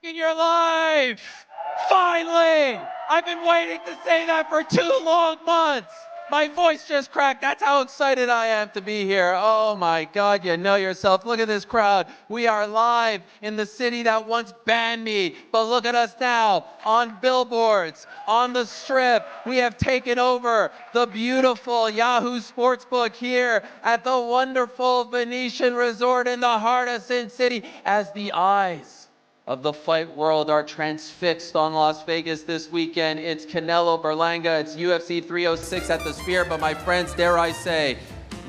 in your life. Finally! I've been waiting to say that for 2 long months. My voice just cracked. That's how excited I am to be here. Oh my God, you know yourself. Look at this crowd. We are live in the city that once banned me. But look at us now on billboards, on the Strip. We have taken over the beautiful Yahoo Sportsbook here at the wonderful Venetian Resort in the heart of Sin City as the eyes of the fight world are transfixed on Las Vegas this weekend. It's Canelo Berlanga, it's UFC 306 at the Sphere, but my friends, dare I say,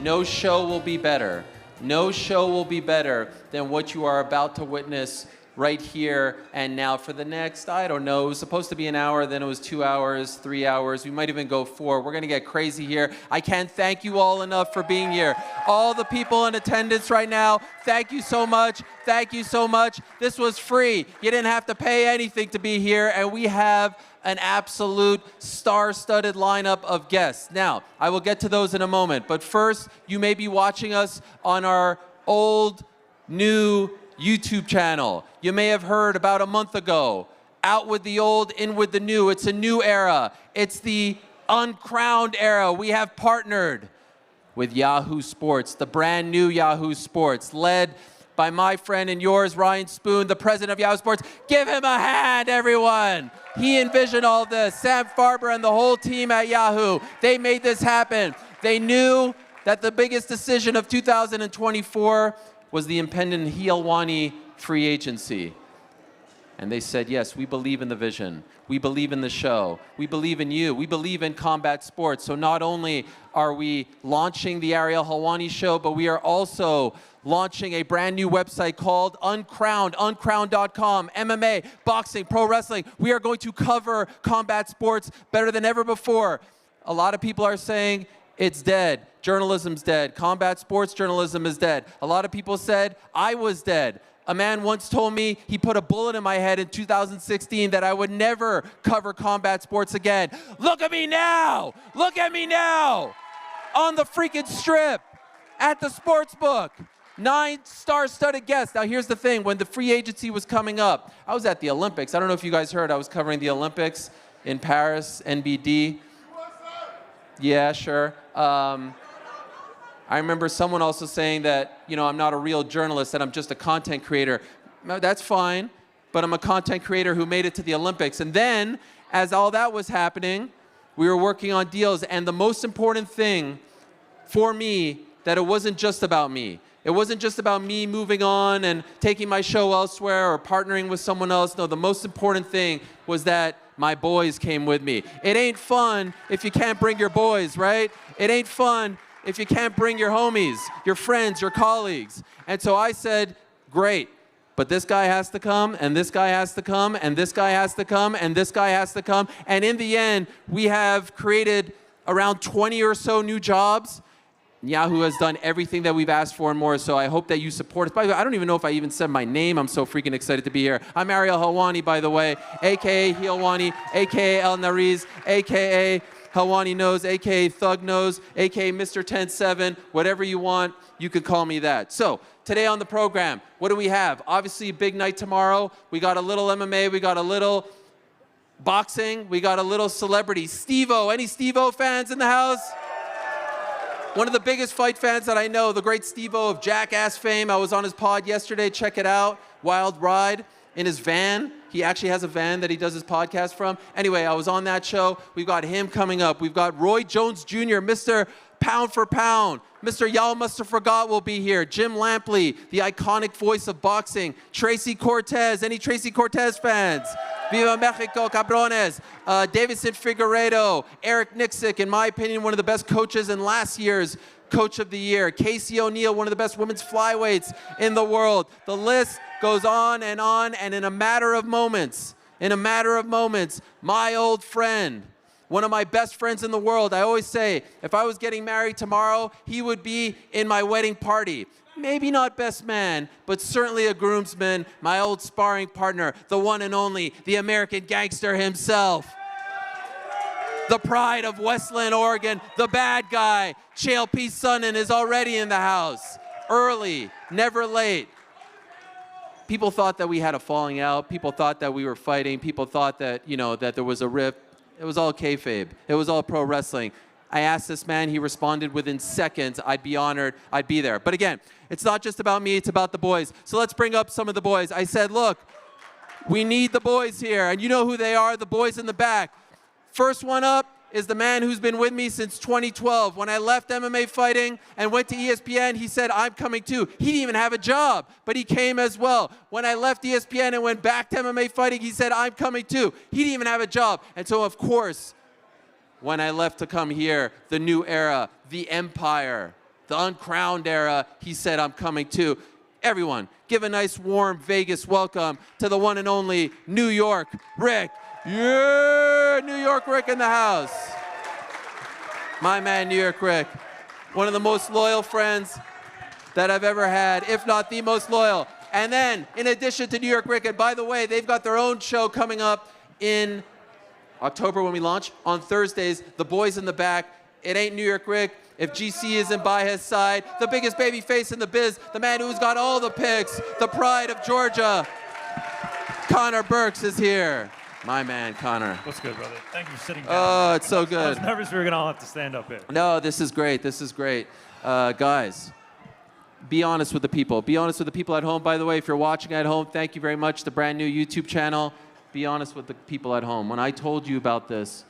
no show will be better. No show will be better than what you are about to witness right here and now for the next, I don't know, it was supposed to be an hour, then it was 2 hours, 3 hours, we might even go 4. We're gonna get crazy here. I can't thank you all enough for being here. All the people in attendance right now, thank you so much. Thank you so much. This was free. You didn't have to pay anything to be here, and we have an absolute star-studded lineup of guests. Now, I will get to those in a moment, but first, you may be watching us on our old, new YouTube channel. You may have heard about a month ago, out with the old, in with the new. It's a new era. It's the Uncrowned Era. We have partnered with Yahoo Sports, the brand new Yahoo Sports, led by my friend and yours, Ryan Spoon, the president of Yahoo Sports. Give him a hand, everyone. He envisioned all this. Sam Farber and the whole team at Yahoo, they made this happen. They knew that the biggest decision of 2024 was the impending Helwani free agency. And they said, yes, we believe in the vision. We believe in the show. We believe in you. We believe in combat sports. So not only are we launching the Ariel Helwani Show, but we are also launching a brand new website called Uncrowned, uncrowned.com, MMA, boxing, pro wrestling. We are going to cover combat sports better than ever before. A lot of people are saying it's dead. Journalism's dead. Combat sports journalism is dead. A lot of people said I was dead. A man once told me he put a bullet in my head in 2016 that I would never cover combat sports again. Look at me now! Look at me now! On the freaking Strip, at the sports book. 9 star-studded guests. Now here's the thing, when the free agency was coming up, I was at the Olympics. I don't know if you guys heard, I was covering the Olympics in Paris, NBD. Yeah, sure. I remember someone also saying that, you know, I'm not a real journalist, that I'm just a content creator. No, that's fine, but I'm a content creator who made it to the Olympics. And then, as all that was happening, we were working on deals, and the most important thing for me, that it wasn't just about me. It wasn't just about me moving on and taking my show elsewhere or partnering with someone else. No, the most important thing was that my boys came with me. It ain't fun if you can't bring your boys, right? It ain't fun if you can't bring your homies, your friends, your colleagues. And so I said, great, but this guy has to come, and this guy has to come, and this guy has to come, and this guy has to come. And in the end, we have created around 20 or so new jobs. Yahoo has done everything that we've asked for and more, so I hope that you support us. By the way, I don't even know if I even said my name. I'm so freaking excited to be here. I'm Ariel Helwani, by the way, a.k.a. Helwani, a.k.a. El Nariz, a.k.a. Helwani Nose, a.k.a. Thug Nose, a.k.a. Mr. 10-7, whatever you want, you could call me that. So, today on the program, what do we have? Obviously, a big night tomorrow. We got a little MMA, we got a little boxing, we got a little celebrity. Steve-O, any Steve-O fans in the house? One of the biggest fight fans that I know, the great Steve-O of Jackass fame. I was on his pod yesterday, check it out, Wild Ride, in his van. He actually has a van that he does his podcast from. Anyway, I was on that show. We've got him coming up. We've got Roy Jones Jr., Mr. Pound for Pound. Mr. Y'all Must Have Forgot will be here. Jim Lampley, the iconic voice of boxing. Tracy Cortez, any Tracy Cortez fans? Viva Mexico, cabrones. Deiveson Figueiredo, Eric Nicksick, in my opinion, one of the best coaches in last year's Coach of the Year. Casey O'Neill, one of the best women's flyweights in the world. The list goes on, and in a matter of moments, my old friend, one of my best friends in the world, I always say, if I was getting married tomorrow, he would be in my wedding party. Maybe not best man, but certainly a groomsman, my old sparring partner, the one and only, the American gangster himself. The pride of Westland, Oregon, the bad guy, Chael Sonnen is already in the house. Early, never late. people thought that we had a falling out. People thought that we were fighting. People thought that, that there was a rift. It was all kayfabe. It was all pro wrestling. I asked this man, he responded within seconds. I'd be honored, I'd be there. But again, it's not just about me, it's about the boys. So let's bring up some of the boys. I said, look, we need the boys here. And you know who they are, the boys in the back. First one up is the man who's been with me since 2012. When I left MMA fighting and went to ESPN, he said, I'm coming too. He didn't even have a job, but he came as well. When I left ESPN and went back to MMA fighting, he said, I'm coming too. He didn't even have a job. And so, of course, when I left to come here, the new era, the empire, the uncrowned era, he said, I'm coming too. Everyone, give a nice warm Vegas welcome to the one and only New York Rick. Yeah, New York Rick in the house. My man, New York Rick. One of the most loyal friends that I've ever had, if not the most loyal. And then, in addition to New York Rick, and by the way, they've got their own show coming up in October when we launch. On Thursdays, the boys in the back. It ain't New York Rick if GC isn't by his side. The biggest baby face in the biz, the man who's got all the picks, the pride of Georgia. Connor Burks is here. My man, Connor. What's good, brother? Thank you for sitting down. Oh, it's so good. I was nervous we were going to all have to stand up here. No, this is great. This is great. Guys, be honest with the people. Be honest with the people at home. By the way, if you're watching at home, thank you very much. The brand new YouTube channel. Be honest with the people at home. When I told you about this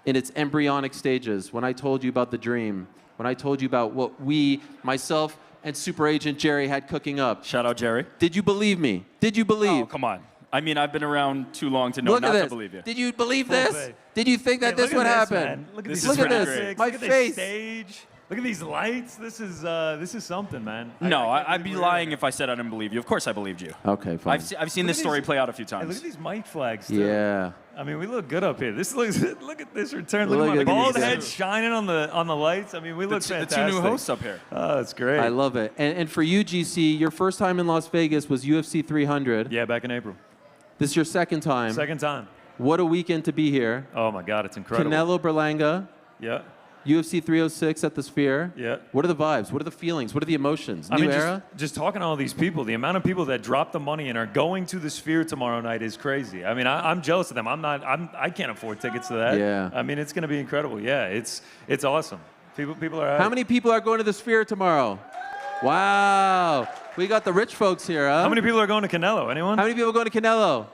in its embryonic stages, when I told you about the dream, when I told you about what we, myself, and Super Agent Jerry had cooking up. Shout out, Jerry. Did you believe me? Did you believe? Oh, come on. I mean, I've been around too long to know not to believe you. Did you believe this? Did you think that this would happen? Look at This these is Look at pretty this. great. My Look at face. this stage. Look at these lights. This is something, man. No, I can't I'd be believe we're lying here. if I said I didn't believe you. Of course I believed you. Okay, fine. I've seen Look this at story these- play out a few Hey, look times. at these mic flags, too. Yeah. I mean, we look good up here. Look at this return. Look Look at at my these bald guys. head shining on the lights. I mean, we look The fantastic. two new hosts up here. Oh, that's great. I love it. And for you, GC, your first time in Las Vegas was UFC 300. Yeah, back in April. This is your second time. Second time. What a weekend to be here. Oh my God, it's incredible. Canelo Berlanga, Yeah. UFC 306 at the Sphere. Yeah. What are the vibes? What are the feelings? What are the emotions? I New mean, era? just talking to all these people, the amount of people that drop the money and are going to the Sphere tomorrow night is crazy. I mean, I'm jealous of them. I can't afford tickets to that. Yeah. I mean, it's going to be incredible. Yeah, it's awesome. People are. How many people are going to the Sphere tomorrow? Wow. We got the rich folks here, huh? How many people are going to Canelo? Anyone? How many people are going to Canelo?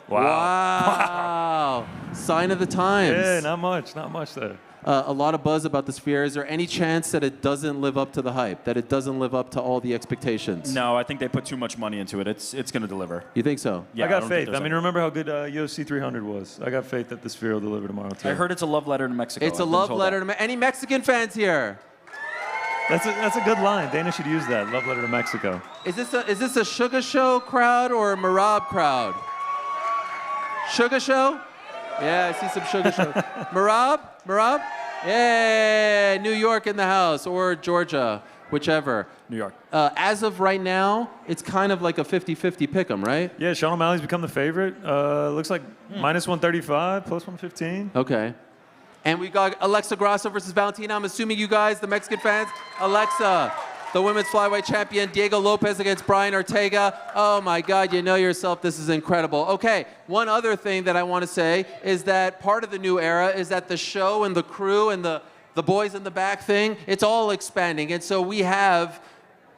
Wow. Sign of the times. Yeah, not much there. A lot of buzz about the Sphere. Is there any chance that it doesn't live up to the hype, that it doesn't live up to all the expectations? No, I think they put too much money into it. It's going to deliver. You think so? Yeah, I got don't think faith. there's I mean, any- remember how good UFC 300 was. I got faith that the Sphere will deliver tomorrow too. I heard it's a love letter to Mexico. It's a I've been love told letter that. to any Mexican fans here? That's a good line. Dana should use that. Love letter to Mexico. Is this a Sugar Show crowd or a Marab crowd? Sugar Show? Yeah, I see some Sugar Show. Marab? Yeah, New York in the house, or Georgia, whichever. New York. As of right now, it's kind of like a 50-50 pick'em, right? Yeah, Sean O'Malley's become the favorite. Looks like minus 135, plus 115. Okay. And we got Alexa Grasso versus Valentina. I'm assuming you guys, the Mexican fans, Alexa, the women's flyweight champion, Diego Lopez against Brian Ortega. Oh my God, you know yourself, this is incredible. Okay, one other thing that I want to say is that part of the new era is that the show and the crew and the boys in the back thing, it's all expanding. And so we have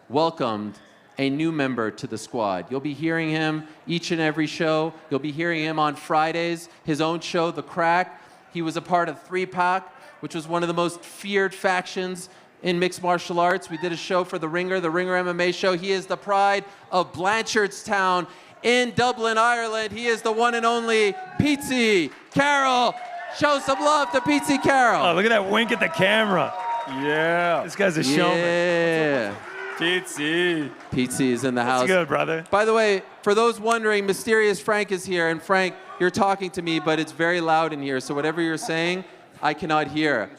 welcomed a new member to the squad. You'll be hearing him each and every show. You'll be hearing him on Fridays, his own show, The Crack. He was a part of 3-Pac, which was one of the most feared factions in mixed martial arts. We did a show for The Ringer MMA show. He is the pride of Blanchardstown in Dublin, Ireland. He is the one and only Pete Carroll. Show some love to Pete Carroll. Oh, look at that wink at the camera. Yeah. This guy's a showman. Yeah. Pete is in the house. That's good, brother. By the way, for those wondering, Mysterious Frank is here. And Frank, you're talking to me, but it's very loud in here. So whatever you're saying, I cannot hear.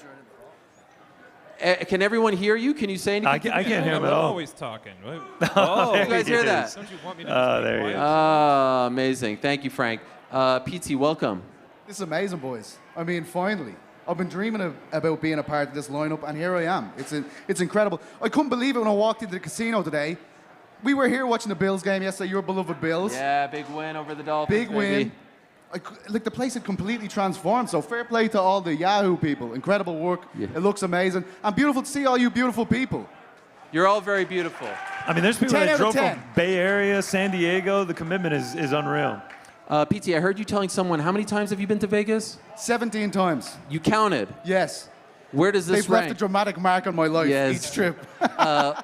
Can everyone hear you? Can you say anything? I can't hear him I'm at all. always talking. Oh, you guys hear he that? is. Don't you want me to Oh, be there he quiet? is. Ah, amazing. Thank you, Frank. Pete, welcome. This is amazing, boys. I mean, finally. I've been dreaming about being a part of this lineup, and here I am. It's incredible. I couldn't believe it when I walked into the casino today. we were here watching the Bills game yesterday. Your beloved Bills. Yeah, big win over the Dolphins. Big baby. win. Like the place had completely transformed. So fair play to all the Yahoo people. Incredible work. Yeah. It looks amazing. And beautiful to see all you beautiful people. You're all very beautiful. I mean, there's people 10 that out of drove 10. from Bay Area, San Diego. The commitment is unreal. PT, I heard you telling someone, how many times have you been to Vegas? 17 times. You counted. Yes. Where does this They've left a rank? dramatic mark on my life Yes. each trip.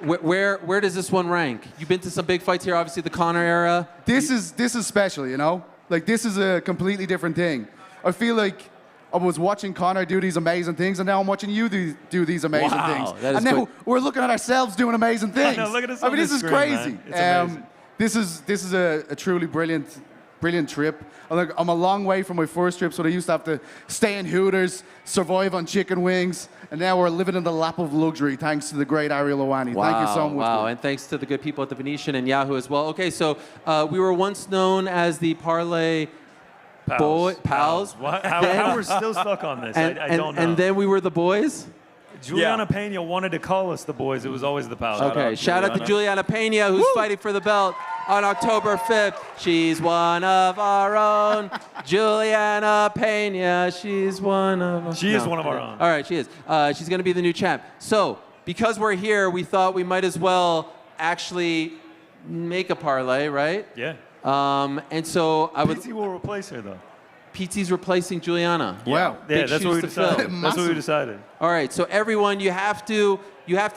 Where does this one rank? You've been to some big fights here, obviously the Conor era. This is special, you know? Like, this is a completely different thing. I feel like I was watching Conor do these amazing things, and now I'm watching you do these amazing Wow, things. that is And now quick. we're looking at ourselves doing amazing things. know, look at us I on mean, the this is screen, crazy. man. It's amazing. This is a truly brilliant trip. I'm a long way from my first trip, so I used to have to stay in Hooters, survive on chicken wings, and now we're living in the lap of luxury thanks to the great Ariel Helwani. Wow, Thank you so much. wow, and thanks to the good people at the Venetian and Yahoo as well. Okay, so we were once known as the Parlay Pals. What? How we're still stuck on this? And, I and, don't know. and then we were the boys? Juliana Pena wanted to call us the boys. It was always the pals. Okay, shout out to Juliana Pena, who's fighting for the belt on October 5th. She's one of our own. Juliana Pena, she's one of us. She is one of our own. All right, she is. She's going to be the new champ. So, because we're here, we thought we might as well actually make a parlay, right? Yeah. And so I would. PT will replace her though. PT's replacing Juliana. Wow. Yeah, Big that's shoes what we to fill. decided. That's what we decided. All right, so everyone, you have to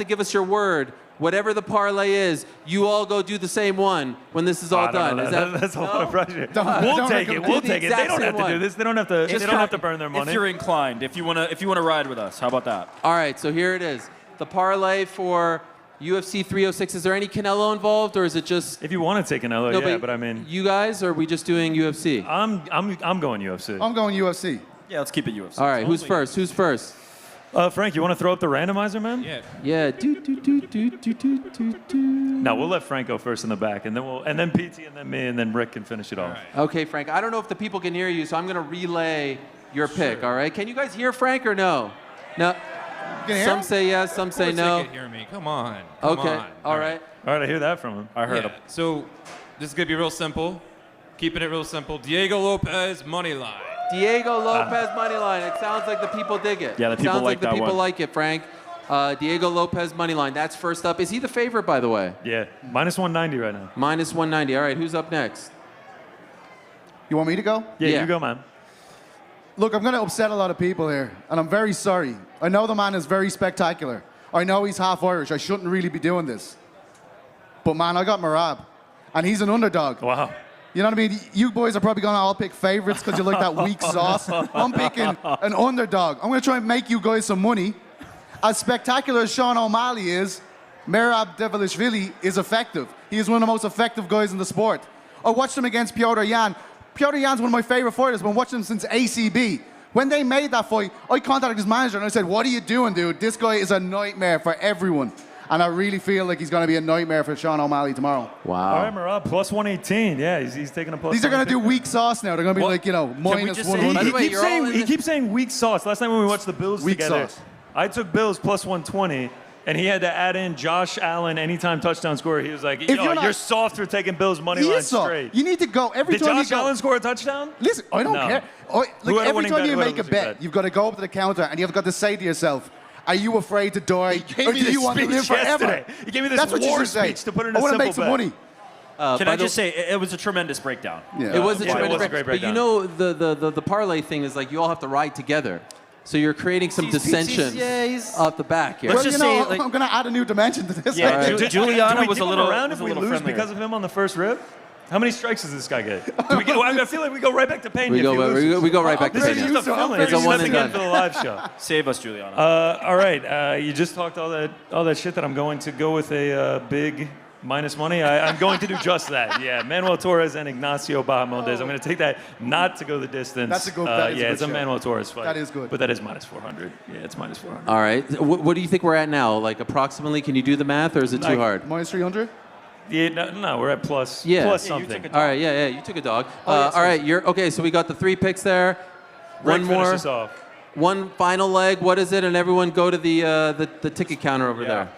give us your word. Whatever the parlay is, you all go do the same one when this is all I don't done. know. Is that That's a lot of pressure. Don't We'll take it. recommend We'll the take it. They exact don't same have to one. do this. They don't have to. They don't have to burn their money. If you're inclined, if you wanna ride with us, how about that? All right, so here it is. The parlay for UFC 306. Is there any Canelo involved, or is it just? If you want to take another, No, yeah. But I mean, you guys, or are we just doing UFC? I'm going UFC. I'm going UFC. Yeah, let's keep it UFC. All right, who's first? Who's first? Frank, you want to throw up the randomizer, man? Yeah. Yeah. No, we'll let Frank go first in the back, and then PT, and then me, and then Rick can finish it off. Okay, Frank. I don't know if the people can hear you, so I'm gonna relay your pick. All right. Can you guys hear Frank or no? No. You can hear Some him? say yes, some say Of course no. they can hear me. Come on. Come Okay. on. All right. All right, I hear that from him. I heard Yeah. him. So this is gonna be real simple. Keeping it real simple. Diego Lopez money line. Diego Lopez money line. It sounds like the people dig it. Yeah, the people sounds like the that people one. like it, Frank. Diego Lopez money line. That's first up. Is he the favorite, by the way? Yeah, minus 190 right now. Minus 190. All right. Who's up next? You want me to go? Yeah, Yeah. you go, man. Look, I'm going to upset a lot of people here, and I'm very sorry. I know the man is very spectacular. I know he's half Irish. I shouldn't really be doing this. But, man, I got Marab, and he's an underdog. Wow. You know what I mean? You boys are probably going to all pick favorites because you like that weak sauce. I'm picking an underdog. I'm going to try and make you guys some money. As spectacular as Sean O'Malley is, Merab Devilishvili is effective. He is one of the most effective guys in the sport. I watched him against Piotr Jan. Piotr Jan's one of my favorite fighters. I've been watching him since ACB. When they made that fight, I contacted his manager and I said, what are you doing, dude? This guy is a nightmare for everyone. And I really feel like he's going to be a nightmare for Sean O'Malley tomorrow. Wow. All right, Marab, plus 118. Yeah, he's taking a plus. These are going to do 118. weak sauce now. They're going to be like, you know, minus just say- 100. By the way, He keeps you're all in saying he the- keeps saying weak sauce. Last time when we watched the Bills Weak together, sauce. I took Bills plus 120, and he had to add in Josh Allen anytime touchdown scorer. He was like, If you're not- you're soft for taking Bills money He line is soft. straight. You need to go every Did time Josh you go. Allen score a touchdown? Listen, I don't No. care. Who had a Every winning time bet? you Who had a make a losing bet, bet? you've got to go up to the counter and you've got to say to yourself, are you afraid to die? gave Or me do this you want to speech live forever? yesterday. He gave me this That's what you war should say. speech to put in I a want to simple make some bet. money. Can by I the- just say, it was a tremendous breakdown. Yeah. It was a Yeah, it tremendous was a great But you breakdown. know, the parlay thing is like you all have to ride together. So you're creating some dissension off the back here. Let's Well, just you know, say, like- I'm going to add a new dimension to this. Yeah, I think. Juliana Do we was keep a him little around was if a we little lose friendlier. because of him on the first rip? How many strikes does this guy get? I feel like we go right back to Pena. We if he loses. go right back to This is Pena. just a feeling. It's a He's one stepping and in for done. the live show. Save us, Juliana. All right, you just talked all that shit that I'm going to go with a big minus money. I'm going to do just that. Yeah, Manuel Torres and Ignacio Bahamondes. I'm going to take that not to go the distance. That's a good- that is a yeah, good it's a show. Manuel Torres fight. That is good. But that is minus 400. Yeah, it's minus 400. All right. What do you think we're at now? Like approximately? Can you do the math, or is it too Like- hard? Minus 300? Yeah, no, we're at plus Yeah. plus Yeah, you something. took All right. Yeah. You took a dog. yes, all right. You're okay. So we got the 3 picks there. Rick, One finish more. this off. One final leg. What is it? And everyone go to the ticket counter over there.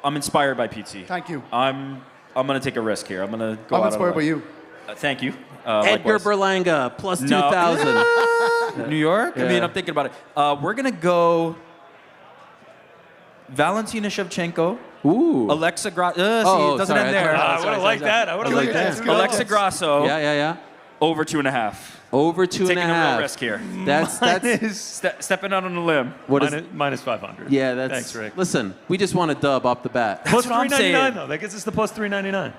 I'm inspired by PT. Thank you. I'm gonna take a risk here. I'm gonna go I'm out inspired on a by you. Thank you. Edgar Likewise. Berlanga, plus No. 2,000. New York? I mean, Yeah. I'm thinking about it. We're gonna go Valentina Shevchenko. Ooh. Alexa Grasso. Oh, it doesn't sorry, end there. I I would have liked that. I would have liked that. Yeah. Two Alexa dollars. Grasso. Yeah. Over 2.5. Over 2.5. Taking a real risk here. That's Stepping out on a limb. what is. Minus 500. Yeah, that's. Thanks, Rick. Listen, we just want a dub off the bat. Plus what I'm 399 saying. though. That gets us to plus 399.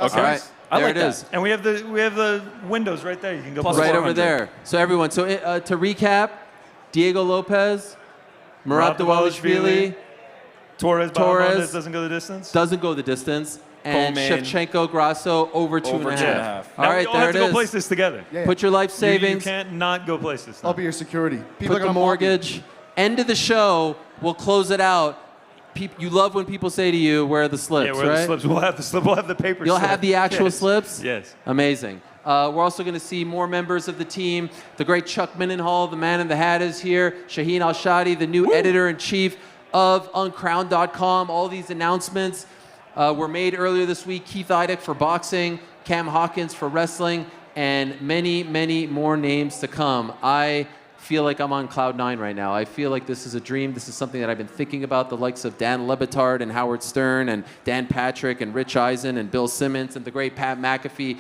Okay. All right, I there like it that. is. And we have the windows right there. You can go Plus plus Right over 400. there. So everyone, to recap, Diego Lopez, Murat Dvalishvili Torres Torres doesn't go the distance. doesn't go the distance, and Coleman. Shevchenko Grasso over 2.5. 2.5. All Now right, we all there have it to go is. place this together. Yeah. Put your life You savings, can't not go place this. I'll Now. be your security. People put are the gonna mortgage. End of the show. We'll close it out. You love when people say to you, "Where are the slips?" Yeah, where right? the slips? We'll have the slip. We'll have the paper. You'll slip. have the actual Yes. slips? Yes. Amazing. We're also going to see more members of the team. The great Chuck Mindenhall, the man in the hat, is here. Shaheen Al-Shadi, the new editor-in-chief of Uncrowned.com. All these announcements were made earlier this week. Keith Idek for boxing, Cam Hawkins for wrestling, and many, many more names to come. I feel like I'm on cloud nine right now. I feel like this is a dream. This is something that I've been thinking about. The likes of Dan Lebitard and Howard Stern and Dan Patrick and Rich Eisen and Bill Simmons and the great Pat McAfee.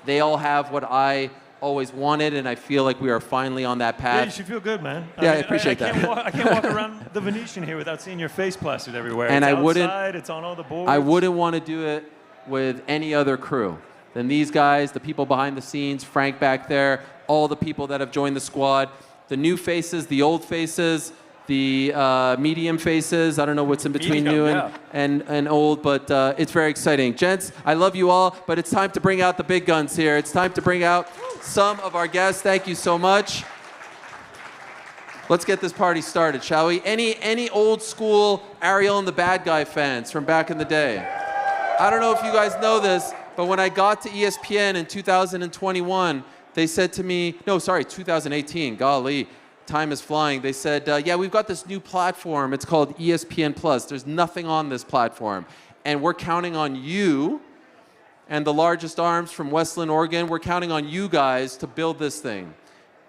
They all have what I always wanted, and I feel like we are finally on that path. Yeah, you should feel good, man. Yeah, I appreciate that. I can't walk around the Venetian here without seeing your face plastered everywhere. And it's I wouldn't- outside, it's on all the boards. I wouldn't want to do it with any other crew than these guys, the people behind the scenes, Frank back there, all the people that have joined the squad, the new faces, the old faces, the medium faces. I don't know what's in between Medium, new yeah. and old, but it's very exciting. Gents, I love you all, but it's time to bring out the big guns here. It's time to bring out some of our guests. Thank you so much. Let's get this party started, shall we? Any old school Ariel and the Bad Guy fans from back in the day? I don't know if you guys know this, but when I got to ESPN in 2021, they said to me, no, sorry, 2018, golly, time is flying. They said, yeah, we've got this new platform. It's called ESPN Plus. There's nothing on this platform. And we're counting on you and the largest arms from Westland, Oregon. We're counting on you guys to build this thing.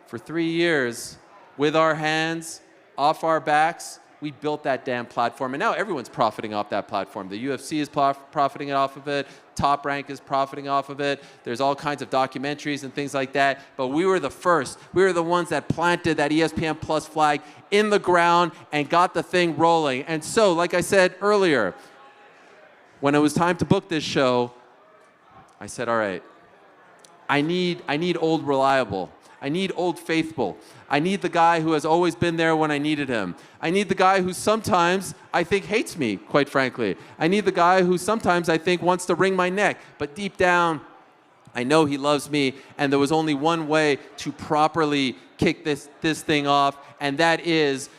For 3 years, with our hands, off our backs, we built that damn platform. And now everyone's profiting off that platform. The UFC is profiting off of it. Top Rank is profiting off of it. There's all kinds of documentaries and things like that. But we were the first. We were the ones that planted that ESPN Plus flag in the ground and got the thing rolling. And so, like I said earlier, when it was time to book this show, I said, all right, I need old reliable. I need old faithful. I need the guy who has always been there when I needed him. I need the guy who sometimes I think hates me, quite frankly. I need the guy who sometimes I think wants to wring my neck, but deep down, I know he loves me, and there was only one way to properly kick this thing off, and that is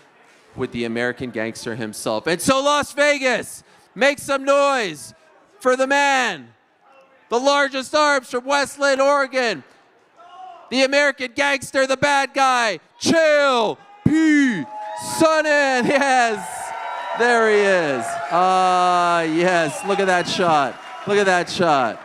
with the American gangster himself. And so Las Vegas, make some noise for the man, the largest arms from Westland, Oregon, the American gangster, the bad guy, Chael Sonnen. Yes, there he is. Yes, look at that shot. Look at that shot.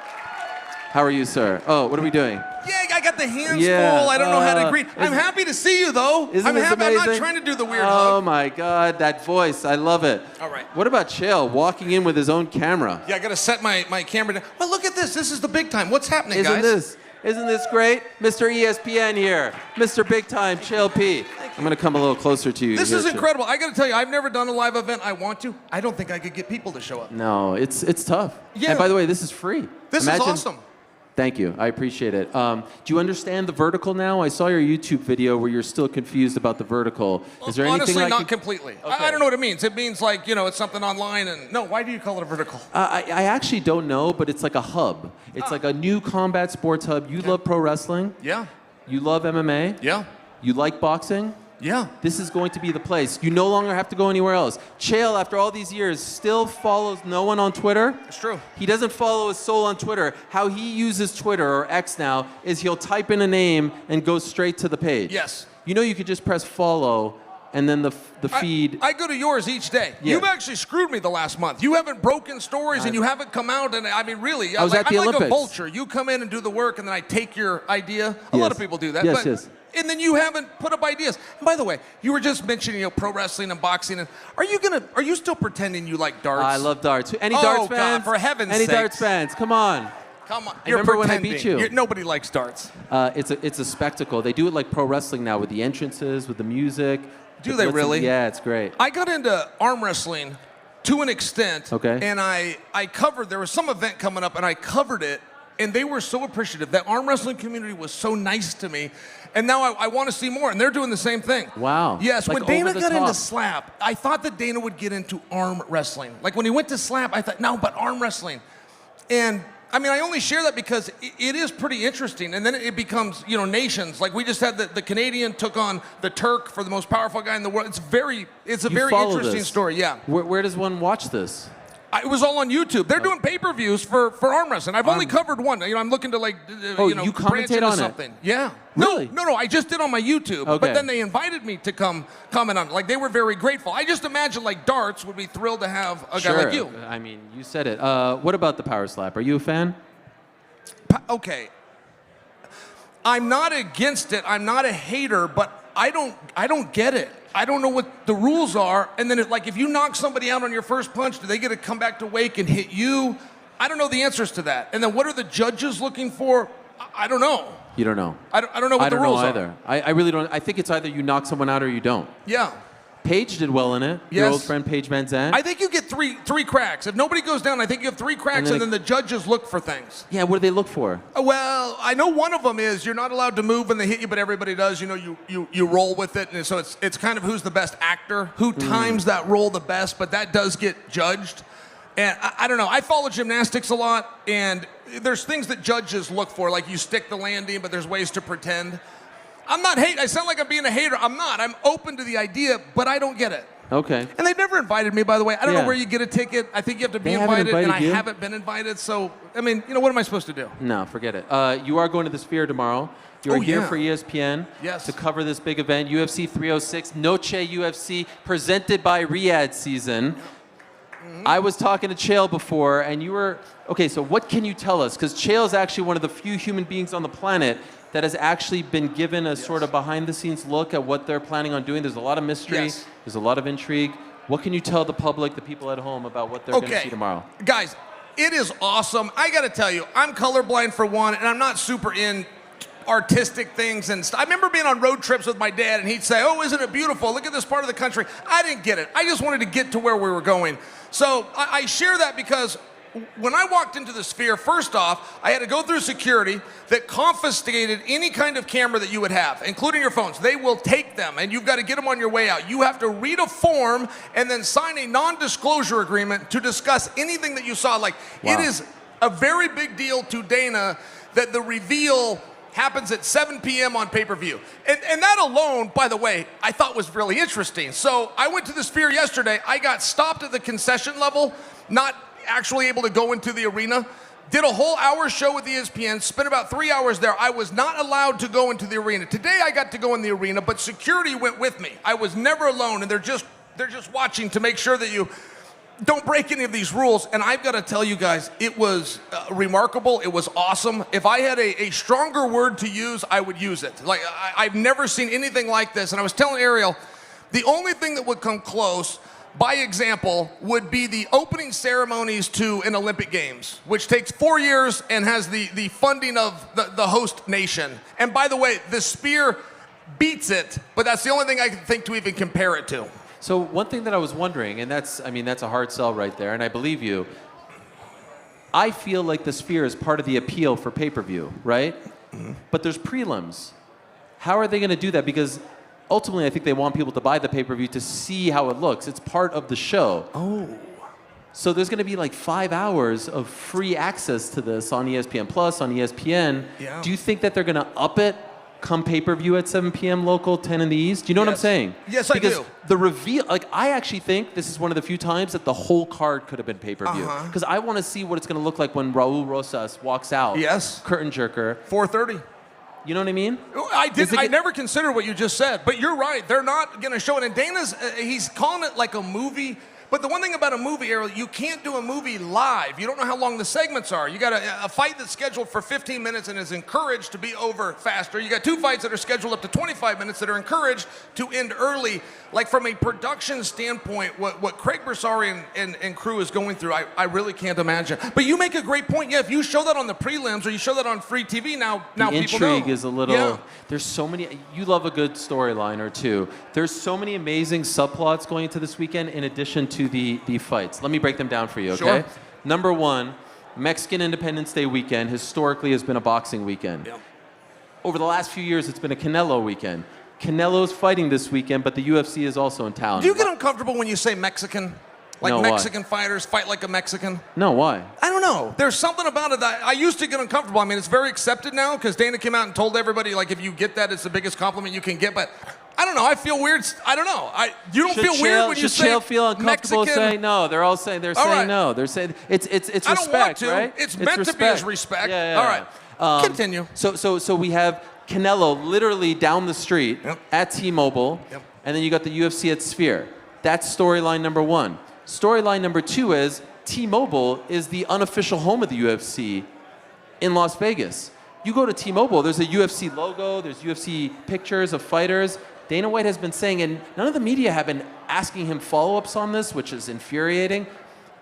How are you, sir? Oh, what are we doing? Yeah, I got the hands Yeah, full. I don't know how to greet. I'm happy to see you, though. Isn't I'm this happy. I'm not amazing? trying to do the weird Oh hug. my God, that voice. I love it. All right. What about Chael walking in with his own camera? Yeah, I got to set my camera down. Well, look at this. This is the big time. What's happening, guys? Isn't this great? Mr. ESPN here. Mr. Big Time, Chael P. I'm going to come a little closer to you. This here, is Chael. incredible. I got to tell you, I've never done a live event. I want to. I don't think I could get people to show up. No, it's tough. Yeah. And by the way, this is free. This Imagine- is awesome. Thank you. I appreciate it. Do you understand the vertical now? I saw your YouTube video where you're still confused about the vertical. Is there anything Honestly, I not can... completely. Okay. I don't know what it means. It means like, it's something online and... No, why do you call it a vertical? I actually don't know, but it's like a hub. It's like a new combat sports hub. You love pro wrestling. Yeah. You love MMA. Yeah. You like boxing. Yeah. This is going to be the place. You no longer have to go anywhere else. Chael, after all these years, still follows no one on Twitter. It's true. He doesn't follow his soul on Twitter. How he uses Twitter, or X now, is he'll type in a name and go straight to the page. Yes. You know you could just press follow and then the feed. I go to yours each day. Yeah. You've actually screwed me the last month. You haven't broken stories, and you haven't come out. And I mean, really, I was at the I'm like Olympics. a vulture. You come in and do the work, and then I take your idea. A Yes. lot of people do that. Yes, but, yes. And then you haven't put up ideas. And by the way, you were just mentioning pro wrestling and boxing. And are you still pretending you like darts? I love darts. Any Oh, darts God, fans? for heaven's Any sakes. darts fans? Come on. Come on. I remember when I beat you. Nobody likes darts. It's a spectacle. They do it like pro wrestling now with the entrances, with the music. Do they really? Yeah, it's great. I got into arm wrestling to an extent. Okay. And I covered, there was some event coming up, and I covered it, and they were so appreciative. That arm wrestling community was so nice to me. And now I want to see more, and they're doing the same thing. Wow. Yes, Like when Dana over the got into top. slap, I thought that Dana would get into arm wrestling. Like when he went to slap, I thought, no, but arm wrestling. And I mean, I only share that because it is pretty interesting. And then it becomes, nations. Like we just had the Canadian took on the Turk for the most powerful guy in the world. It's a very follow interesting this. story, yeah. Where does one watch this? It was all on YouTube. They're doing pay-per-views for arm wrestling. I've only covered one. I'm looking to you branch commentate into on it? something. Yeah. Really? No. I just did on my YouTube. Okay. But then they invited me to come comment on it. Like they were very grateful. I just imagine like darts would be thrilled to have a guy like you. I mean, you said it. What about the power slap? Are you a fan? Okay. I'm not against it. I'm not a hater, but I don't get it. I don't know what the rules are. And then if you knock somebody out on your first punch, do they get to come back to wake and hit you? I don't know the answers to that. And then what are the judges looking for? I don't know. You don't know. I don't know what the rules I don't know either. I really don't. I think it's either you knock someone out or you don't. Yeah. Paige did well in it. Your Yes. old friend Paige Van Zandt. I think you get three cracks. If nobody goes down, I think you have three cracks, and then the judges look for things. Yeah, what do they look for? Well, I know one of them is you're not allowed to move when they hit you, but everybody does. You roll with it, and so it's kind of who's the best actor, who times that roll the best, but that does get judged. And I don't know. I follow gymnastics a lot, and there's things that judges look for, like you stick the landing, but there's ways to pretend. I'm not hating. I sound like I'm being a hater. I'm not. I'm open to the idea, but I don't get it. Okay. And they've never invited me, by the way. I don't know where you get a ticket. I think you have to be They haven't invited, and I invited you? haven't been invited. So, I mean, what am I supposed to do? No, forget it. You are going to the Sphere tomorrow. You're here yeah. for ESPN Yes. to cover this big event, UFC 306, Noche UFC, presented by Riyadh Season. I was talking to Chael before, and you were... Okay, so what can you tell us? Because Chael is actually one of the few human beings on the planet that has actually been given a sort of behind-the-scenes look at what they're planning on doing. There's a lot of mystery. Yes. There's a lot of intrigue. What can you tell the public, the people at home, about what they're going to see tomorrow? Guys, it is awesome. I got to tell you, I'm colorblind for one, and I'm not super in artistic things and stuff. I remember being on road trips with my dad, and he'd say, "Oh, isn't it beautiful? Look at this part of the country." I didn't get it. I just wanted to get to where we were going. So I share that because when I walked into the Sphere, first off, I had to go through security that confiscated any kind of camera that you would have, including your phones. They will take them, and you've got to get them on your way out. You have to read a form and then sign a non-disclosure agreement to discuss anything that you saw. Like, It is a very big deal to Dana that the reveal happens at 7 p.m. on pay-per-view. And that alone, by the way, I thought was really interesting. So I went to the Sphere yesterday. I got stopped at the concession level, not actually able to go into the arena. Did a whole hour show with ESPN, spent about 3 hours there. I was not allowed to go into the arena. Today I got to go in the arena, but security went with me. I was never alone, and they're just watching to make sure that you don't break any of these rules. And I've got to tell you guys, it was remarkable. It was awesome. If I had a stronger word to use, I would use it. Like, I've never seen anything like this. And I was telling Ariel, the only thing that would come close, by example, would be the opening ceremonies to an Olympic Games, which takes 4 years and has the funding of the host nation. And by the way, the Sphere beats it, but that's the only thing I can think to even compare it to. So one thing that I was wondering, and that's a hard sell right there, and I believe you. I feel like the Sphere is part of the appeal for pay-per-view, right? Mm-hmm. But there's prelims. How are they going to do that? Because ultimately, I think they want people to buy the pay-per-view to see how it looks. It's part of the show. Oh. So there's going to be like 5 hours of free access to this on ESPN Plus, on ESPN. Yeah. Do you think that they're going to up it come pay-per-view at 7 p.m. local, 10 in the East? Do you know what I'm saying? Yes, I do. Because the reveal, I actually think this is one of the few times that the whole card could have been pay-per-view. Because I want to see what it's going to look like when Raul Rosas walks out. Yes. Curtain jerker. 4:30. You know what I mean? I never considered what you just said, but you're right. They're not going to show it. And Dana's, he's calling it like a movie. But the one thing about a movie, Ariel, you can't do a movie live. You don't know how long the segments are. You got a fight that's scheduled for 15 minutes and is encouraged to be over faster. You got 2 fights that are scheduled up to 25 minutes that are encouraged to end early. Like from a production standpoint, what Craig Bersari and crew is going through, I really can't imagine. But you make a great point. Yeah, if you show that on the prelims or you show that on free TV, now people know. The intrigue is a little, there's so many, you love a good storyline or two. There's so many amazing subplots going into this weekend in addition to the fights. Let me break them down for you, okay? Sure. Number one, Mexican Independence Day weekend historically has been a boxing weekend. Yep. Over the last few years, it's been a Canelo weekend. Canelo's fighting this weekend, but the UFC is also in town. Do you get uncomfortable when you say Mexican? Like No, Mexican fighters fight like a Mexican? No, why? I don't know. There's something about it that I used to get uncomfortable. I mean, it's very accepted now because Dana came out and told everybody, like, if you get that, it's the biggest compliment you can get. But I don't know. I feel weird. I don't know. You don't feel weird when you say Chael feel uncomfortable Mexican? saying no? They're all saying right. no. They're saying it's respect, I don't want to. right? It's meant to be as respect. Yeah. All right. Continue. So we have Canelo literally down the street at T-Mobile, and then you got the UFC at Sphere. That's storyline number one. Storyline number two is T-Mobile is the unofficial home of the UFC in Las Vegas. You go to T-Mobile, there's a UFC logo, there's UFC pictures of fighters. Dana White has been saying, and none of the media have been asking him follow-ups on this, which is infuriating.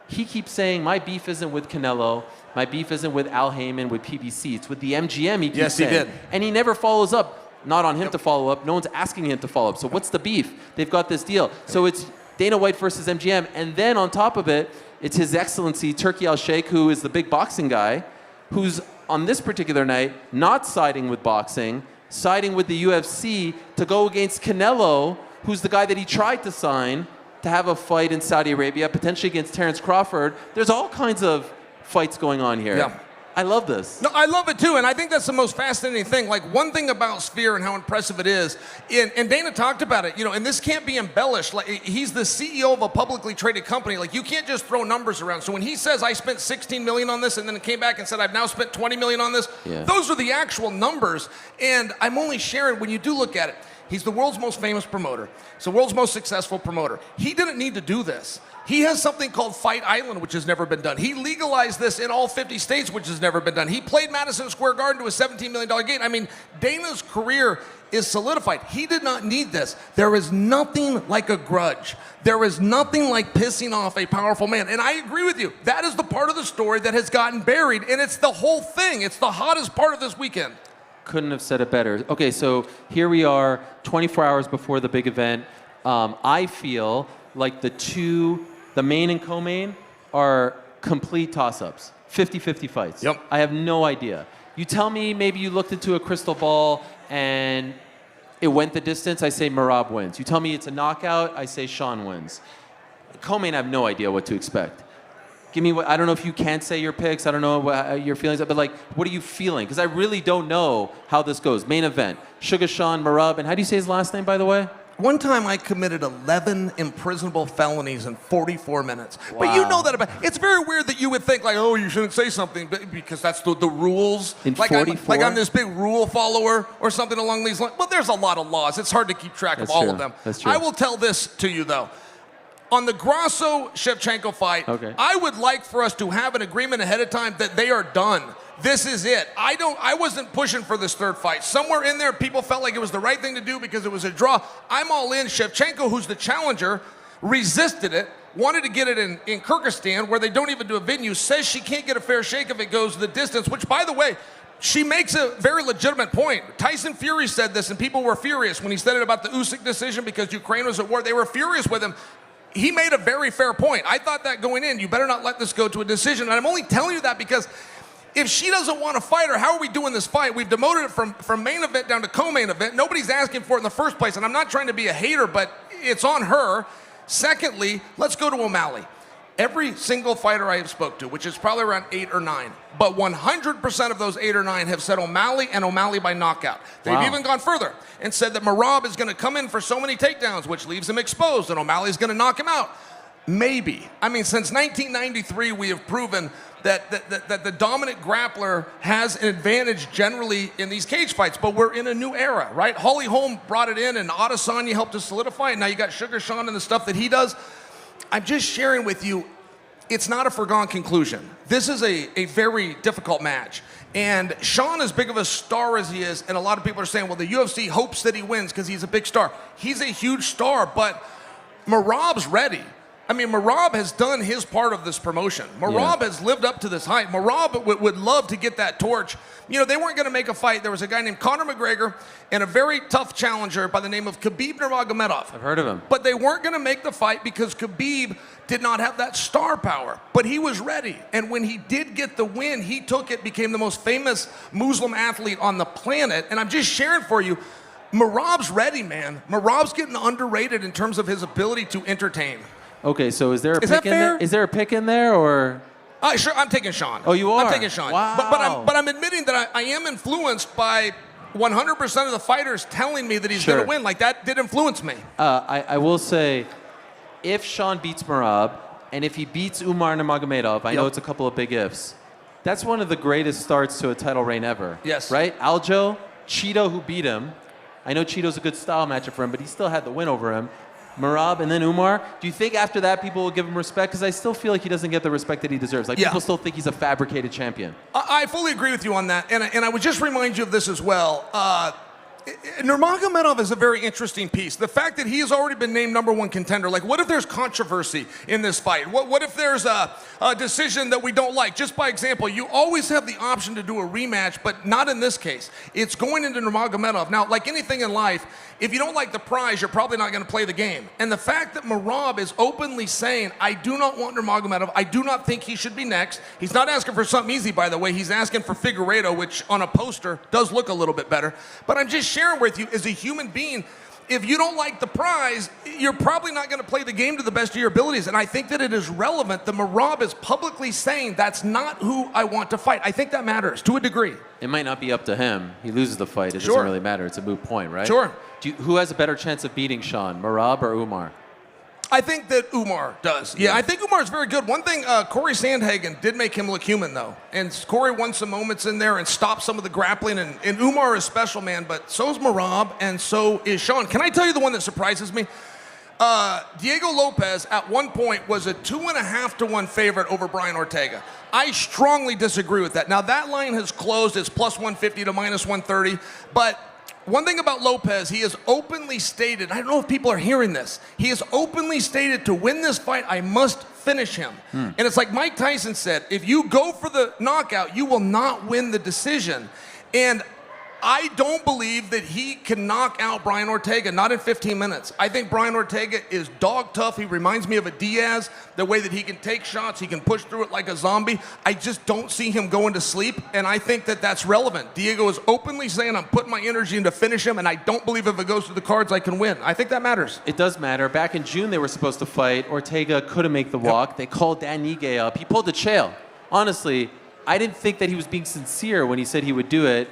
He keeps saying, my beef isn't with Canelo, my beef isn't with Al Heyman, with PBC, it's with the MGM, he keeps saying. He did. And he never follows up. Not on him to follow up, no one's asking him to follow up. So what's the beef? They've got this deal. So it's Dana White versus MGM, and then on top of it, it's His Excellency Turki Al-Sheikh, who is the big boxing guy, who's on this particular night not siding with boxing, siding with the UFC to go against Canelo, who's the guy that he tried to sign to have a fight in Saudi Arabia, potentially against Terence Crawford. There's all kinds of fights going on here. Yeah. I love this. No, I love it too, and I think that's the most fascinating thing. Like, one thing about Sphere and how impressive it is, and Dana talked about it, and this can't be embellished. Like, he's the CEO of a publicly traded company. Like, you can't just throw numbers around. So when he says, I spent $16 million on this, and then came back and said, I've now spent $20 million on this, those are the actual numbers. And I'm only sharing, when you do look at it, he's the world's most famous promoter. He's the world's most successful promoter. He didn't need to do this. He has something called Fight Island, which has never been done. He legalized this in all 50 states, which has never been done. He played Madison Square Garden to a $17 million gate. I mean, Dana's career is solidified. He did not need this. There is nothing like a grudge. There is nothing like pissing off a powerful man. And I agree with you. That is the part of the story that has gotten buried, and it's the whole thing. It's the hottest part of this weekend. Couldn't have said it better. Okay, so here we are, 24 hours before the big event. I feel like the main and co-main are complete toss-ups. 50-50 fights. Yep. I have no idea. You tell me maybe you looked into a crystal ball and it went the distance, I say Merab wins. You tell me it's a knockout, I say Sean wins. Co-main, I have no idea what to expect. Give me I don't know if you can't say your picks, I don't know what your feelings are, but like, what are you feeling? Because I really don't know how this goes. Main event, Sugar Sean, Merab, and how do you say his last name, by the way? One time I committed 11 imprisonable felonies in 44 minutes. Wow. But you know that about, it's very weird that you would think like, oh, you shouldn't say something because that's the rules. In like 44? I'm this big rule follower or something along these lines. Well, there's a lot of laws. It's hard to keep track of all of them. That's true. I will tell this to you though. On the Grasso-Shevchenko fight, I would like for us to have an agreement ahead of time that they are done. This is it. I wasn't pushing for this third fight. Somewhere in there, people felt like it was the right thing to do because it was a draw. I'm all in. Shevchenko, who's the challenger, resisted it, wanted to get it in Kyrgyzstan, where they don't even do a venue, says she can't get a fair shake if it goes the distance, which, by the way, she makes a very legitimate point. Tyson Fury said this, and people were furious when he said it about the Usyk decision because Ukraine was at war. They were furious with him. He made a very fair point. I thought that going in, you better not let this go to a decision. And I'm only telling you that because if she doesn't want to fight her, how are we doing this fight? We've demoted it from main event down to co-main event. Nobody's asking for it in the first place. And I'm not trying to be a hater, but it's on her. Secondly, let's go to O'Malley. Every single fighter I have spoke to, which is probably around 8 or 9, but 100% of those 8 or 9 have said O'Malley and O'Malley by knockout. They've even gone further and said that Merab is going to come in for so many takedowns, which leaves him exposed, and O'Malley's going to knock him out. Maybe. I mean, since 1993, we have proven that the dominant grappler has an advantage generally in these cage fights, but we're in a new era, right? Holly Holm brought it in, and Adesanya helped to solidify it. Now you got Sugar Sean and the stuff that he does. I'm just sharing with you, it's not a foregone conclusion. This is a very difficult match. And Sean, as big of a star as he is, and a lot of people are saying, well, the UFC hopes that he wins because he's a big star. He's a huge star, but Merab's ready. I mean, Merab has done his part of this promotion. Merab has lived up to this height. Merab would love to get that torch. You know, they weren't going to make a fight. There was a guy named Conor McGregor and a very tough challenger by the name of Khabib Nurmagomedov. I've heard of him. But they weren't going to make the fight because Khabib did not have that star power. But he was ready. And when he did get the win, he took it, became the most famous Muslim athlete on the planet. And I'm just sharing for you, Merab's ready, man. Merab's getting underrated in terms of his ability to entertain. Okay, so is there a Is pick that in fair? there? Is there a pick in there, or? Sure, I'm taking Sean. Oh, you are? I'm taking Sean. Wow. But I'm admitting that I am influenced by 100% of the fighters telling me that he's going to win. Like, that did influence me. I will say, if Sean beats Merab, and if he beats Umar Nurmagomedov, I know it's a couple of big ifs. That's one of the greatest starts to a title reign ever. Yes. Right? Aljo, Cheeto, who beat him. I know Cheeto's a good style matchup for him, but he still had the win over him. Merab and then Umar. Do you think after that people will give him respect? Because I still feel like he doesn't get the respect that he deserves. Like, people still think he's a fabricated champion. I fully agree with you on that. And I would just remind you of this as well. Nurmagomedov is a very interesting piece. The fact that he has already been named #1 contender, like, what if there's controversy in this fight? What if there's a decision that we don't like? Just by example, you always have the option to do a rematch, but not in this case. It's going into Nurmagomedov. Now, like anything in life, if you don't like the prize, you're probably not going to play the game. And the fact that Merab is openly saying, I do not want Nurmagomedov, I do not think he should be next. He's not asking for something easy, by the way. He's asking for Figueiredo, which on a poster does look a little bit better. But I'm just sharing with you, as a human being, if you don't like the prize, you're probably not going to play the game to the best of your abilities. And I think that it is relevant that Merab is publicly saying that's not who I want to fight. I think that matters to a degree. It might not be up to him. He loses the fight. It doesn't really matter. It's a moot point, right? Sure. Who has a better chance of beating Sean, Merab or Umar? I think that Umar does. Yeah, I think Umar's very good. One thing, Corey Sandhagen did make him look human, though. And Corey won some moments in there and stopped some of the grappling. And Umar is special, man, but so is Merab, and so is Sean. Can I tell you the one that surprises me? Diego Lopez, at one point, was a 2.5 to 1 favorite over Brian Ortega. I strongly disagree with that. Now, that line has closed. It's plus 150 to minus 130. But one thing about Lopez, he has openly stated, I don't know if people are hearing this, he has openly stated, to win this fight, I must finish him. And it's like Mike Tyson said, if you go for the knockout, you will not win the decision. And I don't believe that he can knock out Brian Ortega, not in 15 minutes. I think Brian Ortega is dog tough. He reminds me of a Diaz, the way that he can take shots, he can push through it like a zombie. I just don't see him going to sleep, and I think that that's relevant. Diego is openly saying, I'm putting my energy in to finish him, and I don't believe if it goes to the cards, I can win. I think that matters. It does matter. Back in June, they were supposed to fight. Ortega couldn't make the walk. They called Dan Ige up. He pulled a Chael. Honestly, I didn't think that he was being sincere when he said he would do it.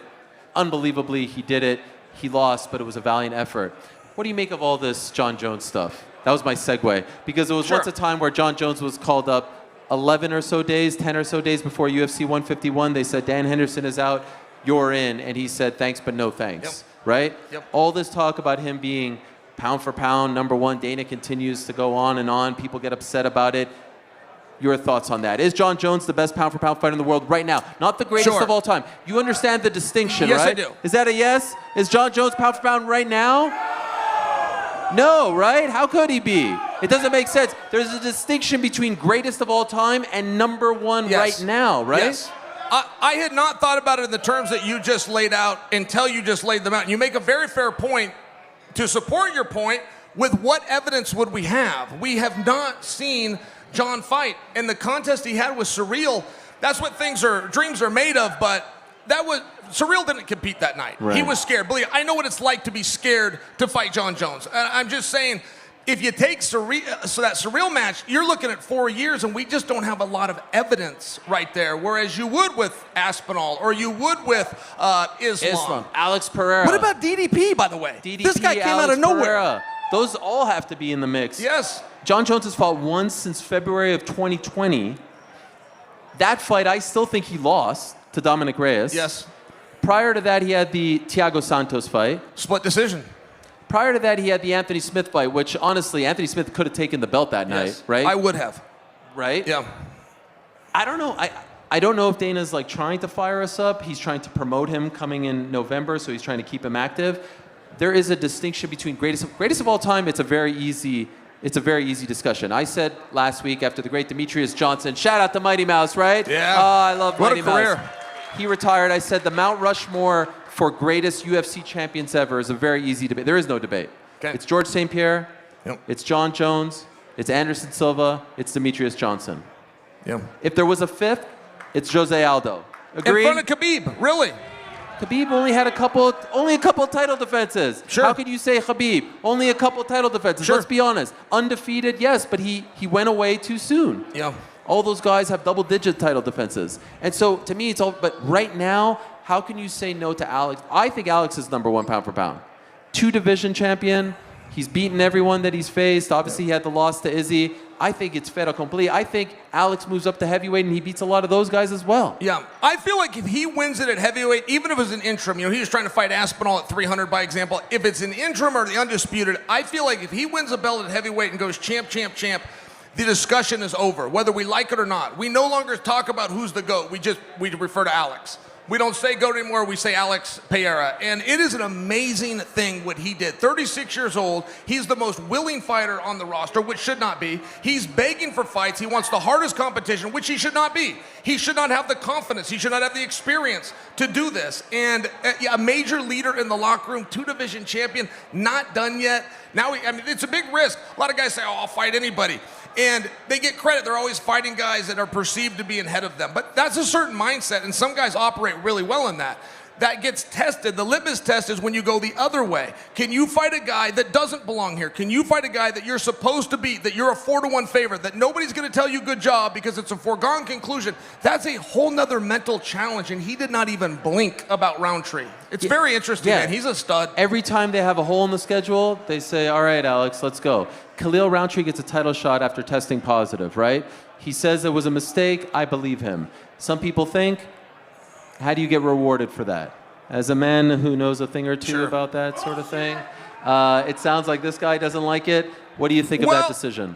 Unbelievably, he did it. He lost, but it was a valiant effort. What do you make of all this John Jones stuff? That was my segue. Because there was once a time where John Jones was called up 11 or so days, 10 or so days before UFC 151. They said, Dan Henderson is out, you're in. And he said, thanks, but no thanks. Right? All this talk about him being pound for pound, #1. Dana continues to go on and on. People get upset about it. Your thoughts on that? Is John Jones the best pound-for-pound fighter in the world right now? Not the greatest of all time. You understand the distinction, right? Yes, I do. Is that a yes? Is John Jones pound-for-pound right now? No, right? How could he be? It doesn't make sense. There's a distinction between greatest of all time and #1 right now, right? Yes. I had not thought about it in the terms that you just laid out until you just laid them out. And you make a very fair point. To support your point, with what evidence would we have? We have not seen John fight. And the contest he had with Surreal, that's what dreams are made of, but Surreal didn't compete that night. Right. He was scared. Believe me, I know what it's like to be scared to fight John Jones. And I'm just saying, if you take that Surreal match, you're looking at 4 years, and we just don't have a lot of evidence right there, whereas you would with Aspinall, or you would with Islam. Alex Pereira. What about DDP, by the way? DDP, this guy came Alex out of nowhere. Pereira. Those all have to be in the mix. Yes. John Jones has fought once since February of 2020. That fight, I still think he lost to Dominic Reyes. Yes. Prior to that, he had the Thiago Santos fight. Split decision. Prior to that, he had the Anthony Smith fight, which honestly, Anthony Smith could have taken the belt that night, right? I would have. Right? Yeah. I don't know. I don't know if Dana's like trying to fire us up. He's trying to promote him coming in November, so he's trying to keep him active. There is a distinction between greatest of all time. It's a very easy discussion. I said last week after the great Demetrius Johnson, shout out to Mighty Mouse, right? Yeah. Oh, I love what Mighty a career. Mouse. He retired. I said the Mount Rushmore for greatest UFC champions ever is a very easy debate. There is no debate. Okay. It's George St. Pierre. Yep. It's John Jones. It's Anderson Silva. It's Demetrius Johnson. Yeah. If there was a fifth, it's Jose Aldo. Agreed? In front of Khabib, really? Khabib only had a couple title defenses. Sure. How could you say Khabib? Only a couple title defenses. Sure. Let's be honest. Undefeated, yes, but he went away too soon. Yeah. All those guys have double-digit title defenses. And so, to me, it's all... But right now, how can you say no to Alex? I think Alex is number one pound for pound. 2-division champion. He's beaten everyone that he's faced. Obviously, he had the loss to Izzy. I think it's fait accompli. I think Alex moves up to heavyweight, and he beats a lot of those guys as well. Yeah. I feel like if he wins it at heavyweight, even if it's an interim, he was trying to fight Aspinall at 300, by example. If it's an interim or the undisputed, I feel like if he wins a belt at heavyweight and goes champ, the discussion is over, whether we like it or not. We no longer talk about who's the GOAT. We refer to Alex. We don't say GOAT anymore, we say Alex Pereira. And it is an amazing thing what he did. 36 years old, he's the most willing fighter on the roster, which should not be. He's begging for fights. He wants the hardest competition, which he should not be. He should not have the confidence. He should not have the experience to do this. And a major leader in the locker room, 2-division champion, not done yet. Now, it's a big risk. A lot of guys say, oh, I'll fight anybody. And they get credit. They're always fighting guys that are perceived to be ahead of them. But that's a certain mindset, and some guys operate really well in that. That gets tested. The litmus test is when you go the other way. Can you fight a guy that doesn't belong here? Can you fight a guy that you're supposed to beat, that you're a 4-1 favorite, that nobody's going to tell you good job because it's a foregone conclusion? That's a whole nother mental challenge, and he did not even blink about Roundtree. It's very interesting, man. He's a stud. Every time they have a hole in the schedule, they say, all right, Alex, let's go. Khalil Roundtree gets a title shot after testing positive, right? He says it was a mistake. I believe him. Some people think, how do you get rewarded for that? As a man who knows a thing or two about that sort of thing, it sounds like this guy doesn't like it. What do you think of that decision?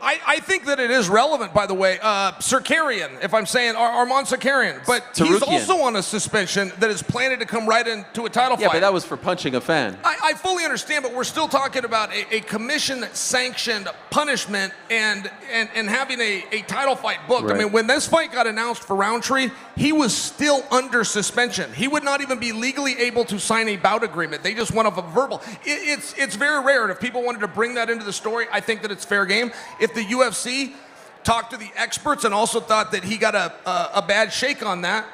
I think that it is relevant, by the way. Circarian, if I'm saying Armand Circarian, but he's also on a suspension that is planning to come right into a title fight. Yeah, but that was for punching a fan. I fully understand, but we're still talking about a commission-sanctioned punishment and having a title fight booked. Right. I mean, when this fight got announced for Roundtree, he was still under suspension. He would not even be legally able to sign a bout agreement. They just went off a verbal. It's very rare, and if people wanted to bring that into the story, I think that it's fair game. If the UFC talked to the experts and also thought that he got a bad shake on that,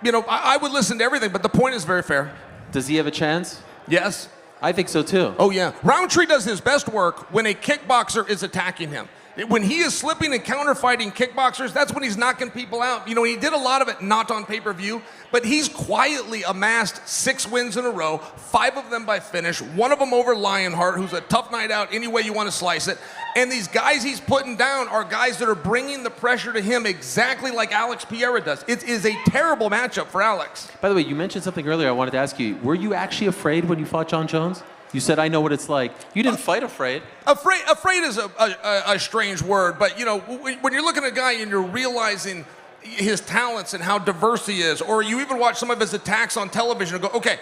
I would listen to everything, but the point is very fair. Does he have a chance? Yes. I think so too. Oh yeah. Roundtree does his best work when a kickboxer is attacking him. When he is slipping and counter-fighting kickboxers, that's when he's knocking people out. He did a lot of it not on pay-per-view, but he's quietly amassed 6 wins in a row, 5 of them by finish, 1 of them over Lionheart, who's a tough night out any way you want to slice it. And these guys he's putting down are guys that are bringing the pressure to him exactly like Alex Pereira does. It is a terrible matchup for Alex. By the way, you mentioned something earlier I wanted to ask you. Were you actually afraid when you fought John Jones? You said, I know what it's like. You didn't fight afraid. Afraid is a strange word, but when you're looking at a guy and you're realizing his talents and how diverse he is, or you even watch some of his attacks on television and go, okay,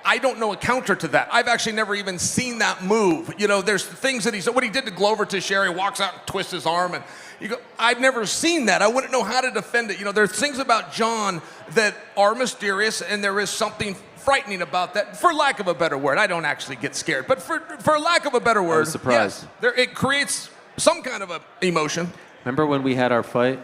I don't know a counter to that. I've actually never even seen that move. There's things that what he did to Glover Teixeira, he walks out and twists his arm, and you go, I've never seen that. I wouldn't know how to defend it. There's things about John that are mysterious, and there is something frightening about that, for lack of a better word. I don't actually get scared, but for lack of a better word, I was surprised. Yes, it creates some kind of a emotion. Remember when we had our fight?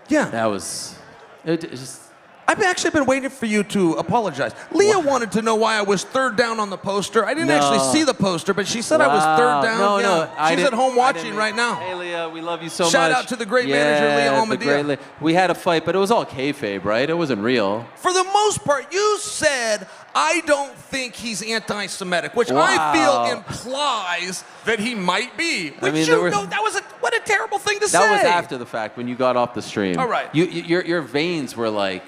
Yeah. That was... It just... I've actually been waiting for you to apologize. Leah wanted to know why I was third down on the poster. I didn't actually see the poster, but she said I was third down. No. She's at home watching right now. Hey, Leah, we love you so much. Shout out to the great manager, Leah Almadia. We had a fight, but it was all kayfabe, right? It wasn't real. For the most part, you said, I don't think he's anti-Semitic, which I feel implies that he might be. Which that was what a terrible thing to say. That was after the fact when you got off the stream. All right. Your veins were like.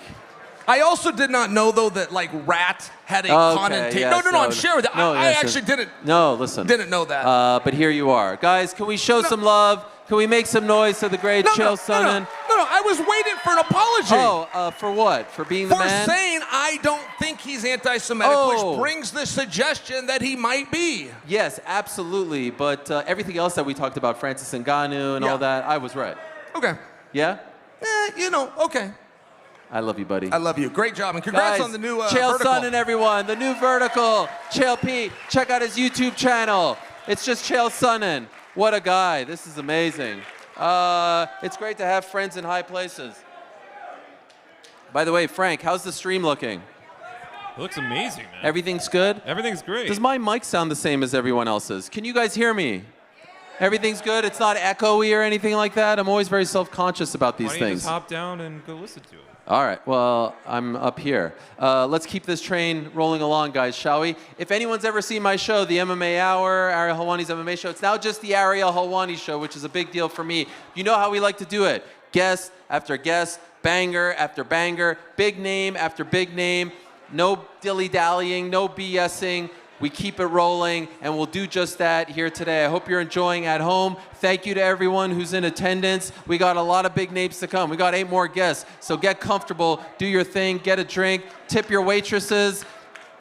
I also did not know, though, that, like, rat had a connotation. Yeah, No, I'm sharing with that. I actually didn't. No, listen. Didn't know that. But here you are. Guys, can we show some love? Can we make some noise to the great Chael Sonnen? No, I was waiting for an apology. Oh, for what? For being the man? For saying I don't think he's anti-Semitic, which brings the suggestion that he might be. Yes, absolutely. But everything else that we talked about, Francis Ngannou and all that, I was right. Okay. Yeah? Okay. I love you, buddy. I love you. Great job. And congrats on the new Chael vertical. Sonnen, everyone. The new vertical. Chael P. Check out his YouTube channel. It's just Chael Sonnen. What a guy. This is amazing. It's great to have friends in high places. By the way, Frank, how's the stream looking? It looks amazing, man. Everything's good? Everything's great. Does my mic sound the same as everyone else's? Can you guys hear me? Everything's good? It's not echoey or anything like that? I'm always very self-conscious about these Why don't you things. just hop down and go listen to it? All right, well, I'm up here. Let's keep this train rolling along, guys, shall we? If anyone's ever seen my show, the MMA Hour, Ariel Helwani's MMA Show, it's now just the Ariel Helwani Show, which is a big deal for me. You know how we like to do it. Guest after guest, banger after banger, big name after big name, no dilly-dallying, no BSing. We keep it rolling, and we'll do just that here today. I hope you're enjoying at home. Thank you to everyone who's in attendance. We got a lot of big names to come. We got 8 more guests, so get comfortable, do your thing, get a drink, tip your waitresses,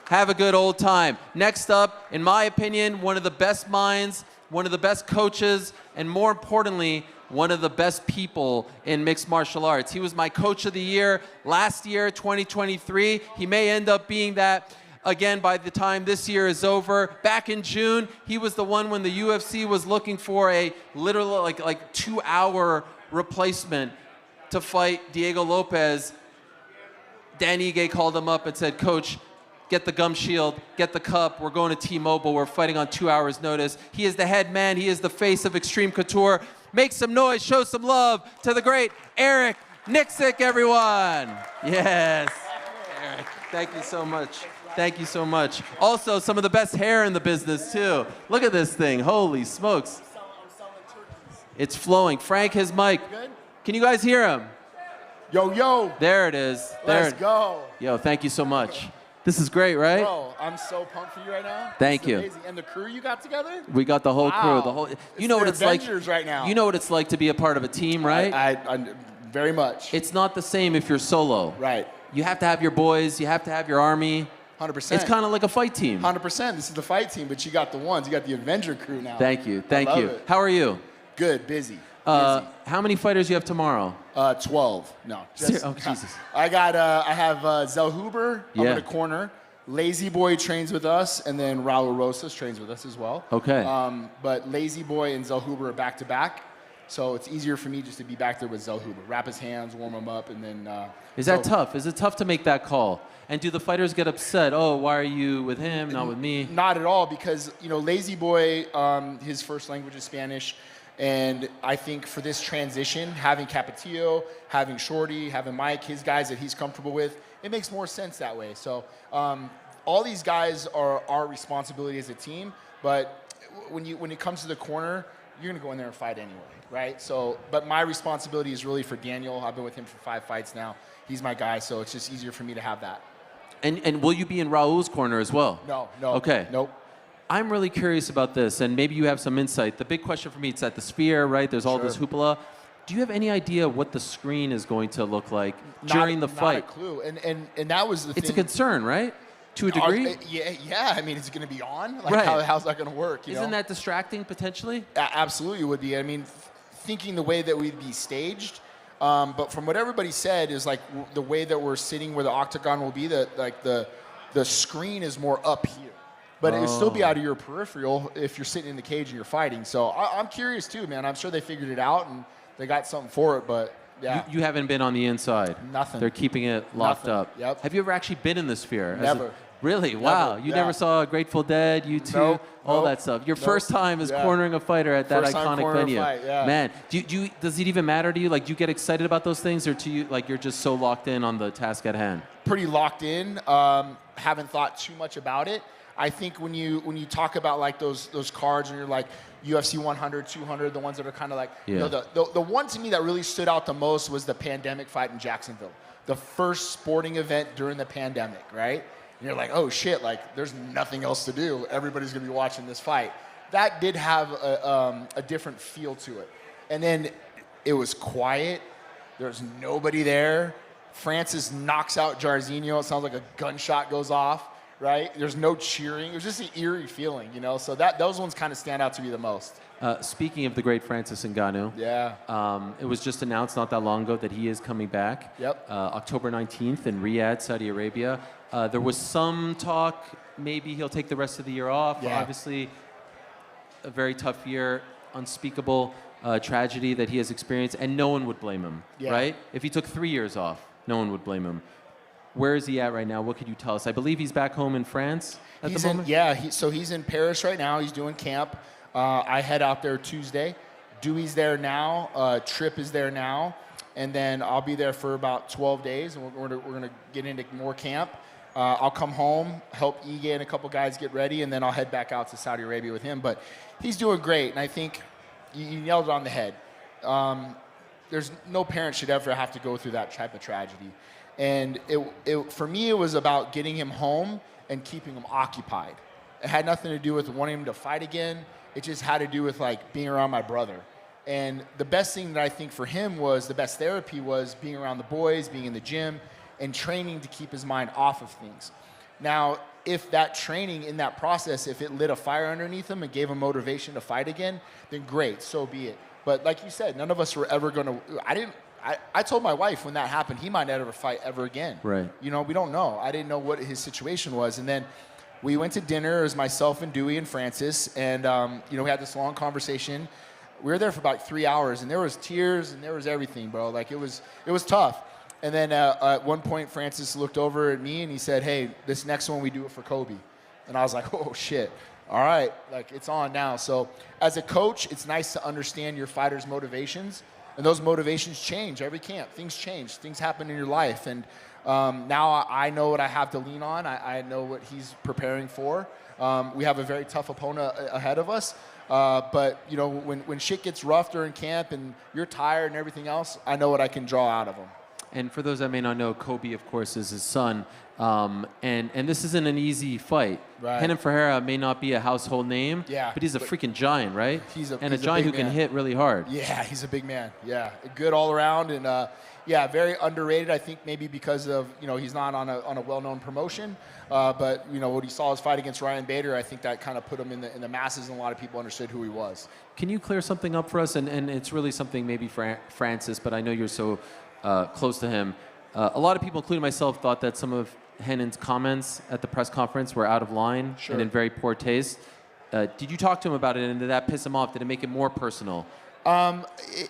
have a good old time. Next up, in my opinion, one of the best minds, one of the best coaches, and more importantly, one of the best people in mixed martial arts. He was my coach of the year last year, 2023. He may end up being that again by the time this year is over. Back in June, he was the one when the UFC was looking for a literal like 2-hour replacement to fight Diego Lopez. Dan Ige called him up and said, "Coach, get the gum shield, get the cup. We're going to T-Mobile. We're fighting on 2 hours notice." He is the head man. He is the face of Extreme Couture. Make some noise, show some love to the great Eric Nicksick, everyone. Yes, Eric, thank you so much. Thank you so much. Also, some of the best hair in the business, too. Look at this thing. Holy smokes. I'm selling turkeys. It's flowing. Frank, his mic. Good? Can you guys hear him? Yo. There it is. Let's go. Yo, thank you so much. This is great, right? Bro, I'm so pumped for you right now. Thank you. Amazing. And the crew you got together? We got the whole crew. The Wow. whole. It's You know what the it's like. Avengers right now. You know what it's like to be a part of a team, right? I very much. It's not the same if you're solo. Right. You have to have your boys. You have to have your army. 100%. It's kind of like a fight team. 100%. This is the fight team, but you got the ones. You got the Avenger crew now. Thank you. Thank love you. it. How are you? Good. Busy. How many fighters you have tomorrow? 12. No. Oh, Jesus. I have Zell Huber Yeah. in the corner. Lazy Boy trains with us, and then Raul Rosas trains with us as well. Okay. But Lazy Boy and Zell Huber are back to back, so it's easier for me just to be back there with Zell Huber. Wrap his hands, warm him up, and then. Is that tough? Is it tough to make that call? And do the fighters get upset? Oh, why are you with him, not with me? Not at all, because Lazy Boy, his first language is Spanish, and I think for this transition, having Capetillo, having Shorty, having Mike, his guys that he's comfortable with, it makes more sense that way. So all these guys are our responsibility as a team, but when it comes to the corner, you're gonna go in there and fight anyway, right? So, but my responsibility is really for Daniel. I've been with him for 5 fights now. He's my guy, so it's just easier for me to have that. And will you be in Raul's corner as well? No. Okay. Nope. I'm really curious about this, and maybe you have some insight. The big question for me, it's at the Sphere, right? There's all this hoopla. Do you have any idea what the screen is going to look like during the fight? Not a clue. And that was the thing. It's a concern, right? To a degree? Yeah. I mean, is it going to be on? Like, Right. how's that going to work? Isn't that distracting potentially? Absolutely would be. I mean, thinking the way that we'd be staged, but from what everybody said is like the way that we're sitting where the octagon will be, that like the screen is more up here. But it would still be out of your peripheral if you're sitting in the cage and you're fighting. So I'm curious too, man. I'm sure they figured it out and they got something for it, but yeah. You haven't been on the inside. Nothing. They're keeping it locked Nothing. up. Yep. Have you ever actually been in the Sphere? Never. Really? Wow. You never Yeah. saw Grateful Dead, U2, Nope. all Nope. that stuff. Your Nope. first time is Yeah. cornering a fighter at that First time iconic cornering a venue. fight, yeah. Man, does it even matter to you? Like, do you get excited about those things, or you're just so locked in on the task at hand? Pretty locked in. Haven't thought too much about it. I think when you talk about like those cards and you're like UFC 100, 200, the ones that are kind of like, you know, the one to me that really stood out the most was the pandemic fight in Jacksonville, the first sporting event during the pandemic, right? And you're like, oh shit, like there's nothing else to do. Everybody's gonna be watching this fight. That did have a different feel to it. And then it was quiet. There's nobody there. Francis knocks out Jairzinho. It sounds like a gunshot goes off, right? There's no cheering. It was just an eerie feeling, you know? So those ones kind of stand out to me the most. Speaking of the great Francis Ngannou, it was just announced not that long ago that he is coming back. Yep. October 19th in Riyadh, Saudi Arabia. There was some talk maybe he'll take the rest of the year off. Yeah. Obviously, a very tough year, unspeakable tragedy that he has experienced, and no one would blame him, right? If he took 3 years off, no one would blame him. Where is he at right now? What could you tell us? I believe he's back home in France at the moment? So he's in Paris right now. He's doing camp. I head out there Tuesday. Dewey's there now. Tripp is there now. And then I'll be there for about 12 days, and we're going to get into more camp. I'll come home, help Ige and a couple guys get ready, and then I'll head back out to Saudi Arabia with him. But he's doing great, and I think you nailed it on the head. There's no parent should ever have to go through that type of tragedy. And for me, it was about getting him home and keeping him occupied. It had nothing to do with wanting him to fight again. It just had to do with like being around my brother. And the best thing that I think for him was, the best therapy was being around the boys, being in the gym, and training to keep his mind off of things. Now, if that training in that process, if it lit a fire underneath him and gave him motivation to fight again, then great, so be it. But like you said, none of us were ever going to, I told my wife when that happened, he might not ever fight ever again. Right. You know, we don't know. I didn't know what his situation was. And then we went to dinner. It was myself and Dewey and Francis. And, you know, we had this long conversation. We were there for about 3 hours, and there was tears and there was everything, bro. Like, it was tough. And then at one point, Francis looked over at me and he said, hey, this next one we do it for Kobe. And I was like, oh, shit. All right, like, it's on now. So as a coach, it's nice to understand your fighters' motivations. And those motivations change every camp. Things change. Things happen in your life. And now I know what I have to lean on. I know what he's preparing for. We have a very tough opponent ahead of us. But, you know, when shit gets rough during camp and you're tired and everything else, I know what I can draw out of him. And for those that may not know, Kobe, of course, is his son. And this isn't an easy fight. Right. Renan Ferreira may not be a household name, but he's a freaking giant, right? He's a giant who big man. can hit really hard. Yeah, he's a big man. Yeah, good all around, and very underrated. I think maybe because of, you know, he's not on a well-known promotion, but you know, when he saw his fight against Ryan Bader, I think that kind of put him in the masses, and a lot of people understood who he was. Can you clear something up for us? And it's really something maybe for Francis, but I know you're so close to him. A lot of people, including myself, thought that some of Renan's comments at the press conference were out of line and in very poor taste. Did you talk to him about it, and did that piss him off? Did it make it more personal?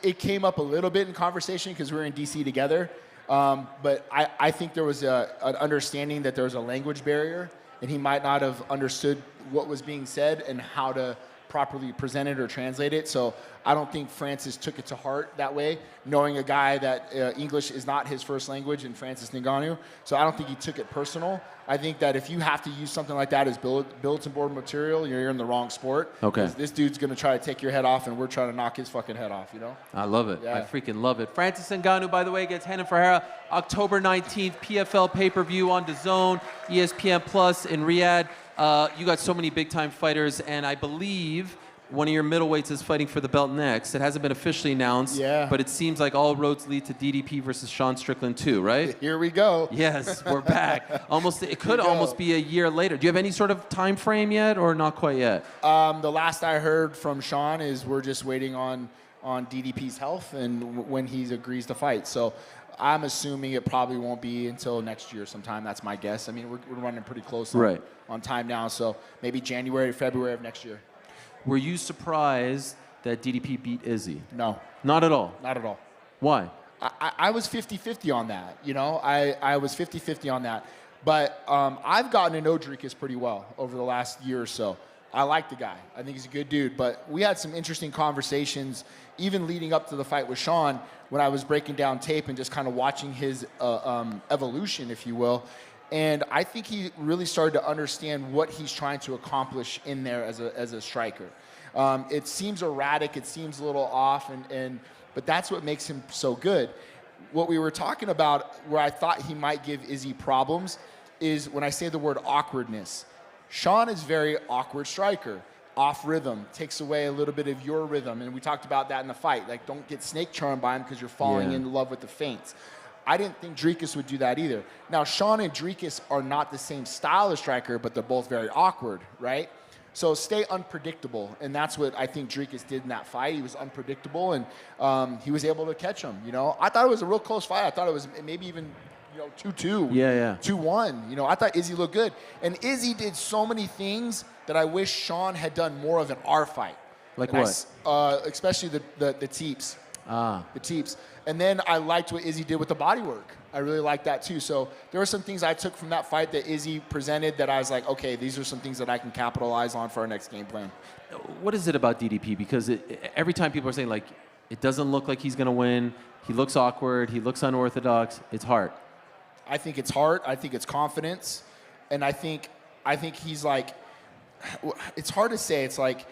It came up a little bit in conversation because we were in D.C. together. But I think there was an understanding that there was a language barrier, and he might not have understood what was being said and how to properly present it or translate it. So I don't think Francis took it to heart that way, knowing a guy that English is not his first language, and Francis Ngannou. So I don't think he took it personal. I think that if you have to use something like that as bulletin board material, you're in the wrong sport. Okay. This dude's going to try to take your head off, and we're trying to knock his fucking head off, you know? I love it. Yeah. I freaking love it. Francis Ngannou, by the way, gets Renan Ferreira October 19th, PFL pay-per-view on DAZN, ESPN Plus in Riyadh. You got so many big-time fighters, and I believe one of your middleweights is fighting for the belt next. It hasn't been officially announced, but it seems like all roads lead to DDP versus Sean Strickland too, right? Here we go. Yes, we're back. It could almost be a year later. Do you have any sort of time frame yet, or not quite yet? The last I heard from Sean is we're just waiting on DDP's health and when he agrees to fight. So I'm assuming it probably won't be until next year sometime. That's my guess. I mean, we're running pretty close on time now, so maybe January, February of next year. Were you surprised that DDP beat Izzy? No. Not at all? Not at all. Why? I was 50-50 on that, you know? I was 50-50 on that. But I've gotten to know Dricus pretty well over the last year or so. I like the guy. I think he's a good dude. But we had some interesting conversations, even leading up to the fight with Sean, when I was breaking down tape and just kind of watching his evolution, if you will. And I think he really started to understand what he's trying to accomplish in there as a striker. It seems erratic, it seems a little off, but that's what makes him so good. What we were talking about, where I thought he might give Izzy problems, is when I say the word awkwardness. Sean is very awkward striker, off rhythm, takes away a little bit of your rhythm, and we talked about that in the fight. Like, don't get snake charmed by him because you're falling in love with the feints. I didn't think Dricus would do that either. Now, Sean and Dricus are not the same style of striker, but they're both very awkward, right? So stay unpredictable, and that's what I think Dricus did in that fight. He was unpredictable, and he was able to catch him. You know, I thought it was a real close fight. I thought it was maybe even 2-2, 2-1. I thought Izzy looked good, and Izzy did so many things that I wish Sean had done more of in our fight. Like and what? Especially the teeps. The teeps. And then I liked what Izzy did with the body work. I really liked that too. So there were some things I took from that fight that Izzy presented that I was like, okay, these are some things that I can capitalize on for our next game plan. What is it about DDP? Because every time people are saying, like, it doesn't look like he's going to win. He looks awkward. He looks unorthodox. It's heart. I think it's heart. I think it's confidence. And I think he's like, it's hard to say. It's like,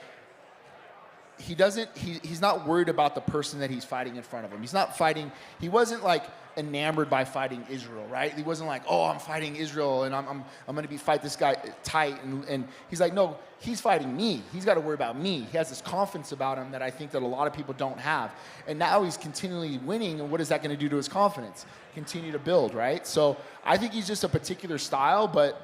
he's not worried about the person that he's fighting in front of him. He's not fighting, he wasn't like enamored by fighting Israel, right? He wasn't like, oh, I'm fighting Israel and I'm going to fight this guy tight. And he's like, no, he's fighting me. He's got to worry about me. He has this confidence about him that I think that a lot of people don't have. And now he's continually winning. And what is that going to do to his confidence? Continue to build, right? So I think he's just a particular style, but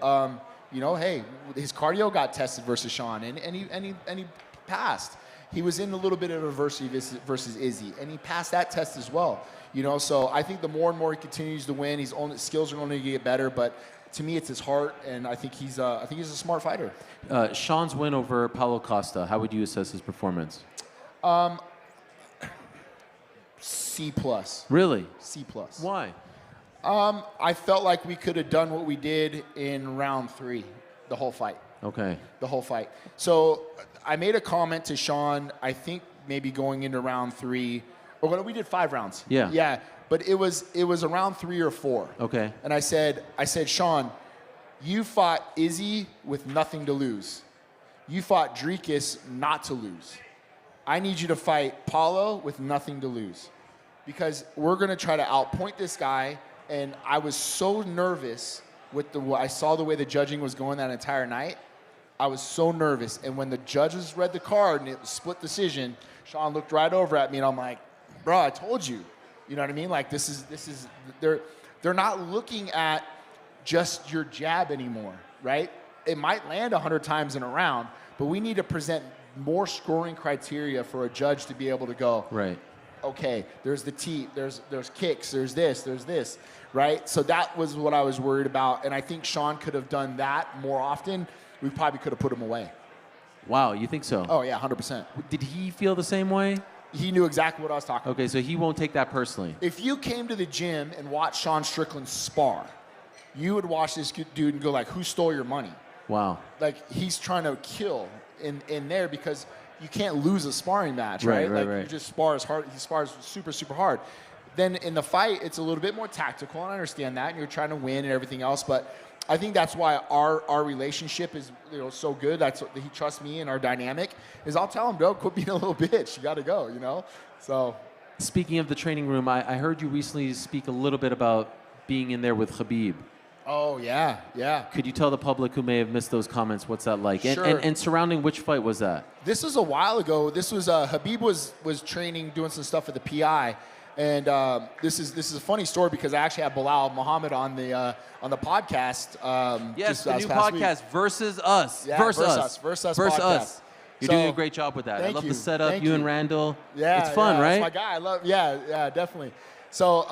hey, his cardio got tested versus Sean and he passed. He was in a little bit of adversity versus Izzy, and he passed that test as well. So I think the more and more he continues to win, his skills are going to get better. But to me, it's his heart, and I think he's a smart fighter. Sean's win over Paulo Costa, how would you assess his performance? C+. Really? C+. Why? I felt like we could have done what we did in round 3, the whole fight. Okay. The whole fight. So I made a comment to Sean, I think maybe going into round 3, or we did 5 rounds. Yeah. Yeah, but it was around 3 or 4. Okay. And I said, Sean, you fought Izzy with nothing to lose. You fought Dricus not to lose. I need you to fight Paulo with nothing to lose. Because we're going to try to outpoint this guy, and I was so nervous I saw the way the judging was going that entire night. I was so nervous, and when the judges read the card and it was split decision, Sean looked right over at me, and I'm like, bro, I told you. You know what I mean? Like, this is they're not looking at just your jab anymore, right? It might land 100 times in a round, but we need to present more scoring criteria for a judge to be able to go, right, okay, there's the teep, there's kicks, there's this, right? So that was what I was worried about, and I think Sean could have done that more often. We probably could have put him away. Wow, you think so? Oh, yeah, 100%. Did he feel the same way? He knew exactly what I was talking about. Okay, so he won't take that personally. If you came to the gym and watched Sean Strickland spar, you would watch this dude and go like, who stole your money? Wow. Like, he's trying to kill in there because you can't lose a sparring match, right? Right. You just spar as hard. He spars super, super hard. Then in the fight, it's a little bit more tactical, and I understand that, and you're trying to win and everything else, but I think that's why our relationship is so good. That's what he trusts me and our dynamic is. I'll tell him, bro, quit being a little bitch. You got to go, So. Speaking of the training room, I heard you recently speak a little bit about being in there with Khabib. Oh yeah. Could you tell the public who may have missed those comments what's that like? Sure. And surrounding which fight was that? This was a while ago. This was Khabib was training, doing some stuff at the PI. And this is a funny story because I actually had Bilal Muhammad on the podcast. Yes, the new podcast, week. Versus Us. Yeah, Versus Us. Versus Versus podcast. Us. You're doing a great job with that. I love the setup. Thank you and Randall. Yeah, it's fun, right? That's my guy. I love. Yeah, definitely. So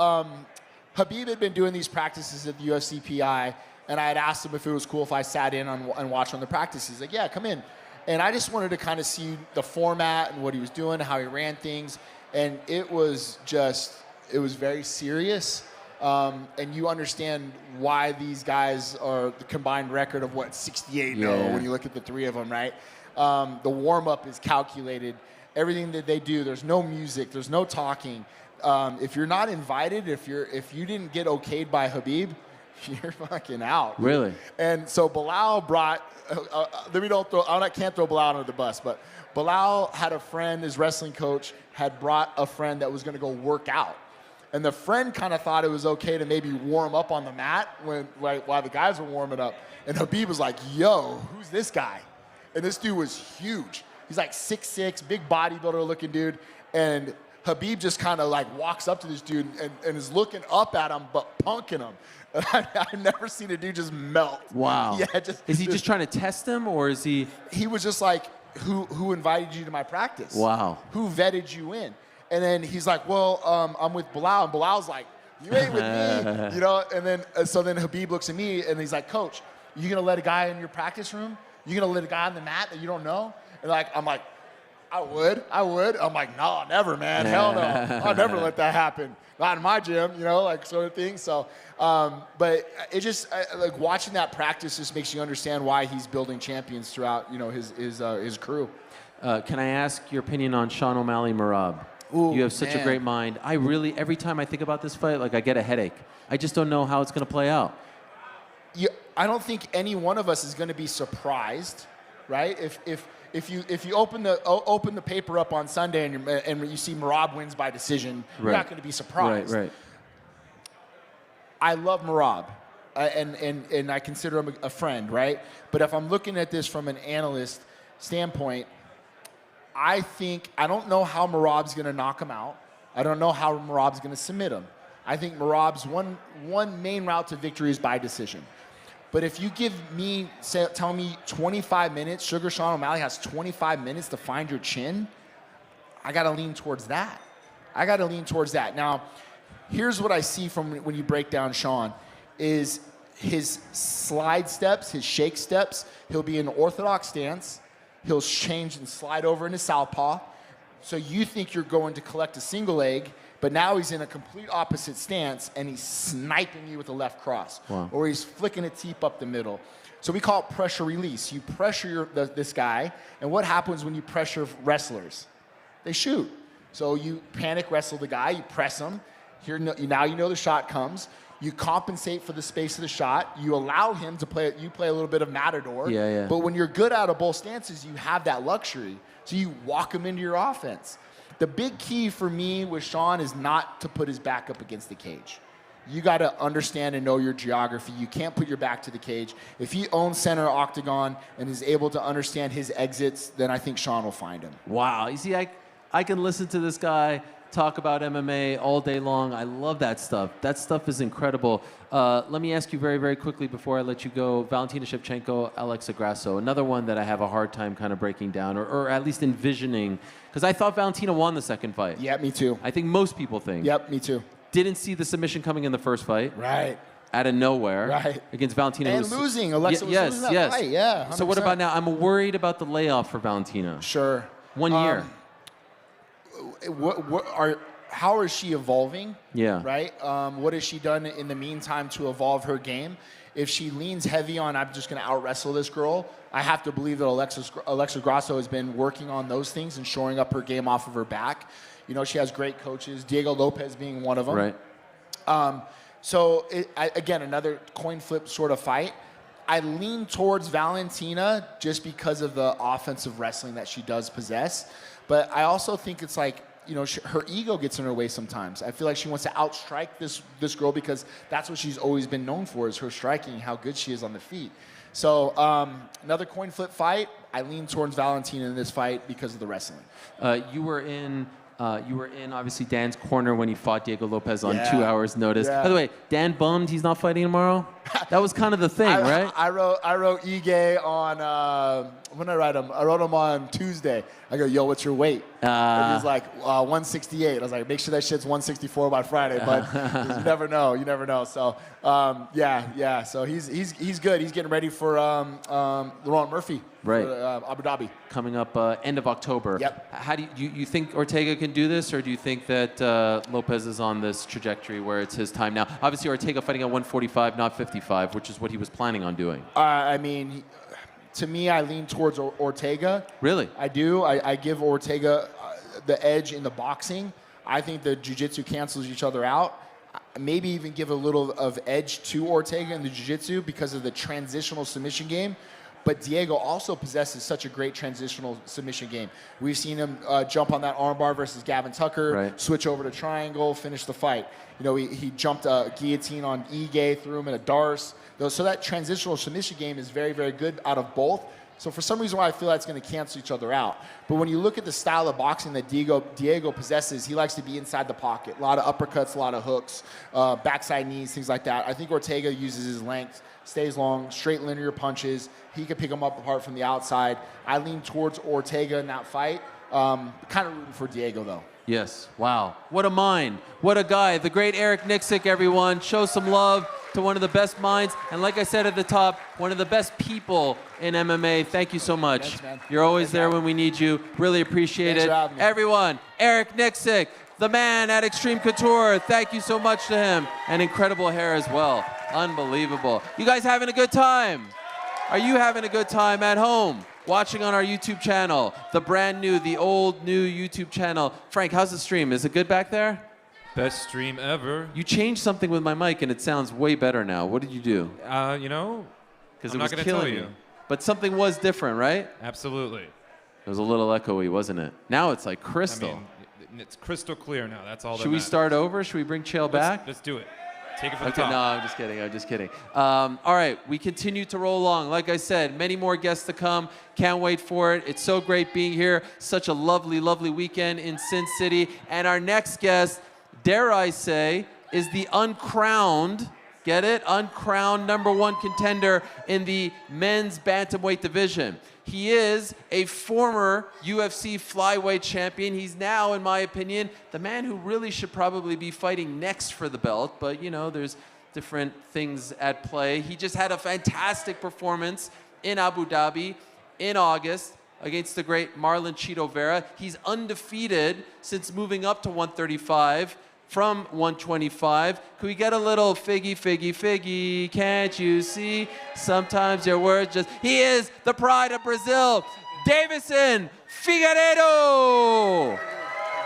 Khabib had been doing these practices at the UFC PI, and I had asked him if it was cool if I sat in and watched on the practices. He's like, yeah, come in. And I just wanted to kind of see the format and what he was doing, how he ran things. And it was very serious. And you understand why these guys are the combined record of 68-0 when you look at the three of them, right? The warm-up is calculated. Everything that they do, there's no music, there's no talking. If you're not invited, if you didn't get okayed by Khabib, you're fucking out. Really? And so Bilal brought, I can't throw Bilal under the bus, but Bilal had a friend, his wrestling coach, had brought a friend that was going to go work out. And the friend kind of thought it was okay to maybe warm up on the mat while the guys were warming up. And Habib was like, yo, who's this guy? And this dude was huge. He's like 6'6", big bodybuilder looking dude. And Habib just kind of like walks up to this dude and is looking up at him, but punking him. I've never seen a dude just melt. Wow. Yeah, is he just trying to test him, or is he? He was just like, who invited you to my practice? Wow. Who vetted you in? And then he's like, well, I'm with Bilal. And Bilal's like, you ain't with me, you know? And then, so then Habib looks at me and he's like, Coach, you gonna let a guy in your practice room? You gonna let a guy on the mat that you don't know? And I'm like, I would. I'm like, no, never, man. Hell no. I'll never let that happen. Not in my gym, you know, like sort of thing. So, but it just, like watching that practice just makes you understand why he's building champions throughout, you know, his crew. Can I ask your opinion on Sean O'Malley Merab? Ooh, you have such a great mind. I really, every time I think about this fight, like I get a headache. I just don't know how it's going to play out. I don't think any one of us is going to be surprised, right? If you open the paper up on Sunday and you see Merab wins by decision, you're not going to be surprised. Right. I love Merab, and I consider him a friend, right? But if I'm looking at this from an analyst standpoint, I don't know how Merab's going to knock him out. I don't know how Merab's going to submit him. I think Merab's one main route to victory is by decision. But if you tell me 25 minutes, Sugar Sean O'Malley has 25 minutes to find your chin, I got to lean towards that. Now, here's what I see from when you break down Sean, is his slide steps, his shake steps. He'll be in an orthodox stance. He'll change and slide over into southpaw. So you think you're going to collect a single leg, but now he's in a complete opposite stance and he's sniping you with a left cross. Wow. Or he's flicking a teep up the middle. So we call it pressure release. You pressure this guy, and what happens when you pressure wrestlers? They shoot. So you panic wrestle the guy, you press him. Now you know the shot comes. You compensate for the space of the shot. You allow him to play. You play a little bit of matador. Yeah. But when you're good out of both stances, you have that luxury. So you walk him into your offense. The big key for me with Sean is not to put his back up against the cage. You got to understand and know your geography. You can't put your back to the cage. If he owns center octagon and is able to understand his exits, then I think Sean will find him. Wow. You see, I can listen to this guy talk about MMA all day long. I love that stuff. That stuff is incredible. Let me ask you very, very quickly before I let you go, Valentina Shevchenko, Alexa Grasso, another one that I have a hard time kind of breaking down or at least envisioning, because I thought Valentina won the second fight. Yeah, me too. I think most people think. Yep, me too. Didn't see the submission coming in the first fight. Right. Out of nowhere. Right. Against Valentina. And losing. Alexa was losing that fight. Yeah, 100%. So what about now? I'm worried about the layoff for Valentina. Sure. 1 year. How is she evolving? Yeah. Right? What has she done in the meantime to evolve her game? If she leans heavy on, I'm just going to out-wrestle this girl, I have to believe that Alexa Grasso has been working on those things and shoring up her game off of her back. You know, she has great coaches, Diego Lopez being one of them. Right. So, again, another coin flip sort of fight. I lean towards Valentina just because of the offensive wrestling that she does possess. But I also think it's like, you know, her ego gets in her way sometimes. I feel like she wants to outstrike this girl because that's what she's always been known for, is her striking, how good she is on the feet. So another coin flip fight. I lean towards Valentina in this fight because of the wrestling. You were in obviously Dan's corner when he fought Diego Lopez on 2 hours' notice. Yeah. By the way, Dan bummed he's not fighting tomorrow. That was kind of the thing, right? I wrote Ige on when I write him. I wrote him on Tuesday. I go, yo, what's your weight? And he's like 168. I was like, make sure that shit's 164 by Friday, but you never know. You never know. So yeah. So he's good. He's getting ready for Laurent Murphy. Right. For, Abu Dhabi. Coming up end of October. Yep. How do you think Ortega can do this, or do you think that Lopez is on this trajectory where it's his time now? Obviously, Ortega fighting at 145, not 55, which is what he was planning on doing. I mean, to me, I lean towards Ortega. Really? I do. I give Ortega the edge in the boxing. I think the jiu-jitsu cancels each other out. maybe even give a little of edge to Ortega in the jiu-jitsu because of the transitional submission game. But Diego also possesses such a great transitional submission game. We've seen him jump on that armbar versus Gavin Tucker, switch over to triangle, finish the fight. You know, he jumped a guillotine on Ige, threw him in a Darce. So that transitional submission game is very, very good out of both. So for some reason why I feel that's going to cancel each other out. But when you look at the style of boxing that Diego possesses, he likes to be inside the pocket. A lot of uppercuts, a lot of hooks, backside knees, things like that. I think Ortega uses his length, stays long, straight linear punches. He could pick him up apart from the outside. I lean towards Ortega in that fight. Kind of rooting for Diego, though. Yes. Wow. What a mind. What a guy. The great Eric Nicksick, everyone. Show some love to one of the best minds. And like I said at the top, one of the best people in MMA. Thank you so much. Thanks, man. You're always there when we need you. Really appreciate it. Everyone, Eric Nicksick, the man at Extreme Couture. Thank you so much to him. And incredible hair as well. Unbelievable. You guys having a good time? Are you having a good time at home? Watching on our YouTube channel, the brand new, the old new YouTube channel. Frank, how's the stream? Is it good back there? Best stream ever. You changed something with my mic and it sounds way better now. What did you do? You know, because I'm it was not gonna killing tell you. me. But something was different, right? Absolutely. It was a little echoey, wasn't it? Now it's like crystal. I mean, it's crystal clear now. That's all that Should we matters. start over? Should we bring Chael back? Let's do it. Take it from the Okay, top. no, I'm just kidding. I'm just kidding. All right, we continue to roll along. Like I said, many more guests to come. Can't wait for it. It's so great being here. Such a lovely, lovely weekend in Sin City. And our next guest, dare I say, is the uncrowned, get it? Uncrowned #1 contender in the men's bantamweight division. He is a former UFC flyweight champion. He's now, in my opinion, the man who really should probably be fighting next for the belt. But, you know, there's different things at play. He just had a fantastic performance in Abu Dhabi in August against the great Marlon Chito Vera. He's undefeated since moving up to 135 from 125. Could we get a little figgy, figgy, figgy? Can't you see? Sometimes your words just... He is the pride of Brazil, Deiveson Figueiredo.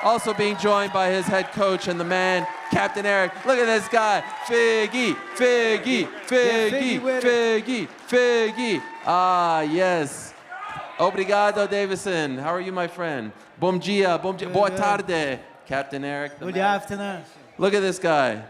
Also being joined by his head coach and the man, Captain Eric. Look at this guy. Figgy, Figgy, Figgy, Figgy, Figgy. Ah, yes. Obrigado, Deiveson. How are you, my friend? Bom dia, boa tarde. Captain Eric. Good afternoon. Look at this guy.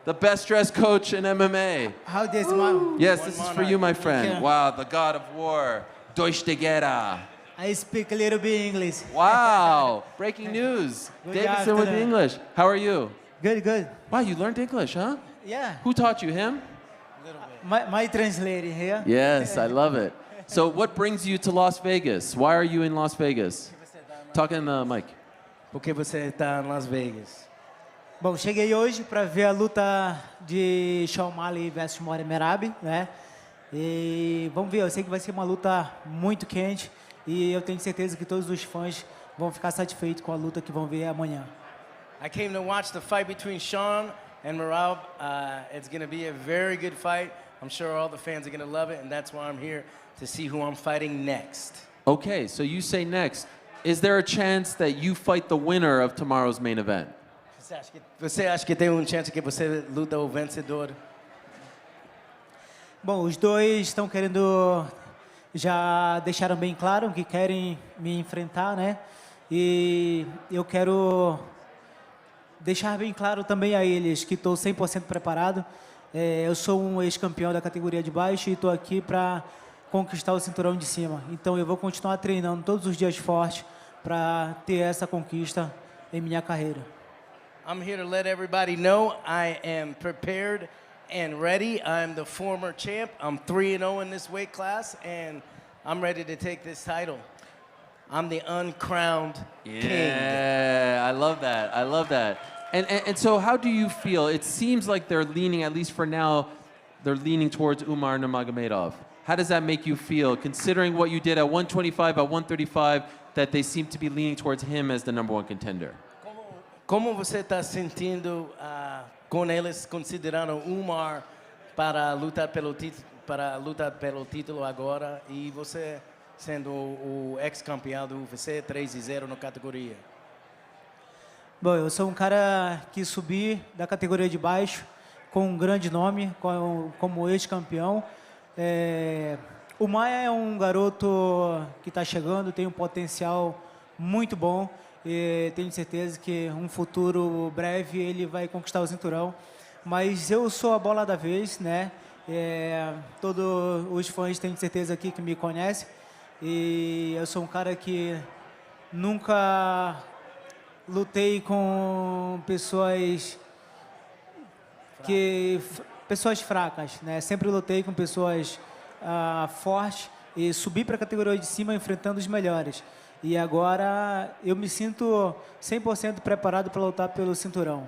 The best dressed coach in MMA. How this one? Yes, this is for you, my friend. Wow, the god of war. Deutsch de Guerra. I speak a little bit English. Wow, breaking news. Good Deiveson with the afternoon. English. How are you? Good, good. Wow, you learned English, huh? Yeah. Who taught you, him? My translator here. Yes, I love it. So what brings you to Las Vegas? Why are you in Las Vegas? Talking in the mic. Por que você está em Las Vegas? Bom, cheguei hoje para ver a luta de Sean Strickland versus Morgan Merab, né? E vamos ver, eu sei que vai ser uma luta muito quente e eu tenho certeza que todos os fãs vão ficar satisfeitos com a luta que vão ver amanhã. I came to watch the fight between Sean and Merab. It's going to be a very good fight. I'm sure all the fans are going to love it, and that's why I'm here to see who I'm fighting next. Okay, so you say next. Is there a chance that you fight the winner of tomorrow's main event? Você acha que tem chance que você luta o vencedor? Bom, os dois estão querendo, já deixaram bem claro que querem me enfrentar, né? E eu quero deixar bem claro também a eles que estou 100% preparado. Eu sou um ex-campeão da categoria de baixo e estou aqui para conquistar o cinturão de cima. Então eu vou continuar treinando todos os dias forte para ter essa conquista em minha carreira. I'm here to let everybody know I am prepared and ready. I'm the former champ. I'm 3-0 in this weight class, and I'm ready to take this title. I'm the uncrowned king. Yeah, I love that. I love that. And so how do you feel? It seems like they're leaning, at least for now, they're leaning towards Umar Nurmagomedov. How does that make you feel, considering what you did at 125, at 135, that they seem to be leaning towards him as the #1 contender? Como você está sentindo com eles considerando Umar para lutar pelo título agora e você sendo o ex-campeão do UFC 3-0 na categoria? Bom, eu sou um cara que subi da categoria de baixo com um grande nome, como ex-campeão. O Maia é um garoto que está chegando, tem um potencial muito bom e tenho certeza que um futuro breve ele vai conquistar o cinturão. Mas eu sou a bola da vez, né? Todos os fãs têm certeza aqui que me conhecem e eu sou um cara que nunca lutei com pessoas fracas, né? Sempre lutei com pessoas fortes e subi para a categoria de cima enfrentando os melhores. E agora eu me sinto 100% preparado para lutar pelo cinturão.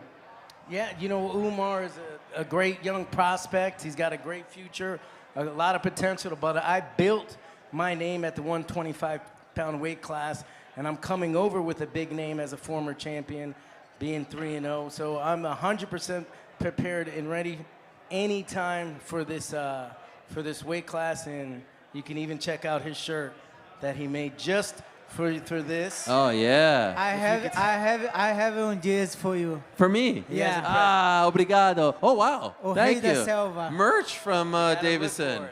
Yeah, you know, Umar is a great young prospect. He's got a great future, a lot of potential, but I built my name at the 125-pound weight class, and I'm coming over with a big name as a former champion, being 3-0. So I'm 100% prepared and ready anytime for this weight class, and you can even check out his shirt that he made just for this. Oh yeah. I have one this for you. For me? Yeah. Ah, obrigado. Oh wow. O Thank Rei you. da Selva. Merch from Deiveson.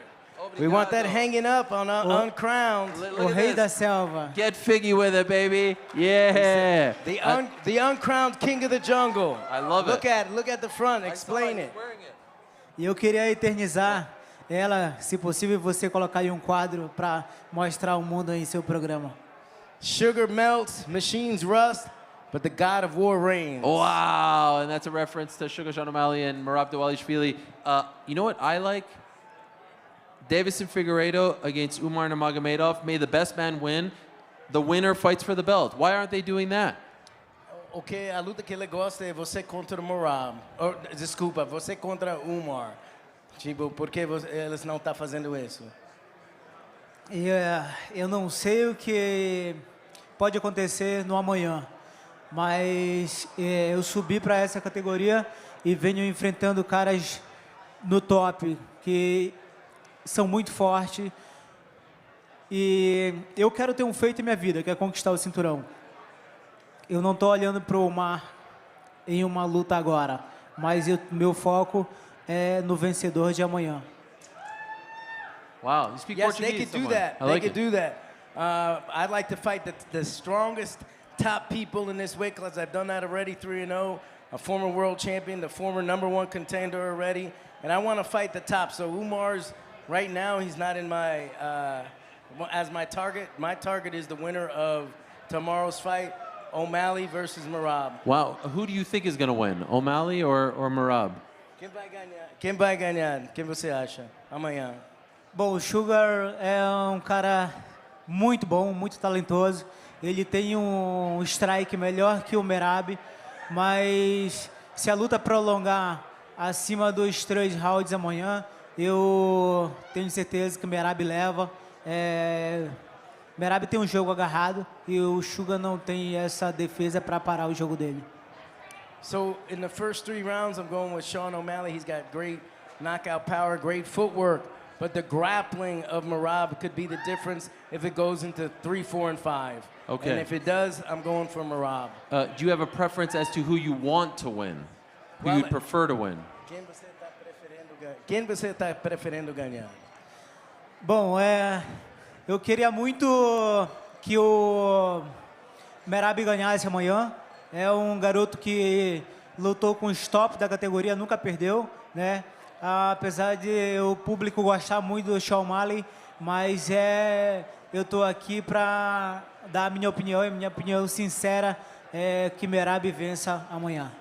We want that hanging up on Uncrowned. O Rei da Selva. Get Figgy with it, baby. Yeah. The Uncrowned King of the Jungle. I love Look it. look at the front. Explain it. E eu queria eternizar ela, se possível, você colocar aí um quadro para mostrar o mundo em seu programa. Sugar melts, machines rust, but the God of War reigns. Wow, and that's a reference to Sugar Sean O'Malley and Merab Dvalishvili. You know what I like? Deiveson Figueiredo against Umar Nurmagomedov. May the best man win. The winner fights for the belt. Why aren't they doing that? Ok, a luta que ele gosta é você contra o Merab. Desculpa, você contra Umar. Tipo, por que eles não estão fazendo isso? Eu não sei o que pode acontecer no amanhã, mas eu subi para essa categoria e venho enfrentando caras no top que são muito fortes e eu quero ter um feito em minha vida, que é conquistar o cinturão. Eu não estou olhando para o Omar em uma luta agora, mas meu foco é no vencedor de amanhã. Wow, you speak Yes, Portuguese. they could do someone. that. I like They could it. do that. I'd like to fight the strongest top people in this weight class. I've done that already, 3-0. A former world champion, the former #1 contender already. And I want to fight the top. So Umar's, right now, he's not in my, as my target. My target is the winner of tomorrow's fight, O'Malley versus Merab. Wow, who do you think is going to win, O'Malley or Merab? Quem vai ganhar? Quem vai ganhar? Quem você acha? Amanhã. Bom, o Sugar é um cara muito bom, muito talentoso. Ele tem um strike melhor que o Merab, mas se a luta prolongar acima dos 3 rounds amanhã, eu tenho certeza que o Merab leva. Merab tem um jogo agarrado e o Sugar não tem essa defesa para parar o jogo dele. So in the first 3 rounds, I'm going with Sean O'Malley. He's got great knockout power, great footwork. But the grappling of Merab could be the difference if it goes into 3, 4, and 5. Okay. And if it does, I'm going for Merab. Do you have a preference as to who you want to win? Who Well, you'd prefer to win? Quem você está preferindo ganhar? Bom, eu queria muito que o Merab ganhasse amanhã. É um garoto que lutou com os top da categoria, nunca perdeu, né? Apesar de o público gostar muito do Sean O'Malley, mas eu estou aqui para dar a minha opinião, e minha opinião sincera é que Merab vença amanhã.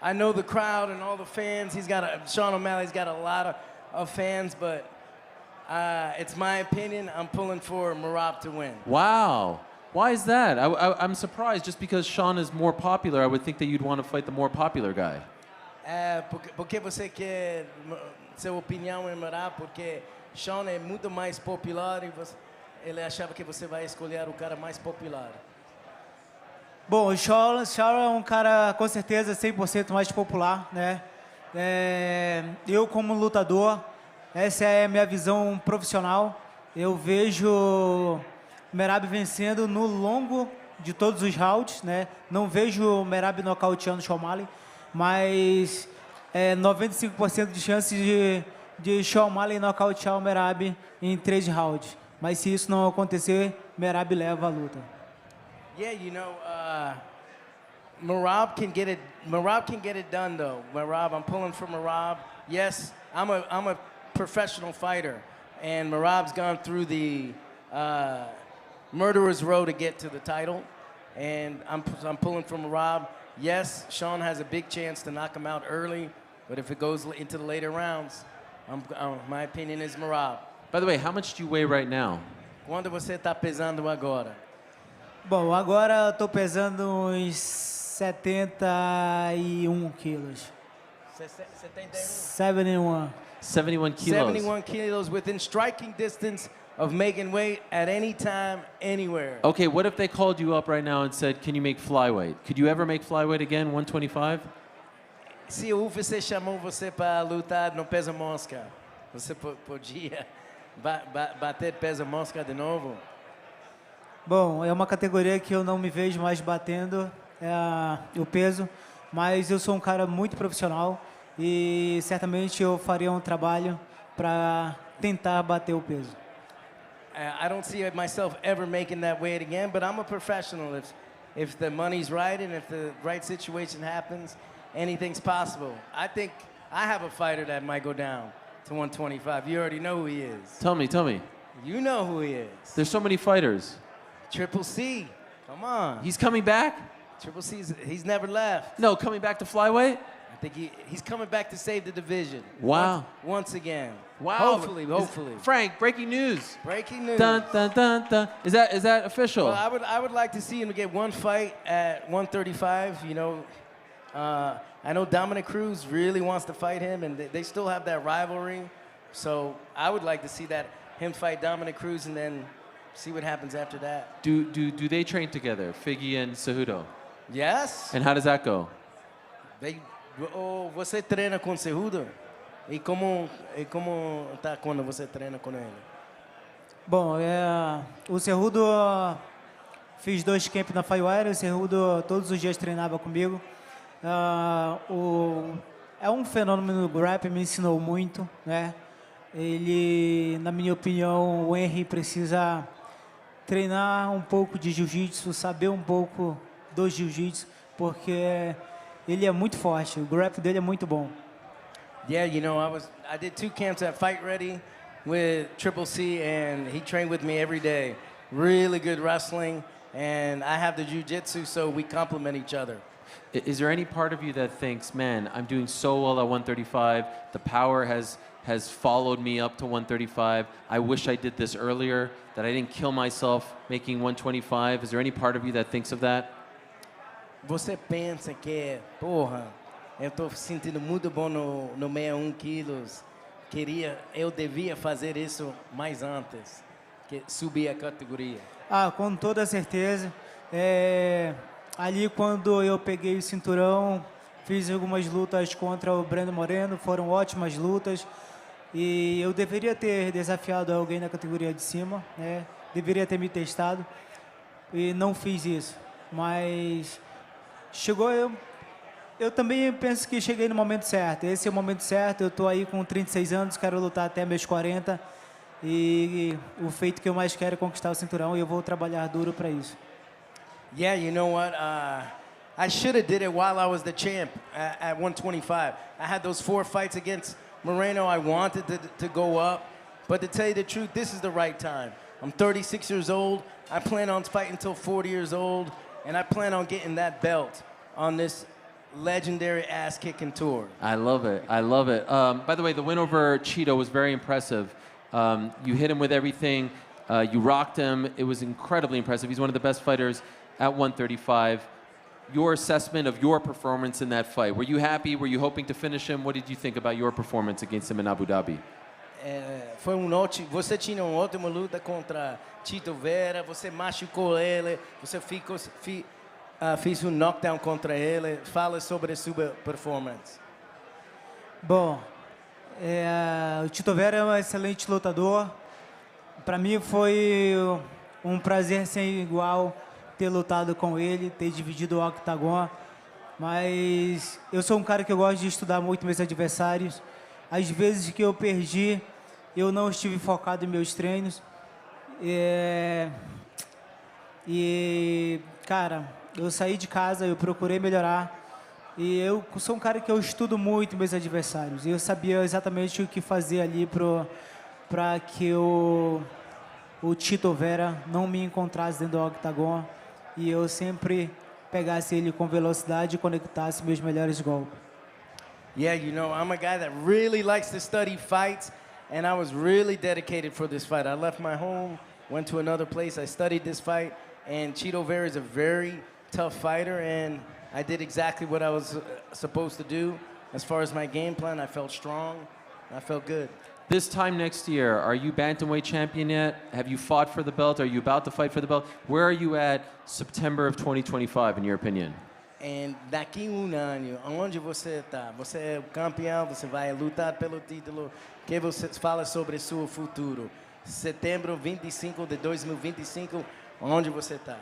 I know the crowd and all the fans. Sean O'Malley's got a lot of fans, but it's my opinion. I'm pulling for Merab to win. Wow. Why is that? I'm surprised. Just because Sean is more popular, I would think that you'd want to fight the more popular guy. Porque você quer sua opinião em Merab? Porque Sean é muito mais popular e ele achava que você vai escolher o cara mais popular. Bom, o Sean é um cara com certeza 100% mais popular, né? Eu como lutador, essa é a minha visão profissional. Eu vejo Merab vencendo no longo de todos os rounds, né? Não vejo o Merab nocauteando o Sean O'Malley, mas 95% de chances de Sean O'Malley nocautear o Merab em 3 rounds. Mas se isso não acontecer, Merab leva a luta. Yeah, you know, Merab can get it done though. Merab, I'm pulling for Merab. Yes, I'm a professional fighter, and Merab's gone through the murderer's row to get to the title, and I'm pulling for Merab. Yes, Sean has a big chance to knock him out early, but if it goes into the later rounds, my opinion is Merab. By the way, how much do you weigh right now? Quando você está pesando agora? Bom, agora eu tô pesando uns 71 quilos. 71. 71 kilos. 71 kilos within striking distance of making weight at any time, anywhere. Okay, what if they called you up right now and said, can you make flyweight? Could you ever make flyweight again, 125? Se o UFC chamou você para lutar no peso mosca, você podia bater peso mosca de novo? Bom, é uma categoria que eu não me vejo mais batendo o peso, mas eu sou um cara muito profissional e certamente eu faria um trabalho para tentar bater o peso. I don't see myself ever making that weight again, but I'm a professional. If the money's right and if the right situation happens, anything's possible. I think I have a fighter that might go down to 125. You already know who he is. Tell me. You know who he is. There's so many fighters. Triple C. Come on. He's coming back? Triple C, he's never left. No, coming back to flyweight? I think he's coming back to save the division. Wow. Once again. Wow. Hopefully. Frank, breaking news. Breaking news. Dun, dun, dun, dun. Is that official? Well, I would like to see him get one fight at 135. You know, I know Dominic Cruz really wants to fight him, and they still have that rivalry. So I would like to see him fight Dominic Cruz and then see what happens after that. Do they train together, Figgy and Cejudo? Yes. And how does that go? Você treina com Cejudo? E como tá quando você treina com ele? Bom, o Cejudo fiz 2 camps na Firewire, o Cejudo todos os dias treinava comigo. É um fenômeno do rap, me ensinou muito, né? Ele, na minha opinião, o Henry precisa treinar um pouco de jiu-jitsu, saber um pouco do jiu-jitsu, porque ele é muito forte, o rap dele é muito bom. Yeah, you know, I did 2 camps at Fight Ready with Triple C, and he trained with me every day. Really good wrestling, and I have the jiu-jitsu, so we complement each other. Is there any part of you that thinks, man, I'm doing so well at 135, the power has followed me up to 135, I wish I did this earlier, that I didn't kill myself making 125? Is there any part of you that thinks of that? Você pensa que, porra, eu tô sentindo muito bom no 61 quilos, eu devia fazer isso mais antes, que subir a categoria? Com toda certeza. Ali quando eu peguei o cinturão, fiz algumas lutas contra o Breno Moreno, foram ótimas lutas. E eu deveria ter desafiado alguém na categoria de cima, né? Deveria ter me testado e não fiz isso. Mas chegou, eu também penso que cheguei no momento certo. Esse é o momento certo, eu estou aí com 36 anos, quero lutar até meus 40. E o feito que eu mais quero é conquistar o cinturão e eu vou trabalhar duro para isso. Yeah, you know what? I should have did it while I was the champ at 125. I had those 4 fights against Moreno. I wanted to go up, but to tell you the truth, this is the right time. I'm 36 years old. I plan on fighting until 40 years old, and I plan on getting that belt on this legendary ass-kicking tour. I love it. By the way, the win over Cheeto was very impressive. You hit him with everything. You rocked him. It was incredibly impressive. He's one of the best fighters at 135. Your assessment of your performance in that fight. Were you happy? Were you hoping to finish him? What did you think about your performance against him in Abu Dhabi? Você tinha uma ótima luta contra Tito Vera, você machucou ele, você fez um knockdown contra ele. Fala sobre a sua performance. Bom, o Tito Vera é um excelente lutador. Para mim foi um prazer sem igual ter lutado com ele, ter dividido o octagon, mas eu sou um cara que eu gosto de estudar muito meus adversários. Às vezes que eu perdi, eu não estive focado em meus treinos. Cara, eu saí de casa, eu procurei melhorar. E eu sou um cara que eu estudo muito meus adversários. E eu sabia exatamente o que fazer ali para que o Tito Vera não me encontrasse dentro do octagon. E eu sempre pegasse ele com velocidade e conectasse meus melhores golpes. Yeah, you know, I'm a guy that really likes to study fights, and I was really dedicated for this fight. I left my home, went to another place, I studied this fight, and Chito Vera is a very tough fighter, and I did exactly what I was supposed to do. As far as my game plan, I felt strong, I felt good. This time next year, are you bantamweight champion yet? Have you fought for the belt? Are you about to fight for the belt? Where are you at September of 2025, in your opinion? E daqui ano, onde você está? Você é o campeão, você vai lutar pelo título. O que você fala sobre o seu futuro? Setembro 25 de 2025, onde você está?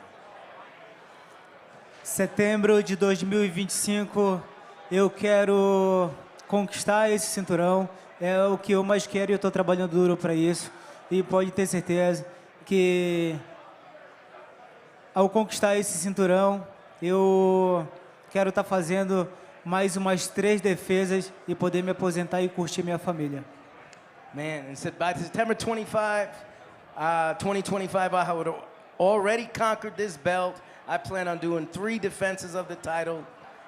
Setembro de 2025, eu quero conquistar esse cinturão. É o que eu mais quero e eu estou trabalhando duro para isso. E pode ter certeza que ao conquistar esse cinturão, eu quero estar fazendo mais umas 3 defesas e poder me aposentar e curtir minha família. Man, and said by September 2025, I would have already conquered this belt. I plan on doing 3 defenses of the title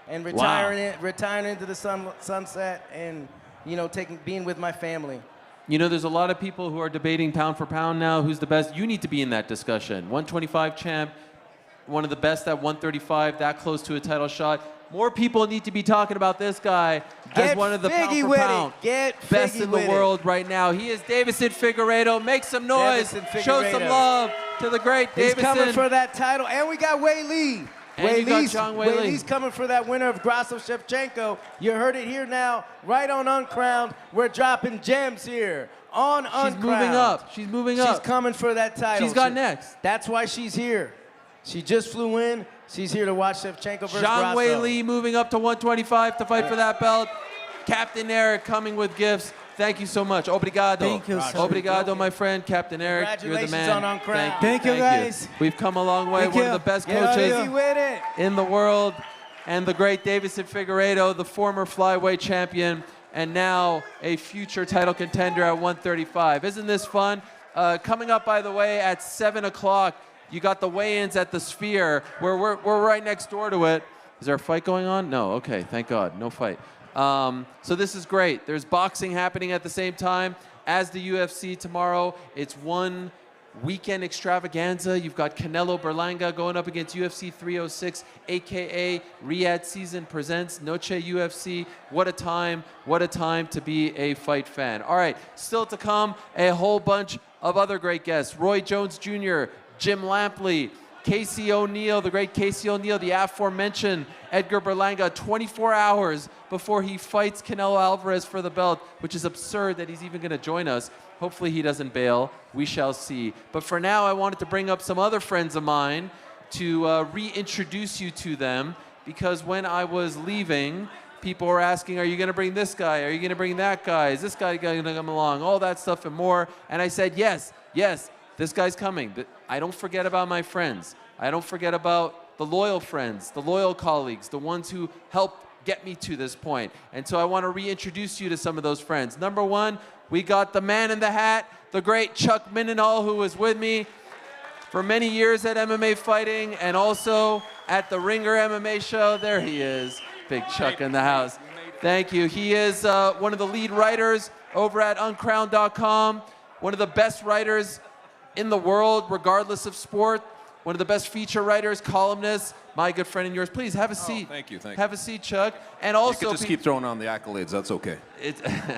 and retiring into the sunset and, you know, being with my family. You know, there's a lot of people who are debating pound for pound now, who's the best. You need to be in that discussion. 125 champ, one of the best at 135, that close to a title shot. More people need to be talking about this guy as one of the pound for pound best in the world right now. He is Deiveson Figueiredo. Make some noise. Show some love to the great Deiveson. He's coming for that title. And we got Wei Lee. Wei Lee's coming for that winner of Grasso Shevchenko. You heard it here now, right on Uncrowned. We're dropping gems here on Uncrowned. She's moving up. She's moving up. She's coming for that title. She's got next. That's why she's here. She just flew in. She's here to watch Shevchenko versus Grasso. Wei Lee moving up to 125 to fight for that belt. Captain Eric coming with gifts. Thank you so much. Obrigado. Thank you, sir. Obrigado, my friend, Captain Eric. You're the man. On Uncrowned. Thank you, guys. We've come a long way. Thank One you. of the best Get coaches easy with it. in the world. And the great Deiveson Figueiredo, the former flyweight champion, and now a future title contender at 135. Isn't this fun? Coming up, by the way, at 7 o'clock, you got the weigh-ins at the Sphere, where we're right next door to it. Is there a fight going on? No, okay, thank God, no fight. So this is great. There's boxing happening at the same time as the UFC tomorrow. It's one weekend extravaganza. You've got Canelo Berlanga going up against UFC 306, aka Riyadh Season presents Noche UFC. What a time to be a fight fan. All right, still to come, a whole bunch of other great guests. Roy Jones Jr., Jim Lampley, Casey O'Neill, the great Casey O'Neill, the aforementioned Edgar Berlanga, 24 hours before he fights Canelo Alvarez for the belt, which is absurd that he's even going to join us. Hopefully he doesn't bail. We shall see. But for now, I wanted to bring up some other friends of mine to reintroduce you to them, because when I was leaving, people were asking, are you going to bring this guy? Are you going to bring that guy? Is this guy going to come along? All that stuff and more. And I said, yes, this guy's coming. I don't forget about my friends. I don't forget about the loyal friends, the loyal colleagues, the ones who helped get me to this point. And so I want to reintroduce you to some of those friends. Number one, we got the man in the hat, the great Chuck Mindenhall, who was with me for many years at MMA Fighting and also at the Ringer MMA show. There he is, big Chuck in the house. Thank you. He is one of the lead writers over at uncrowned.com, one of the best writers in the world, regardless of sport. One of the best feature writers, columnists, my good friend and yours. Please have a seat. Thank you. Have a seat, Chuck. And also, you can just keep throwing on the accolades. That's okay.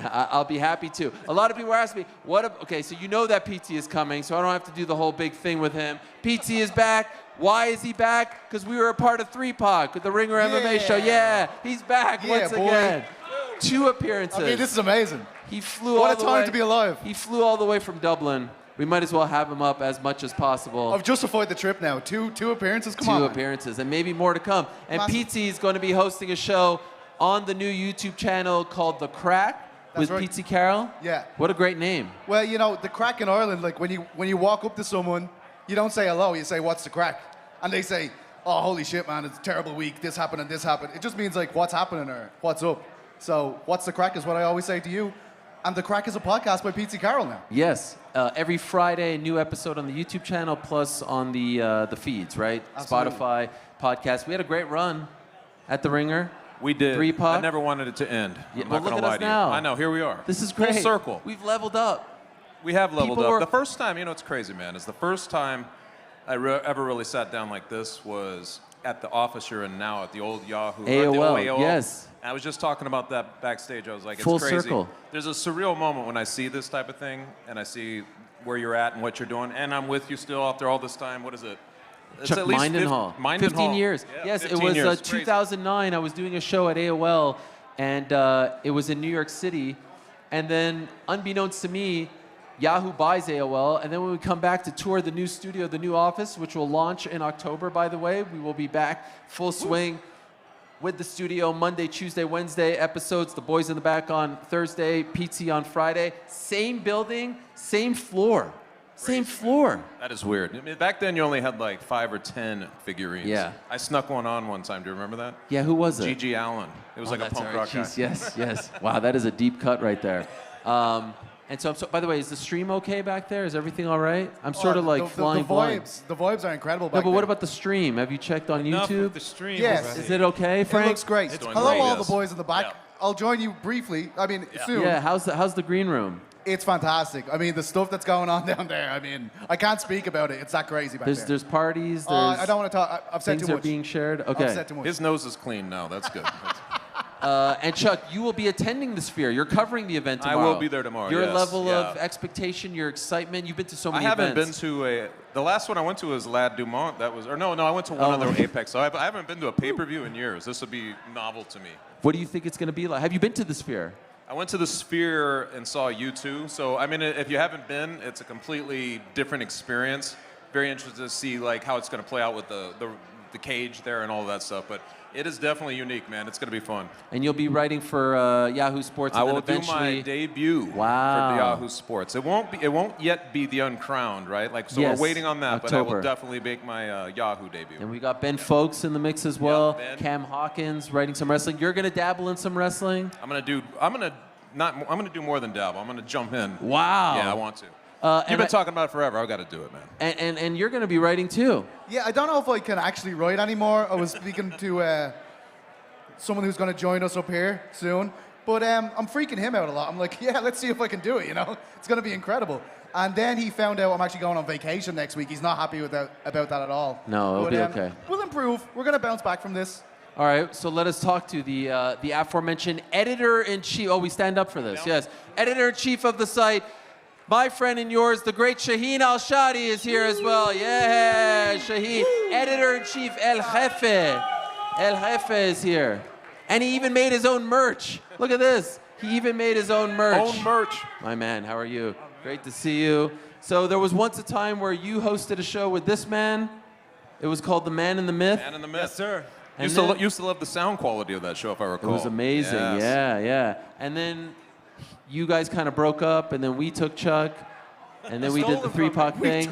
I'll be happy to. A lot of people ask me, okay, so you know that PT is coming, so I don't have to do the whole big thing with him. PT is back. Why is he back? Because we were a part of 3POC with the Ringer MMA show. Yeah, he's back once again. 2 appearances. I mean, this is amazing. He flew what a time to be alive. He flew all the way from Dublin we might as well have him up as much as possible. I've justified the trip now. Two appearances, come on. Two man. appearances, and maybe more to come. And Massive. Pizzi is going to be hosting a show on the new YouTube channel called The Crack with right. Pizzi Carroll. Yeah. What a great name. Well, you know, the crack in Ireland, like when you walk up to someone, you don't say hello, you say, what's the crack? And they say, oh, holy shit, man, it's a terrible week, this happened and this happened. It just means like, what's happening or what's up? So, what's the crack is what I always say to you. And The Crack is a podcast by Pizzi Carroll now. Yes. Every Friday, a new episode on the YouTube channel, plus on the feeds, right? Absolutely. Spotify, podcast. We had a great run at The Ringer. We did. 3 Puck. I never wanted it to end. Yeah, I'm well, not look going at to lie us to you. now. I know, here we are. This is great. Full circle. We've leveled up. We have leveled People up. were- The first time, you know, it's crazy, man. It's the first time I ever really sat down like this was at the office you're in now, at the old Yahoo. AOL, the old AOL. yes. And I was just talking about that backstage. I was like, it's Full crazy. circle. There's a surreal moment when I see this type of thing, and I see where you're at and what you're doing, and I'm with you still after all this time. What is it? It's Chuck at least Mindenhall. 15 years. Yeah, yes, 15 it was years. Crazy. 2009. I was doing a show at AOL, and it was in New York City. And then, unbeknownst to me, Yahoo buys AOL. And then when we come back to tour the new studio, the new office, which will launch in October, by the way, we will be back full swing with the studio Monday, Tuesday, Wednesday episodes. The boys in the back on Thursday, Pizzi on Friday. Same building, same floor. Same floor. That is weird. I mean, back then, you only had like 5 or 10 figurines. Yeah. I snuck one time. Do you remember that? Yeah, who was it? G.G. Allen. It was like a that's punk all right. rock guy. Jeez, yes, yes. Wow, that is a deep cut right there. And so, by the way, is the stream okay back there? Is everything all right? I'm sort of like flying blind. The vibes are incredible No, back but what there. about the stream? Have you checked on Enough YouTube? with the stream. Yes. already. Is it okay, It Frank? looks great. It's doing Hello, great, all yes. the boys in the back. Yeah. I'll join you briefly. I mean, soon. Yeah, how's the green room? It's fantastic. I mean, the stuff that's going on down there, I mean, I can't speak about it. It's that crazy back there. There's parties, I don't want to talk. I've said things too are much. being shared. I've Okay. said too much. His nose is clean now. That's good. And Chuck, you will be attending the Sphere. You're covering the event I tomorrow. will be there tomorrow, Your yes, level of yeah. expectation, your excitement. You've been to so I many haven't events. been to the last one I went to was Lad Dumont. That was, no, I went to one other Apex. So I haven't been to a pay-per-view in years. This will be novel to me. What do you think it's going to be like? Have you been to the Sphere? I went to the Sphere and saw U2. So, I mean, if you haven't been, it's a completely different experience. Very interested to see like how it's going to play out with the cage there and all of that stuff. But it is definitely unique, man. It's going to be fun. And you'll be writing for Yahoo Sports. I And then will do eventually... my debut Wow. for the Yahoo Sports. It won't yet be the Uncrowned, right? Like, so Yes, we're waiting on that, but I October. will definitely make my Yahoo debut. And we got Ben Folks in the mix as well. Ben. Cam Hawkins writing some wrestling. You're going to dabble in some wrestling? I'm gonna do more than dabble. I'm gonna jump in. Wow. Yeah, I want to. And You've been I- talking about it forever. I've got to do it, man. And you're going to be writing too. Yeah, I don't know if I can actually write anymore. I was speaking to someone who's going to join us up here soon. But I'm freaking him out a lot. I'm like, yeah, let's see if I can do it, you know? It's going to be incredible. And then he found out I'm actually going on vacation next week. He's not happy with that, about that at all. No, it'll But, be okay. We'll improve. We're going to bounce back from this. All right, so let us talk to the aforementioned editor-in-chief. Oh, we stand up for this, yes. Editor-in-chief of the site, my friend and yours, the great Shaheen Al-Shadi is here as well. Yeah, Shaheen. Editor-in-chief El Jefe. El Jefe is here. And he even made his own merch. Look at this. He even made his own merch. Own merch. My man, how are you? Great to see you. So there was once a time where you hosted a show with this man. It was called The Man and the Myth. Man in the Myth. Yes, sir. And Used to love the sound quality of that show, if I It recall. was amazing, Yes. yeah. And then you guys kind of broke up, and then we took Chuck, and then we did the 3 Puck thing.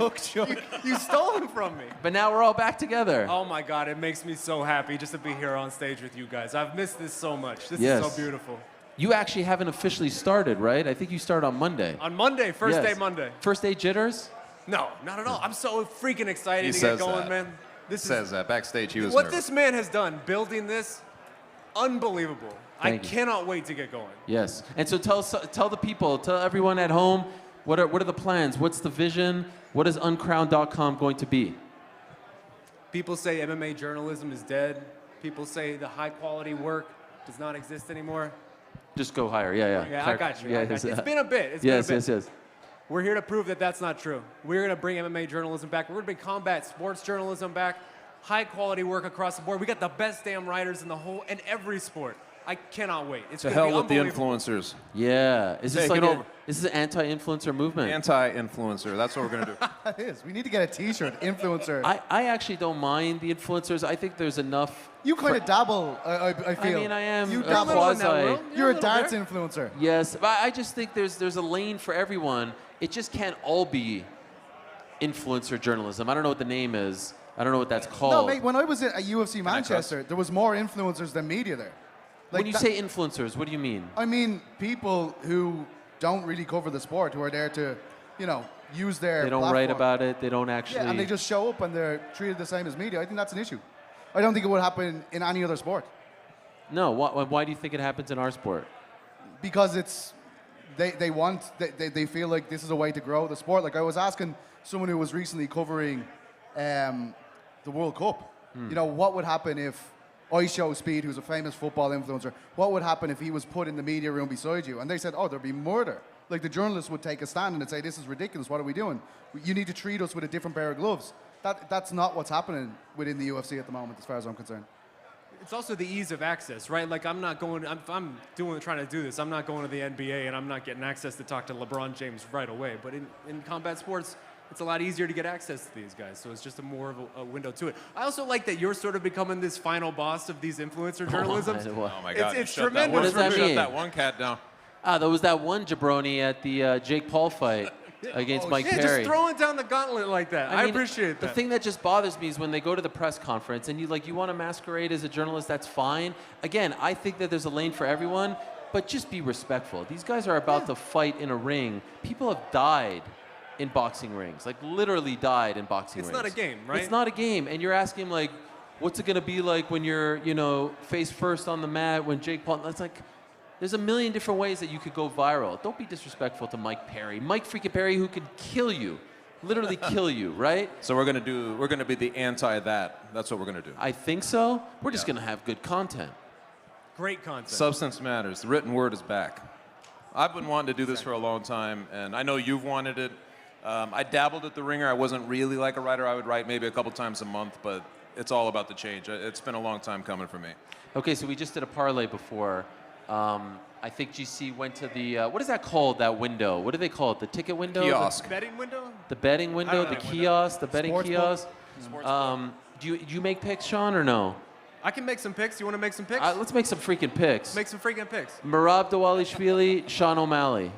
You stole him from me. But now we're all back together. Oh my God, it makes me so happy just to be here on stage with you guys. I've missed this so much. This Yes. is so beautiful. You actually haven't officially started, right? I think you start on Monday. On Monday, first Yes. day Monday. First day jitters? No, not at all. I'm so freaking excited He to says get going, that. man. This Says is that backstage. He was what nervous. this man has done, building this, unbelievable. Thank I you. cannot wait to get going. Yes. And so tell the people, tell everyone at home, what are the plans? What's the vision? What is uncrowned.com going to be? People say MMA journalism is dead. People say the high quality work does not exist anymore. Just go higher. Yeah. Yeah, I got you. I got you. It's been a bit. It's Yes, been a bit. yes. We're here to prove that that's not true. We're going to bring MMA journalism back. We're going to bring combat sports journalism back. High quality work across the board. We got the best damn writers in every sport. I cannot wait. It's To gonna be hell with the unbelievable. influencers. Yeah. Is this Take like it over. is this an anti-influencer movement? Anti-influencer. That's what we're going to do. That is. We need to get a T-shirt, influencer. I actually don't mind the influencers. I think there's enough. You kind of dabble, I feel. I mean, I am You a dabble. quasi. You're a darts influencer. Yes, but I just think there's a lane for everyone. It just can't all be influencer journalism. I don't know what the name is. I don't know what that's called. No, mate, when I was at UFC Manchester, there was more influencers than media there. When you say influencers, what do you mean? I mean people who don't really cover the sport, who are there to, you know, use their They don't platform. write about it. They don't actually. Yeah, and they just show up and they're treated the same as media. I think that's an issue. I don't think it would happen in any other sport. No, why do you think it happens in our sport? Because it's, they feel like this is a way to grow the sport. Like I was asking someone who was recently covering the World Cup, you know, what would happen if I Show Speed, who's a famous football influencer, what would happen if he was put in the media room beside you? And they said, oh, there'd be murder. Like the journalists would take a stand and they'd say, this is ridiculous, what are we doing? You need to treat us with a different pair of gloves. That's not what's happening within the UFC at the moment, as far as I'm concerned. It's also the ease of access, right? Like I'm trying to do this, I'm not going to the NBA and I'm not getting access to talk to LeBron James right away. But in combat sports, it's a lot easier to get access to these guys. So it's just more of a window to it. I also like that you're sort of becoming this final boss of these influencer journalisms. Oh my God! It's Shut tremendous. What does that mean? Shut that one cat down. There was that one jabroni at the Jake Paul fight against Mike Yeah, Perry. just throwing down the gauntlet like that. I mean, appreciate that. The thing that just bothers me is when they go to the press conference and you want to masquerade as a journalist, that's fine. Again, I think that there's a lane for everyone, but just be respectful. These guys are about to fight in a ring. People have died in boxing rings, like literally died in boxing rings. It's not a game, right? It's not a game, and you're asking like, what's it gonna be like when you're, face first on the mat when Jake Paul? It's like, there's a million different ways that you could go viral. Don't be disrespectful to Mike Perry. Mike freaking Perry, who could kill you, literally kill you, right? So we're gonna be the anti-that. That's what we're gonna do. I think so. We're just gonna have good content. Great content. Substance matters. The written word is back. I've been wanting to do this for a long time, and I know you've wanted it. I dabbled at the Ringer. I wasn't really like a writer. I would write maybe a couple times a month, but it's all about the change. It's been a long time coming for me. Okay, so we just did a parlay before. I think GC went to the, what is that called, that window? What do they call it? The ticket window? Kiosk. Betting window? The betting window, the kiosk, the betting kiosk. Do you make picks, Sean, or no? I can make some picks. You want to make some picks? Let's make some freaking picks. Make some freaking picks. Merab Dvalishvili, Sean O'Malley.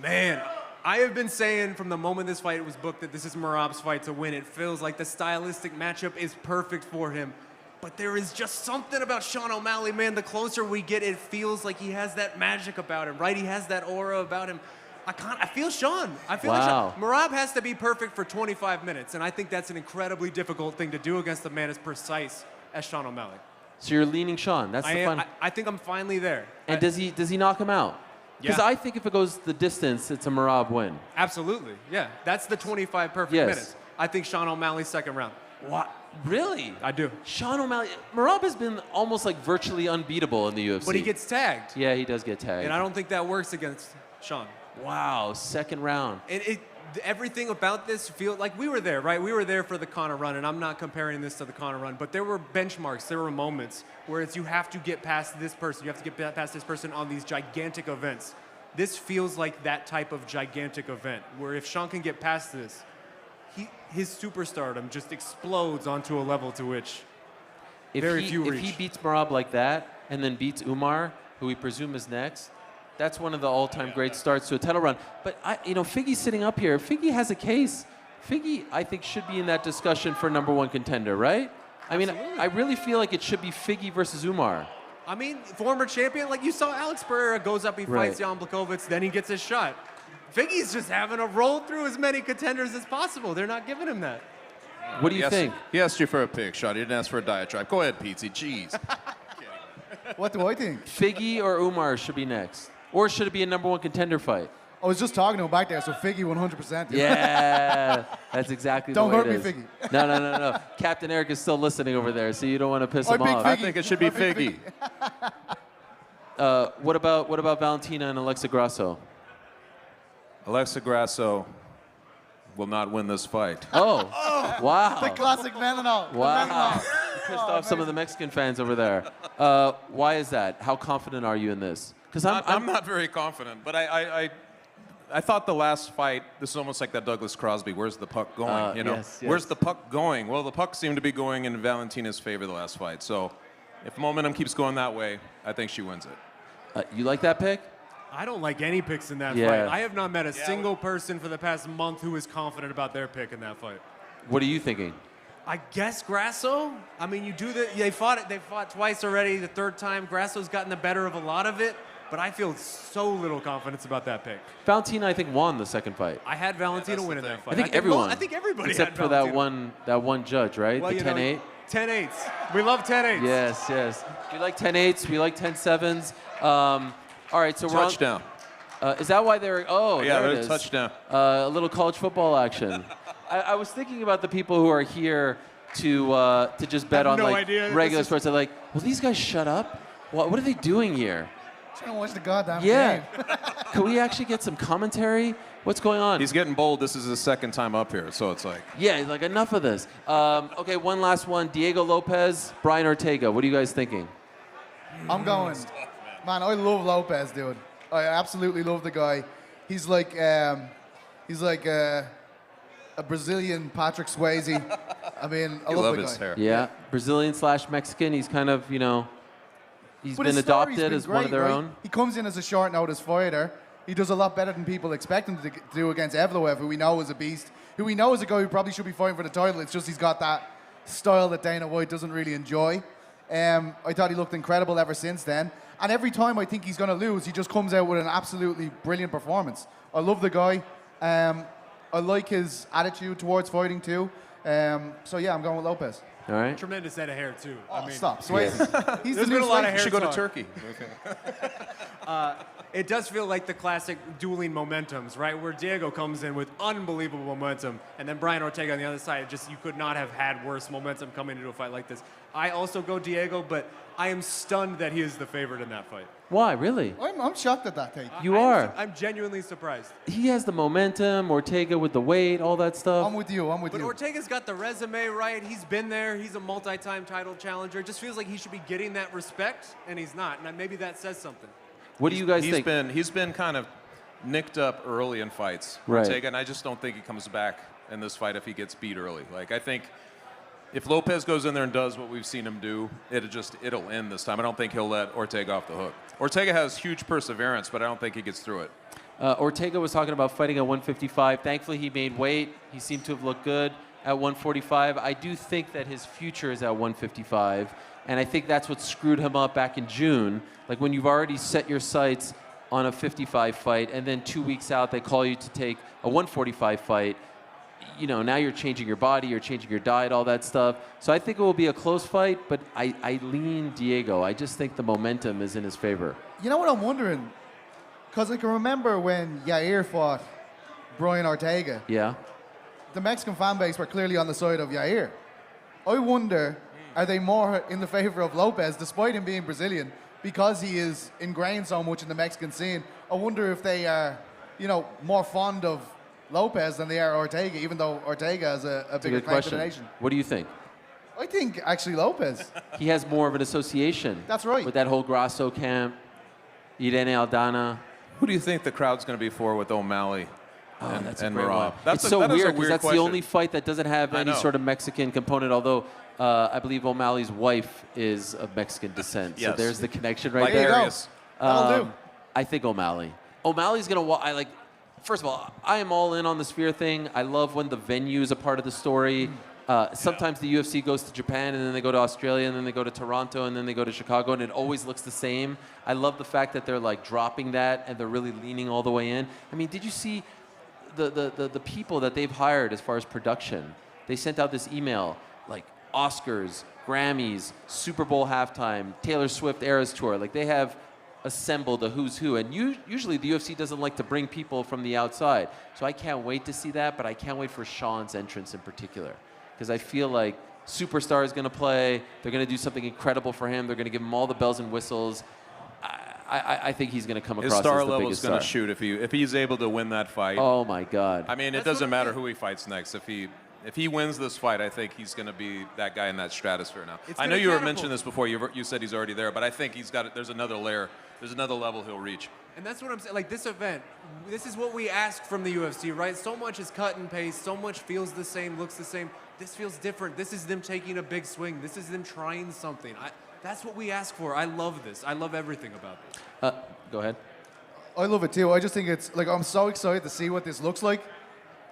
Man, I have been saying from the moment this fight was booked that this is Merab's fight to win. It feels like the stylistic matchup is perfect for him. But there is just something about Sean O'Malley, man. The closer we get, it feels like he has that magic about him, right? He has that aura about him. I feel Sean. I feel like Sean. Merab has to be perfect for 25 minutes, and I think that's an incredibly difficult thing to do against a man as precise as Sean O'Malley. So you're leaning Sean. That's the fun. I think I'm finally there. And does he knock him out? Because Yeah. I think if it goes the distance, it's a Merab win. Absolutely, yeah. That's the 25 perfect Yes. minutes. I think Sean O'Malley's second round. What? Really? I do. Sean O'Malley. Merab has been almost like virtually unbeatable in the UFC. But he gets tagged. Yeah, he does get tagged. And I don't think that works against Sean. Wow, second round. Everything about this feels like we were there, right? We were there for the Conor run, and I'm not comparing this to the Conor run, but there were benchmarks, there were moments where it's you have to get past this person, you have to get past this person on these gigantic events. This feels like that type of gigantic event, where if Sean can get past this, his superstardom just explodes onto a level to which very few reach. If he beats Merab like that, and then beats Umar, who we presume is next, that's one of the all-time great starts to a title run. But Figgy's sitting up here. Figgy has a case. Figgy, I think, should be in that discussion for number one contender, right? I mean, I really feel like it should be Figgy versus Umar. I mean, former champion, like you saw Alex Pereira goes up, he fights Jan Blachowicz, then he gets his shot. Figgy's just having to roll through as many contenders as possible. They're not giving him that. What do you think? He asked you for a pick, Sean. He didn't ask for a diatribe. Go ahead, Pete. Jeez. What do I think? Figgy or Umar should be next? Or should it be a number one contender fight? I was just talking to him back there, so Figgy 100%. Yeah, that's exactly the Don't way hurt it me, is. Figgy. No. Captain Eric is still listening over there, so you don't want to piss him off. I think it should be Figgy. What about Valentina and Alexa Grasso? Alexa Grasso will not win this fight. Oh, wow. The classic Menino. Wow. pissed off some of the Mexican fans over there. Why is that? How confident are you in this? Because I'm not very confident, but I thought the last fight, this is almost like that Douglas Crosby, where's the puck going, you know? Yes. Where's the puck going? Well, the puck seemed to be going in Valentina's favor the last fight. So if momentum keeps going that way, I think she wins it. You like that pick? I don't like any picks in that Yeah. fight. I have not met a single person for the past month who is confident about their pick in that fight. What are you thinking? I guess Grasso. I mean, they fought twice already. The third time, Grasso's gotten the better of a lot of it. But I feel so little confidence about that pick. Valentina, I think, won the second fight. I had Valentina win in that fight. I think everyone. I think everybody except had for Valentina. that one judge, right? Well, the 10-8. 10-8s. We love 10-8s. Yes. We like 10-8s. We like 10-7s. All right, so we're Touchdown. Is that why they're? Oh, yeah, there it is. Touchdown. A little college football action. I was thinking about the people who are here to just bet on no like idea. regular sports. They're like, will these guys shut up? What are they doing here? Trying to watch the goddamn Yeah. game. Can we actually get some commentary? What's going on? He's getting bold. This is his second time up here, so it's like. Yeah, he's like, enough of this. Okay, one last one. Diego Lopez, Brian Ortega. What are you guys thinking? I'm going. Man, I love Lopez, dude. I absolutely love the guy. He's like a Brazilian Patrick Swayze. I mean, I You love love the his guy. hair. Yeah, Brazilian/Mexican. He's kind of, he's But been his story's adopted been as one of great, their right? own. He comes in as a short notice fighter. He does a lot better than people expect him to do against Evloev, who we know is a beast, who we know is a guy who probably should be fighting for the title. It's just he's got that style that Dana White doesn't really enjoy. I thought he looked incredible ever since then. And every time I think he's going to lose, he just comes out with an absolutely brilliant performance. I love the guy. I like his attitude towards fighting too. So yeah, I'm going with Lopez. All right. Tremendous head of hair, too. Oh, stop. Swayze. He's There's the been new a lot of Swayze. hair You should go to talk. Turkey. It does feel like the classic dueling momentums, right? Where Diego comes in with unbelievable momentum, and then Brian Ortega on the other side, you could not have had worse momentum coming into a fight like this. I also go Diego, but I am stunned that he is the favorite in that fight. Why, really? I'm shocked at that take. You are. I'm genuinely surprised. He has the momentum, Ortega with the weight, all that stuff. I'm with you. But Ortega's got the resume right. He's been there. He's a multi-time title challenger. It just feels like he should be getting that respect, and he's not. And maybe that says something. What do you guys think? He's been kind of nicked up early in fights, Right. Ortega, and I just don't think he comes back in this fight if he gets beat early. Like, I think if Lopez goes in there and does what we've seen him do, it'll end this time. I don't think he'll let Ortega off the hook. Ortega has huge perseverance, but I don't think he gets through it. Ortega was talking about fighting at 155. Thankfully, he made weight. He seemed to have looked good at 145. I do think that his future is at 155, and I think that's what screwed him up back in June. Like when you've already set your sights on a 55 fight, and then 2 weeks out they call you to take a 145 fight. Now you're changing your body, you're changing your diet, all that stuff. So I think it will be a close fight, but I lean Diego. I just think the momentum is in his favor. You know what I'm wondering? Because I can remember when Yair fought Brian Ortega. Yeah. The Mexican fan base were clearly on the side of Yair. I wonder, are they more in the favor of Lopez, despite him being Brazilian, because he is ingrained so much in the Mexican scene? I wonder if they are, more fond of Lopez than they are Ortega, even though Ortega has a It's a bigger good claim to question. the nation. What do you think? I think actually Lopez. He has more of an association. That's right. With that whole Grasso camp, Irene Aldana. Who do you think the crowd's going to be for with O'Malley and, That's a and great Merab? one. It's so that is a weird because that's question. the only fight that doesn't have I any know. sort of Mexican component, although I believe O'Malley's wife is of Mexican descent. So Yes. there's the connection right There you there. go. That'll do. I think O'Malley. O'Malley's going to first of all, I am all in on the Sphere thing. I love when the venue is a part of the story. Sometimes the UFC goes to Japan, and then they go to Australia, and then they go to Toronto, and then they go to Chicago, and it always looks the same. I love the fact that they're dropping that, and they're really leaning all the way in. I mean, did you see the people that they've hired as far as production? They sent out this email, Oscars, Grammys, Super Bowl halftime, Taylor Swift Eras Tour. They have assembled a who's who, and usually the UFC doesn't like to bring people from the outside. So I can't wait to see that, but I can't wait for Sean's entrance in particular, because I feel like Superstar is going to play. They're going to do something incredible for him. They're going to give him all the bells and whistles. I think he's going to come His across star as the level biggest is going star. to shoot if he's able to win that fight. Oh my God! I mean, it doesn't matter who he fights next. If he If he wins this fight, I think he's going to be that guy in that stratosphere now. It's I know gonna you were catapult. mentioning this before. You said he's already there, but I think he's got. There's another layer. There's another level he'll reach. And that's what I'm saying. Like this event, this is what we ask from the UFC, right? So much is cut and paste. So much feels the same, looks the same. This feels different. This is them taking a big swing. This is them trying something. That's what we ask for. I love this. I love everything about this. Go ahead. I love it too. I just think it's like I'm so excited to see what this looks like,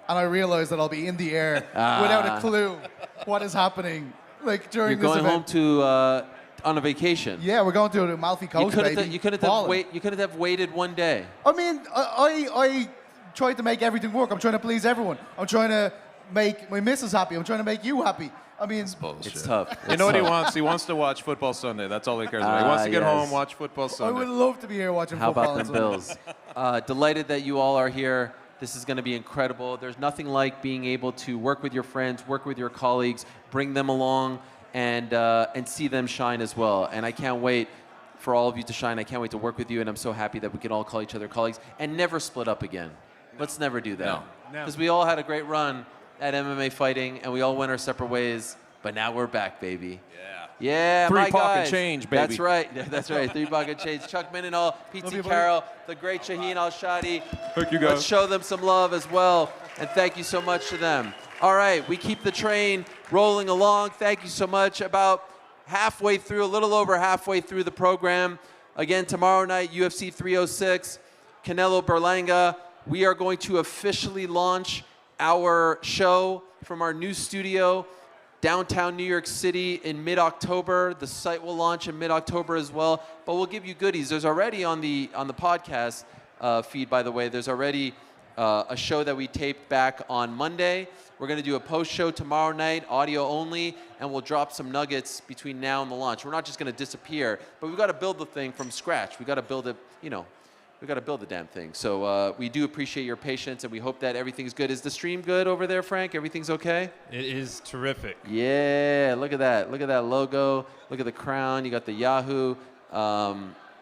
and I realize that I'll be in the air without a clue what is happening. Like during You're this going home event. to on a vacation. Yeah, we're going to the Amalfi Coast, baby. You couldn't have waited one day. I mean, I tried to make everything work. I'm trying to please everyone. I'm trying to make my missus happy. I'm trying to make you happy. I mean, It's tough. You know what he wants? He wants to watch football Sunday. That's all he cares about. He wants to get home, watch football I Sunday. would love to be here watching How football. about them Bills? Delighted that you all are here. This is going to be incredible. There's nothing like being able to work with your friends, work with your colleagues, bring them along, and see them shine as well. And I can't wait for all of you to shine. I can't wait to work with you, and I'm so happy that we can all call each other colleagues and never split up again. Let's never do that. No. Because we all had a great run at MMA fighting, and we all went our separate ways. But now we're back, baby. Yeah, my Three pocket guys. change, baby. That's right. That's right. 3 pocket change. Chuck Minenall, PT Carroll, the great Shaheen Al-Shadi. Thank you, guys. Let's show them some love as well. And thank you so much to them. All right, we keep the train rolling along. Thank you so much. About halfway through, a little over halfway through the program. Again, tomorrow night, UFC 306, Canelo Berlanga. We are going to officially launch our show from our new studio downtown New York City in mid-October. The site will launch in mid-October as well, but we'll give you goodies. There's already on the podcast feed, by the way, there's already a show that we taped back on Monday. We're going to do a post-show tomorrow night, audio only, and we'll drop some nuggets between now and the launch. We're not just going to disappear, but we've got to build the thing from scratch. We've got to build it, we've got to build the damn thing. So we do appreciate your patience, and we hope that everything's good. Is the stream good over there, Frank? Everything's okay? It is terrific. Yeah, look at that. Look at that logo. Look at the crown. You got the Yahoo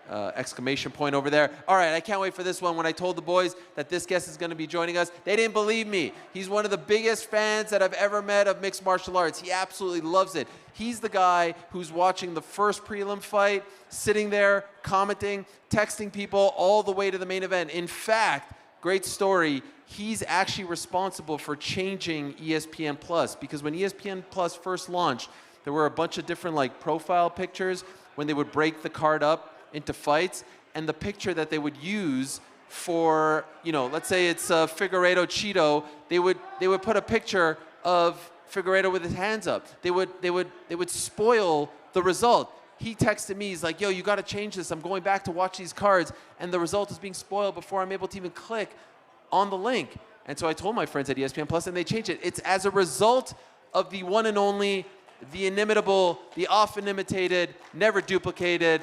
exclamation point over there. All right, I can't wait for this one. When I told the boys that this guest is going to be joining us, they didn't believe me. He's one of the biggest fans that I've ever met of mixed martial arts. He absolutely loves it. He's the guy who's watching the first prelim fight, sitting there, commenting, texting people all the way to the main event. In fact, great story, he's actually responsible for changing ESPN Plus, because when ESPN Plus first launched, there were a bunch of different profile pictures when they would break the card up into fights, and the picture that they would use for, let's say it's Figueiredo Cheeto, they would put a picture of Figueiredo with his hands up. They would spoil the result. He texted me, he's like, yo, you got to change this. I'm going back to watch these cards, and the result is being spoiled before I'm able to even click on the link. And so I told my friends at ESPN Plus, and they changed it. It's as a result of the one and only, the inimitable, the often imitated, never duplicated,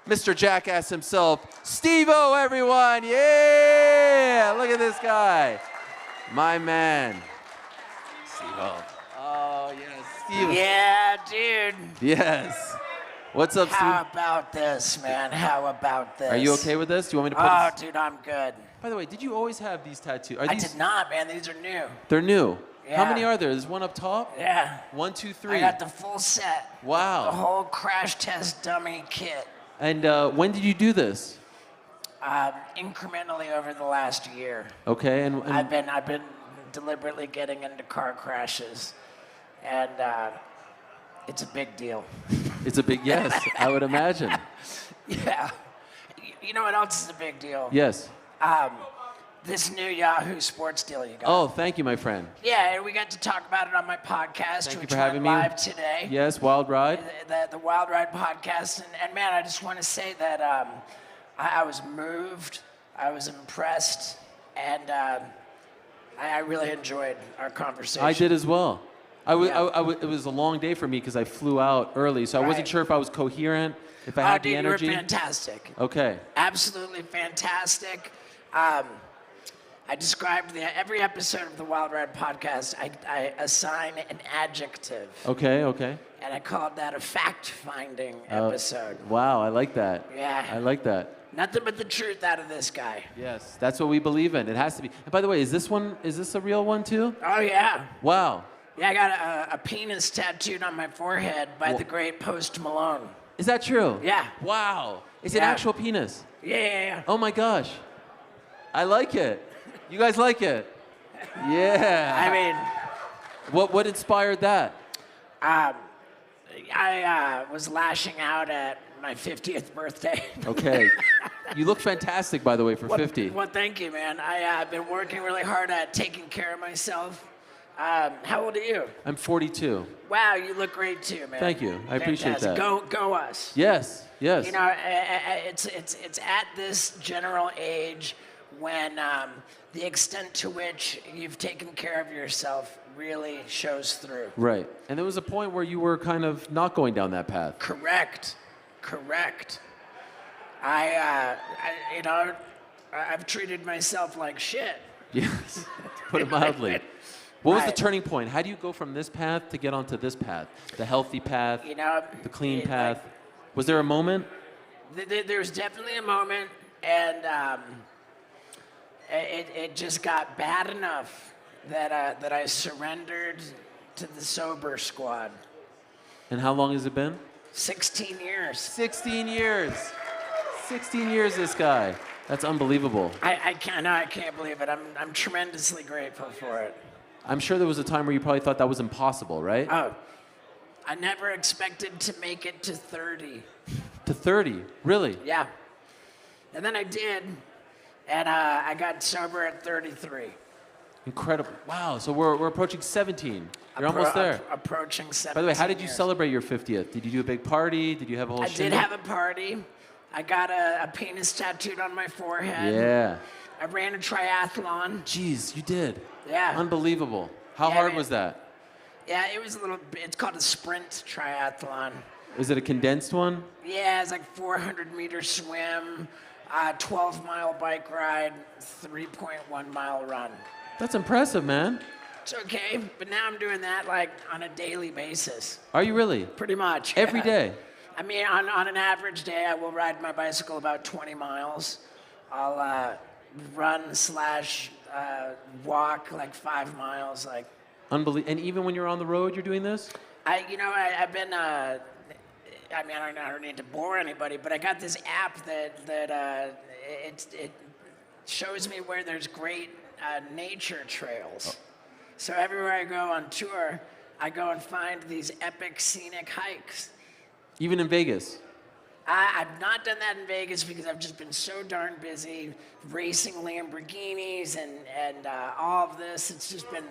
Mr. Jackass himself, Steve-O, everyone. Yeah, look at this guy. My man. Steve-O. Oh, yes, Steve. Yeah, dude. Yes. What's up, Steve? How about this, man? How about this? Are you okay with this? Do you want me to put Oh, this? dude, I'm good. By the way, did you always have these tattoos? I did not, man. These are new. They're new. How Yeah. many are there? There's one up top? Yeah. 1, 2, 3. I got the full set. Wow. The whole crash test dummy kit. And when did you do this? Incrementally over the last year. Okay, and I've been deliberately getting into car crashes, and it's a big deal. it's a big yes, I would imagine. Yeah. You know what else is a big deal? Yes. This new Yahoo Sports deal you got. Oh, thank you, my friend. Yeah, and we got to talk about it on my podcast, Thank you which for went having me. live today. Yes, Wild Ride. The Wild Ride podcast. And man, I just want to say that I was moved, I was impressed, and I really enjoyed our conversation. I did as well. It was a long day for me because I flew out early, so I wasn't Right. sure if I was coherent, if I had dude, the energy. You were fantastic. Okay. Absolutely fantastic. I described every episode of the Wild Ride podcast, I assign an adjective. Okay, okay. And I called that a fact-finding episode. Wow, I like that. Yeah. I like that. Nothing but the truth out of this guy. Yes, that's what we believe in. It has to be. And by the way, is this a real one too? Oh, yeah. Wow. Yeah, I got a penis tattooed on my forehead by the great Post Malone. Is that true? Yeah. Wow. It's an actual penis. Yeah. Oh my gosh. I like it. You guys like it? Yeah. I mean, what inspired that? I was lashing out at my 50th birthday. Okay. You look fantastic, by the way, for 50. Well, thank you, man. I've been working really hard at taking care of myself. How old are you? I'm 42. Wow, you look great too, man. Thank you. I appreciate Fantastic. that. Go us. Yes. Yes. You know, it's at this general age when the extent to which you've taken care of yourself really shows through. Right. And there was a point where you were kind of not going down that path. Correct. I've treated myself like shit. Yes. Put it mildly. What was the turning point? How do you go from this path to get onto this path? The healthy path, the clean path. Was there a moment? There's definitely a moment, and it just got bad enough that I surrendered to the sober squad. And how long has it been? 16 years. 16 years. 16 years, this guy. That's unbelievable. I can't believe it. I'm tremendously grateful for it. I'm sure there was a time where you probably thought that was impossible, right? Oh, I never expected to make it to 30. To 30, really? Yeah. And then I did, and I got sober at 33. Incredible. Wow, so we're approaching 17. You're almost there. Approaching 17. By the way, how did you years. celebrate your 50th? Did you do a big party? Did you have a whole I shindig? did have a party. I got a penis tattooed on my forehead. Yeah. I ran a triathlon. Jeez, you did. Yeah. Unbelievable. How hard was that? Yeah, it was a little bit. It's called a sprint triathlon. Was it a condensed one? Yeah, it's like 400-meter swim, 12-mile bike ride, 3.1-mile run. That's impressive, man. It's okay, but now I'm doing that like on a daily basis. Are you really? Pretty much. Every yeah. day? I mean, on an average day, I will ride my bicycle about 20 miles. I'll run/walk like 5 miles. Like. Unbelievable. And even when you're on the road, you're doing this? I've been. I don't need to bore anybody, but I got this app that it shows me where there's great nature trails. So everywhere I go on tour, I go and find these epic scenic hikes. Even in Vegas? I've not done that in Vegas because I've just been so darn busy racing Lamborghinis and all of this. It's been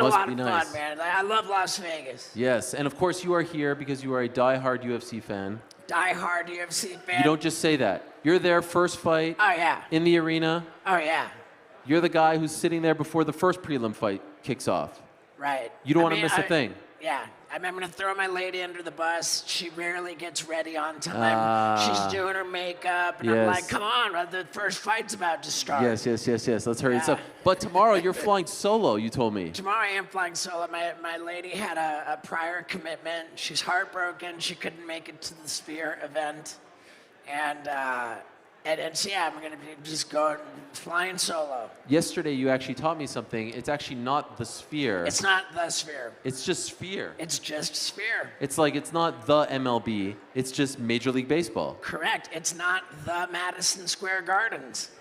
a lot of fun, man. I love Las Vegas. Yes, and of course you are here because you are a die-hard UFC fan. Die-hard UFC fan. You don't just say that. You're there, first fight. Oh, yeah. In the arena. Oh, yeah. You're the guy who's sitting there before the first prelim fight kicks off. Right. You don't want to miss a thing. Yeah. I'm going to throw my lady under the bus. She rarely gets ready on time. She's doing her makeup. And I'm like, come on, the first fight's about to start. Yes. Let's hurry this up. But tomorrow you're flying solo, you told me. Tomorrow I am flying solo. My lady had a prior commitment. She's heartbroken. She couldn't make it to the Sphere event. And so, yeah, I'm going to be just going flying solo. Yesterday you actually taught me something. It's actually not the Sphere. It's not the Sphere. It's just Sphere. It's just Sphere. It's like it's not the MLB. It's just Major League Baseball. Correct. It's not the Madison Square Gardens.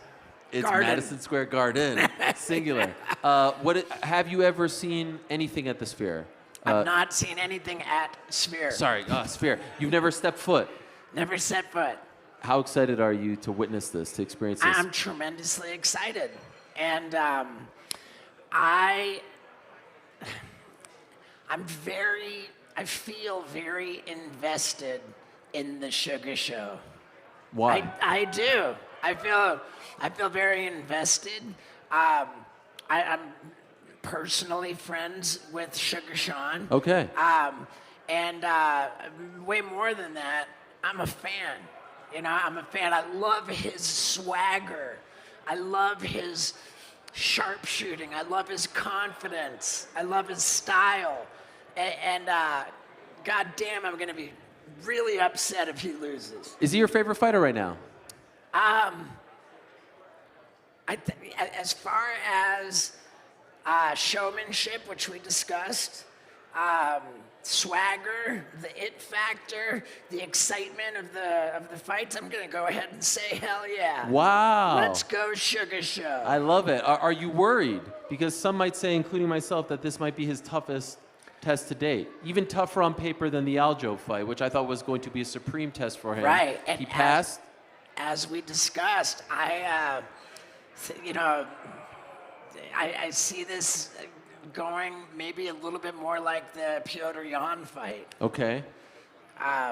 It's Madison Square Garden, singular. Have you ever seen anything at the Sphere? I've not seen anything at Sphere. Sorry, Sphere. You've never stepped foot? Never set foot. How excited are you to witness this, to experience this? I'm tremendously excited. And I feel very invested in the Sugar Show. Why? I do. I feel very invested. I'm personally friends with Sugar Sean. Okay. And way more than that, I'm a fan. I'm a fan. I love his swagger. I love his sharpshooting. I love his confidence. I love his style. And goddamn, I'm going to be really upset if he loses. Is he your favorite fighter right now? As far as showmanship, which we discussed, swagger, the it factor, the excitement of the fights. I'm gonna go ahead and say hell yeah. Wow. Let's go Sugar Show. I love it. Are you worried? Because some might say, including myself, that this might be his toughest test to date. Even tougher on paper than the Aljo fight, which I thought was going to be a supreme test for him. Right. And he passed. As we discussed, I see this going maybe a little bit more like the Piotr Jan fight. Okay.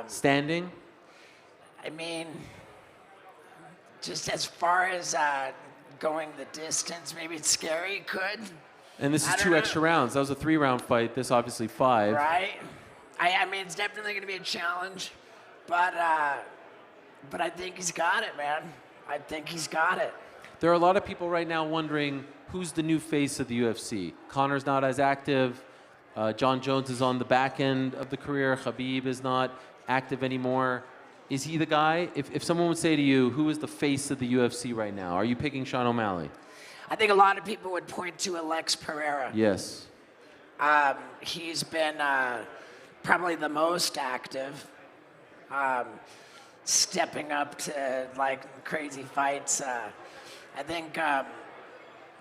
Standing? I mean, just as far as going the distance, maybe it's scary, could. And this is 2 extra rounds. That was a 3-round fight. This obviously 5. Right. I mean, it's definitely going to be a challenge, but I think he's got it, man. I think he's got it. There are a lot of people right now wondering who's the new face of the UFC. Conor's not as active. John Jones is on the back end of the career. Khabib is not active anymore. Is he the guy? If someone would say to you, who is the face of the UFC right now? Are you picking Sean O'Malley? I think a lot of people would point to Alex Pereira. Yes. He's been probably the most active, stepping up to like crazy fights. I think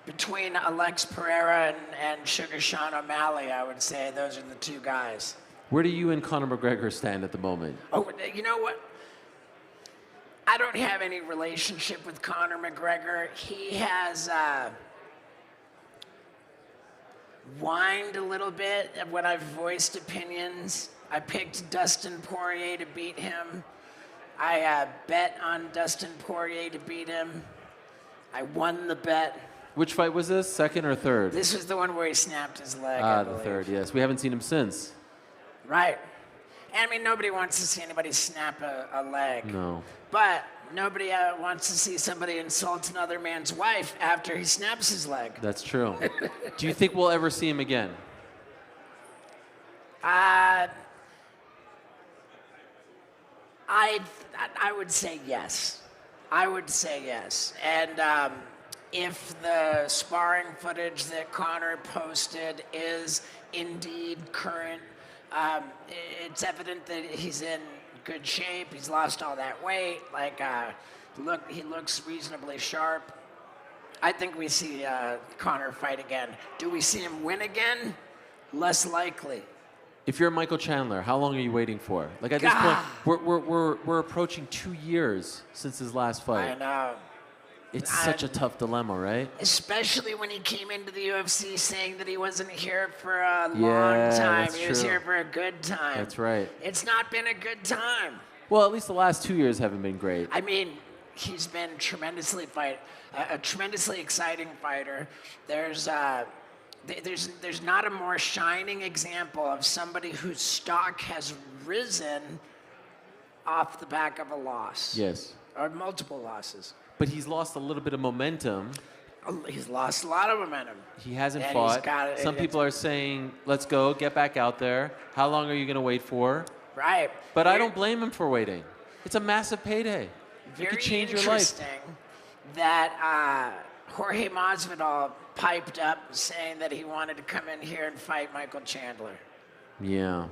between Alex Pereira and Sugar Sean O'Malley, I would say those are the 2 guys. Where do you and Conor McGregor stand at the moment? Oh, you know what? I don't have any relationship with Conor McGregor. He has whined a little bit when I've voiced opinions. I picked Dustin Poirier to beat him. I bet on Dustin Poirier to beat him. I won the bet. Which fight was this? Second or third? This was the one where he snapped his leg. The third, yes. We haven't seen him since. Right. I mean, nobody wants to see anybody snap a leg. No. But nobody wants to see somebody insult another man's wife after he snaps his leg. That's true. Do you think we'll ever see him again? I would say yes. I would say yes. And if the sparring footage that Conor posted is indeed current, it's evident that he's in good shape. He's lost all that weight. Like, he looks reasonably sharp. I think we see Conor fight again. Do we see him win again? Less likely. If you're Michael Chandler, how long are you waiting for? Like at this point, we're approaching 2 years since his last fight. I know. It's such a tough dilemma, right? Especially when he came into the UFC saying that he wasn't here for a long time. He was here for a good time. That's right. It's not been a good time. Well, at least the last 2 years haven't been great. I mean, he's been a tremendously exciting fighter. There's not a more shining example of somebody whose stock has risen off the back of a loss. Yes. Or multiple losses. But he's lost a little bit of momentum. He's lost a lot of momentum. He hasn't And fought. Some people are saying, let's go, get back out there. How long are you going to wait for? Right. But I don't blame him for waiting. It's a massive payday. It could change your life. Very interesting that Jorge Masvidal piped up saying that he wanted to come in here and fight Michael Chandler. Yeah.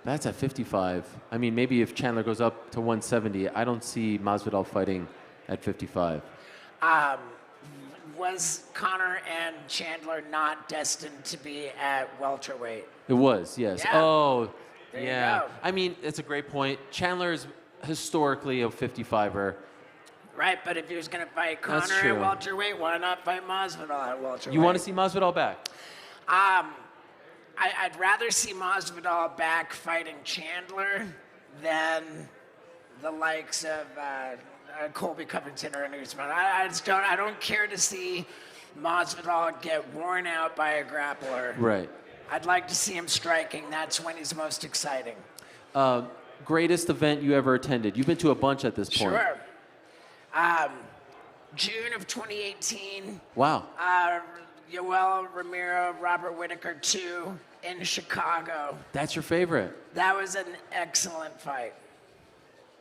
That's at 55. I mean, maybe if Chandler goes up to 170, I don't see Masvidal fighting at 55. Was Conor and Chandler not destined to be at welterweight? It was, yes. Yeah. Oh, There you yeah. go. I mean, it's a great point. Chandler's historically a 55er. Right, but if he was going to fight Conor That's at true. welterweight, why not fight Masvidal at welterweight? You want to see Masvidal back? I'd rather see Masvidal back fighting Chandler than the likes of Colby Covington or Usman. I don't care to see Masvidal get worn out by a grappler. Right. I'd like to see him striking. That's when he's most exciting. Greatest event you ever attended? You've been to a bunch at this point. Sure. June of 2018. Wow. Yoel Romero, Robert Whittaker 2 in Chicago. That's your favorite. That was an excellent fight.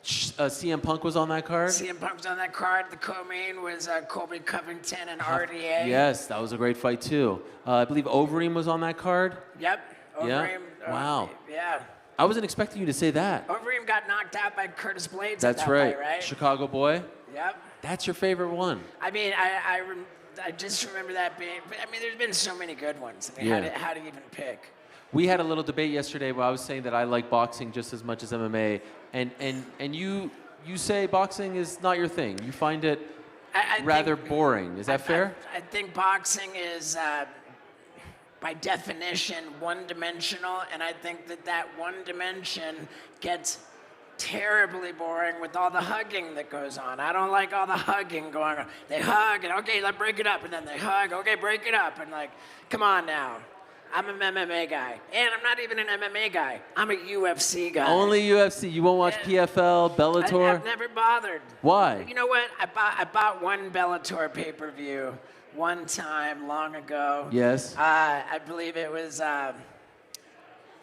CM Punk was on that card? CM Punk was on that card. The co-main was Colby Covington and RDA. Yes, that was a great fight too. I believe Overeem was on that card. Yep. Overeem. Yeah. Wow. Yeah. I wasn't expecting you to say that. Overeem got knocked out by Curtis Blades. That's at that right. Fight, right. Chicago boy. Yep. That's your favorite one. I mean, I just remember that being. I mean, there's been so many good ones. I mean, how do you even pick? We had a little debate yesterday where I was saying that I like boxing just as much as MMA, and you say boxing is not your thing. You find it rather boring. Is that fair? I think boxing is, by definition, one-dimensional, and I think that one dimension gets terribly boring with all the hugging that goes on. I don't like all the hugging going on. They hug, and okay, let's break it up, and then they hug, okay, break it up, and like, come on now. I'm an MMA guy, and I'm not even an MMA guy. I'm a UFC guy. Only UFC. You won't watch PFL, Bellator? I've never bothered. Why? You know what? I bought one Bellator pay-per-view one time long ago. Yes. I believe it was.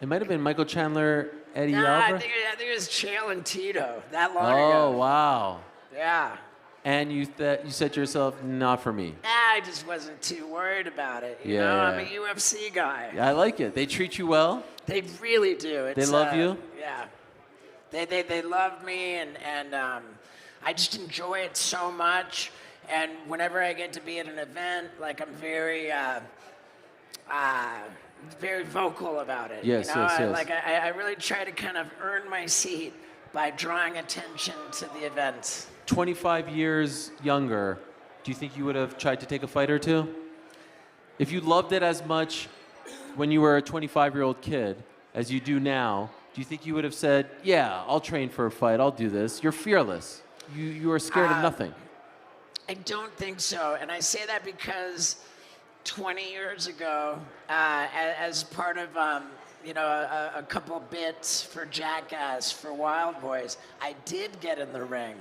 It might have been Michael Chandler, Eddie No, Alvarez. I think it was Chael and Tito that long Oh, ago. wow. Yeah. And you said to yourself, not for me. I just wasn't too worried about it. You know, I'm a UFC guy. I like it. They treat you well. They really do. They love you. Yeah. They love me, and I just enjoy it so much. And whenever I get to be at an event, like I'm very vocal about it. Yes, you know? yes. I really try to kind of earn my seat by drawing attention to the events. 25 years younger, do you think you would have tried to take a fight or two? If you loved it as much when you were a 25-year-old kid as you do now, do you think you would have said, yeah, I'll train for a fight, I'll do this? You're fearless. You are scared of nothing. I don't think so. And I say that because 20 years ago, as part of a couple bits for Jackass, for Wild Boys, I did get in the ring.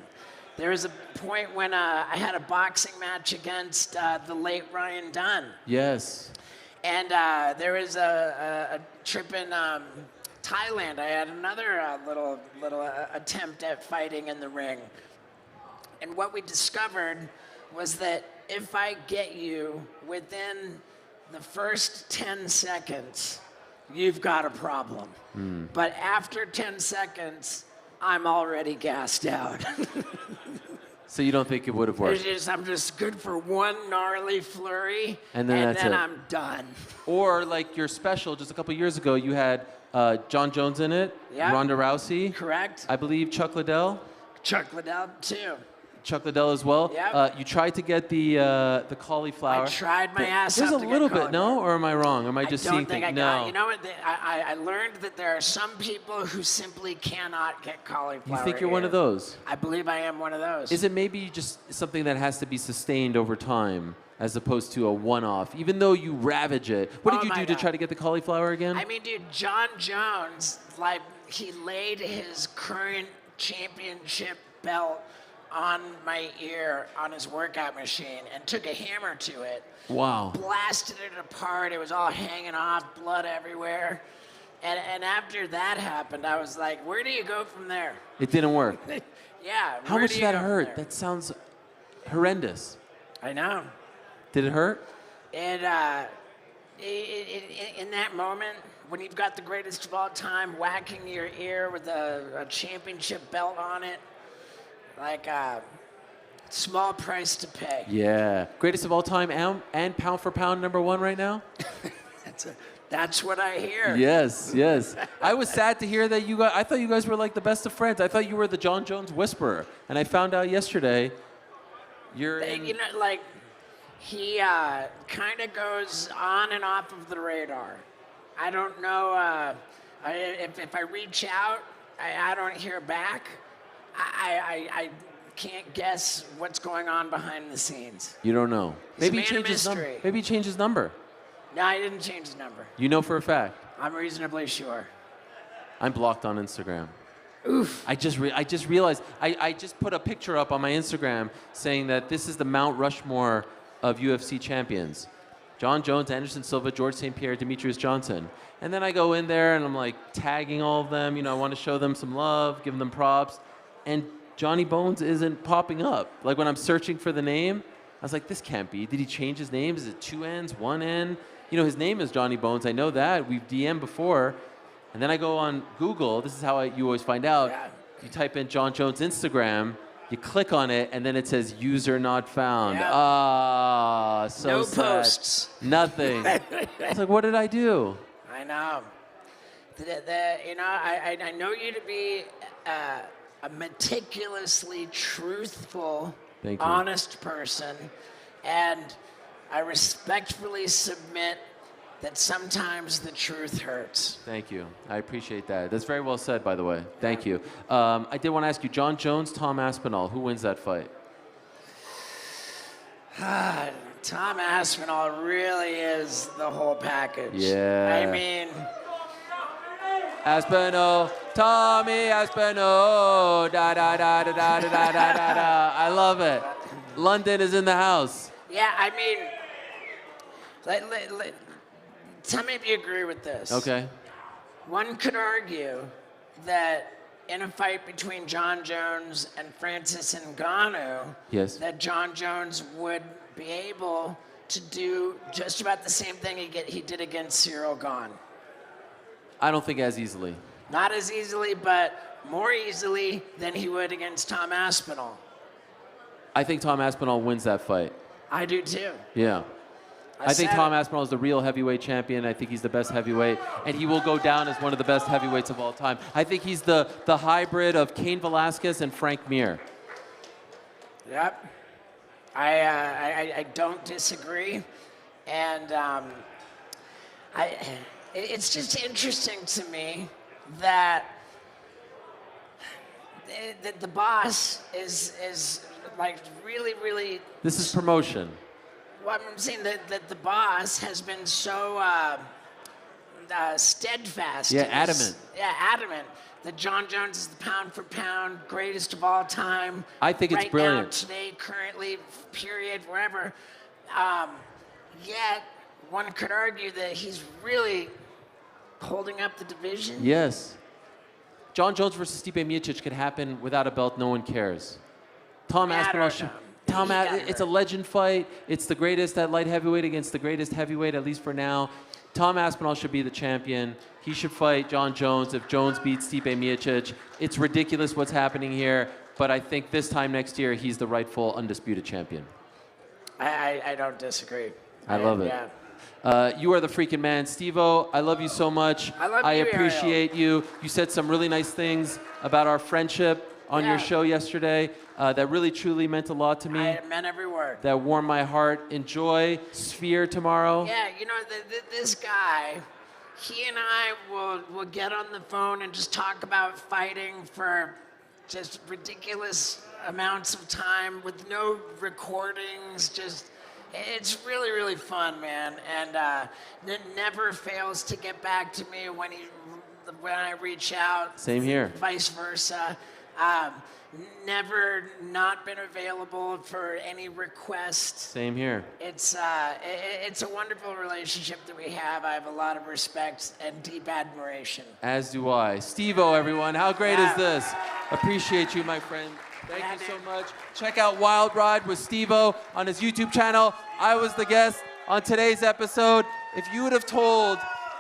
There was a point when I had a boxing match against the late Ryan Dunn. Yes. And there was a trip in Thailand. I had another little attempt at fighting in the ring. And what we discovered was that if I get you within the first 10 seconds, you've got a problem. But after 10 seconds, I'm already gassed out. So you don't think it would have worked? I'm just good for one gnarly flurry, and then I'm done. Or like your special just a couple years ago, you had John Jones in it, Ronda Rousey. Correct. I believe Chuck Liddell. Chuck Liddell, too. Chuck Liddell as well. Yep. You tried to get the cauliflower. I tried my ass off There's to a get little bit, cauliflower. no? Or am I wrong? Or am I just seeing things? I No. got, you know what? I learned that there are some people who simply cannot get cauliflower. You think you're one of those? I believe I am one of those. Is it maybe just something that has to be sustained over time as opposed to a one-off, even though you ravage it? What did you do to try to get the cauliflower again? I mean, dude, John Jones, like, he laid his current championship belt on my ear on his workout machine and took a hammer to it. Wow. Blasted it apart. It was all hanging off, blood everywhere. And after that happened, I was like, where do you go from there? It didn't work. Yeah. How much did that hurt? That sounds horrendous. I know. Did it hurt? And in that moment, when you've got the greatest of all time whacking your ear with a championship belt on it, like small price to pay. Yeah. Greatest of all time and pound for pound #1 right now? That's what I hear. Yes, yes. I was sad to hear that you guys, I thought you guys were like the best of friends. I thought you were the John Jones whisperer. And I found out yesterday you're in... You know, like, he kind of goes on and off of the radar. I don't know, if I reach out, I don't hear back. I can't guess what's going on behind the scenes. You don't know. Maybe he changed his number. Maybe he changed his number. No, I didn't change his number. You know for a fact. I'm reasonably sure. I'm blocked on Instagram. Oof. I just realized I just put a picture up on my Instagram saying that this is the Mount Rushmore of UFC champions. John Jones, Anderson Silva, George St. Pierre, Demetrius Johnson. And then I go in there and I'm like tagging all of them. You know, I want to show them some love, give them props. and Johnny Bones isn't popping up. Like when I'm searching for the name, I was like, this can't be. Did he change his name? Is it 2 N's, 1 N? You know, his name is Johnny Bones. I know that. We've DM'd before. And then I go on Google. This is how you always find out. Yeah. You type in John Jones Instagram, you click on it, and then it says user not found. Yep. Ah, so No sad. posts. Nothing. I was like, what did I do? I know. You know, I know you to be a meticulously truthful, Thank you. honest person, and I respectfully submit that sometimes the truth hurts. Thank you. I appreciate that. That's very well said, by the way. Thank you. I did want to ask you, John Jones, Tom Aspinall, who wins that fight? Tom Aspinall really is the whole package. Yeah. I mean, Aspinall, Tommy Aspinall, da da da da da da da da da da. I love it. London is in the house. yeah, I mean, tell me if you agree with this. Okay. One could argue that in a fight between John Jones and Francis Ngannou, Yes. that John Jones would be able to do just about the same thing he did against Cyril Gane. I don't think as easily. Not as easily, but more easily than he would against Tom Aspinall. I think Tom Aspinall wins that fight. I do too. Yeah. I think said Tom it. Aspinall is the real heavyweight champion. I think he's the best heavyweight, and he will go down as one of the best heavyweights of all time. I think he's the hybrid of Cain Velasquez and Frank Mir. Yep. I don't disagree, and it's just interesting to me that the boss is like really. This is promotion. Well, I'm saying that the boss has been so steadfast. Yeah, in his- adamant. Yeah, adamant. That John Jones is the pound for pound greatest of all time. I think it's right brilliant. Now, today, currently, period, wherever. Yet, one could argue that he's really holding up the division. Yes. John Jones versus Stipe Miocic could happen without a belt. No one cares. Tom Aspinall should. It's a legend fight. It's the greatest at light heavyweight against the greatest heavyweight, at least for now. Tom Aspinall should be the champion. He should fight John Jones if Jones beats Stipe Miocic. It's ridiculous what's happening here, but I think this time next year, he's the rightful undisputed champion. I don't disagree. I love it. Yeah. You are the freaking man. Steve-O, I love you so much. I love I you, appreciate you. You said some really nice things about our friendship on your show yesterday that really, truly meant a lot to me. I meant every word. That warmed my heart. Enjoy Sphere tomorrow. Yeah, you know, this guy, he and I will get on the phone and just talk about fighting for just ridiculous amounts of time with no recordings. Just, it's really, really fun, man. And it never fails to get back to me when I reach out. Same here. Vice versa. Never not been available for any request. Same here. It's a wonderful relationship that we have. I have a lot of respect and deep admiration. As do I. Steve-O, everyone. How great is this? Appreciate you, my friend. Thank you so much. Check out Wild Ride with Steve-O on his YouTube channel. I was the guest on today's episode. If you would have told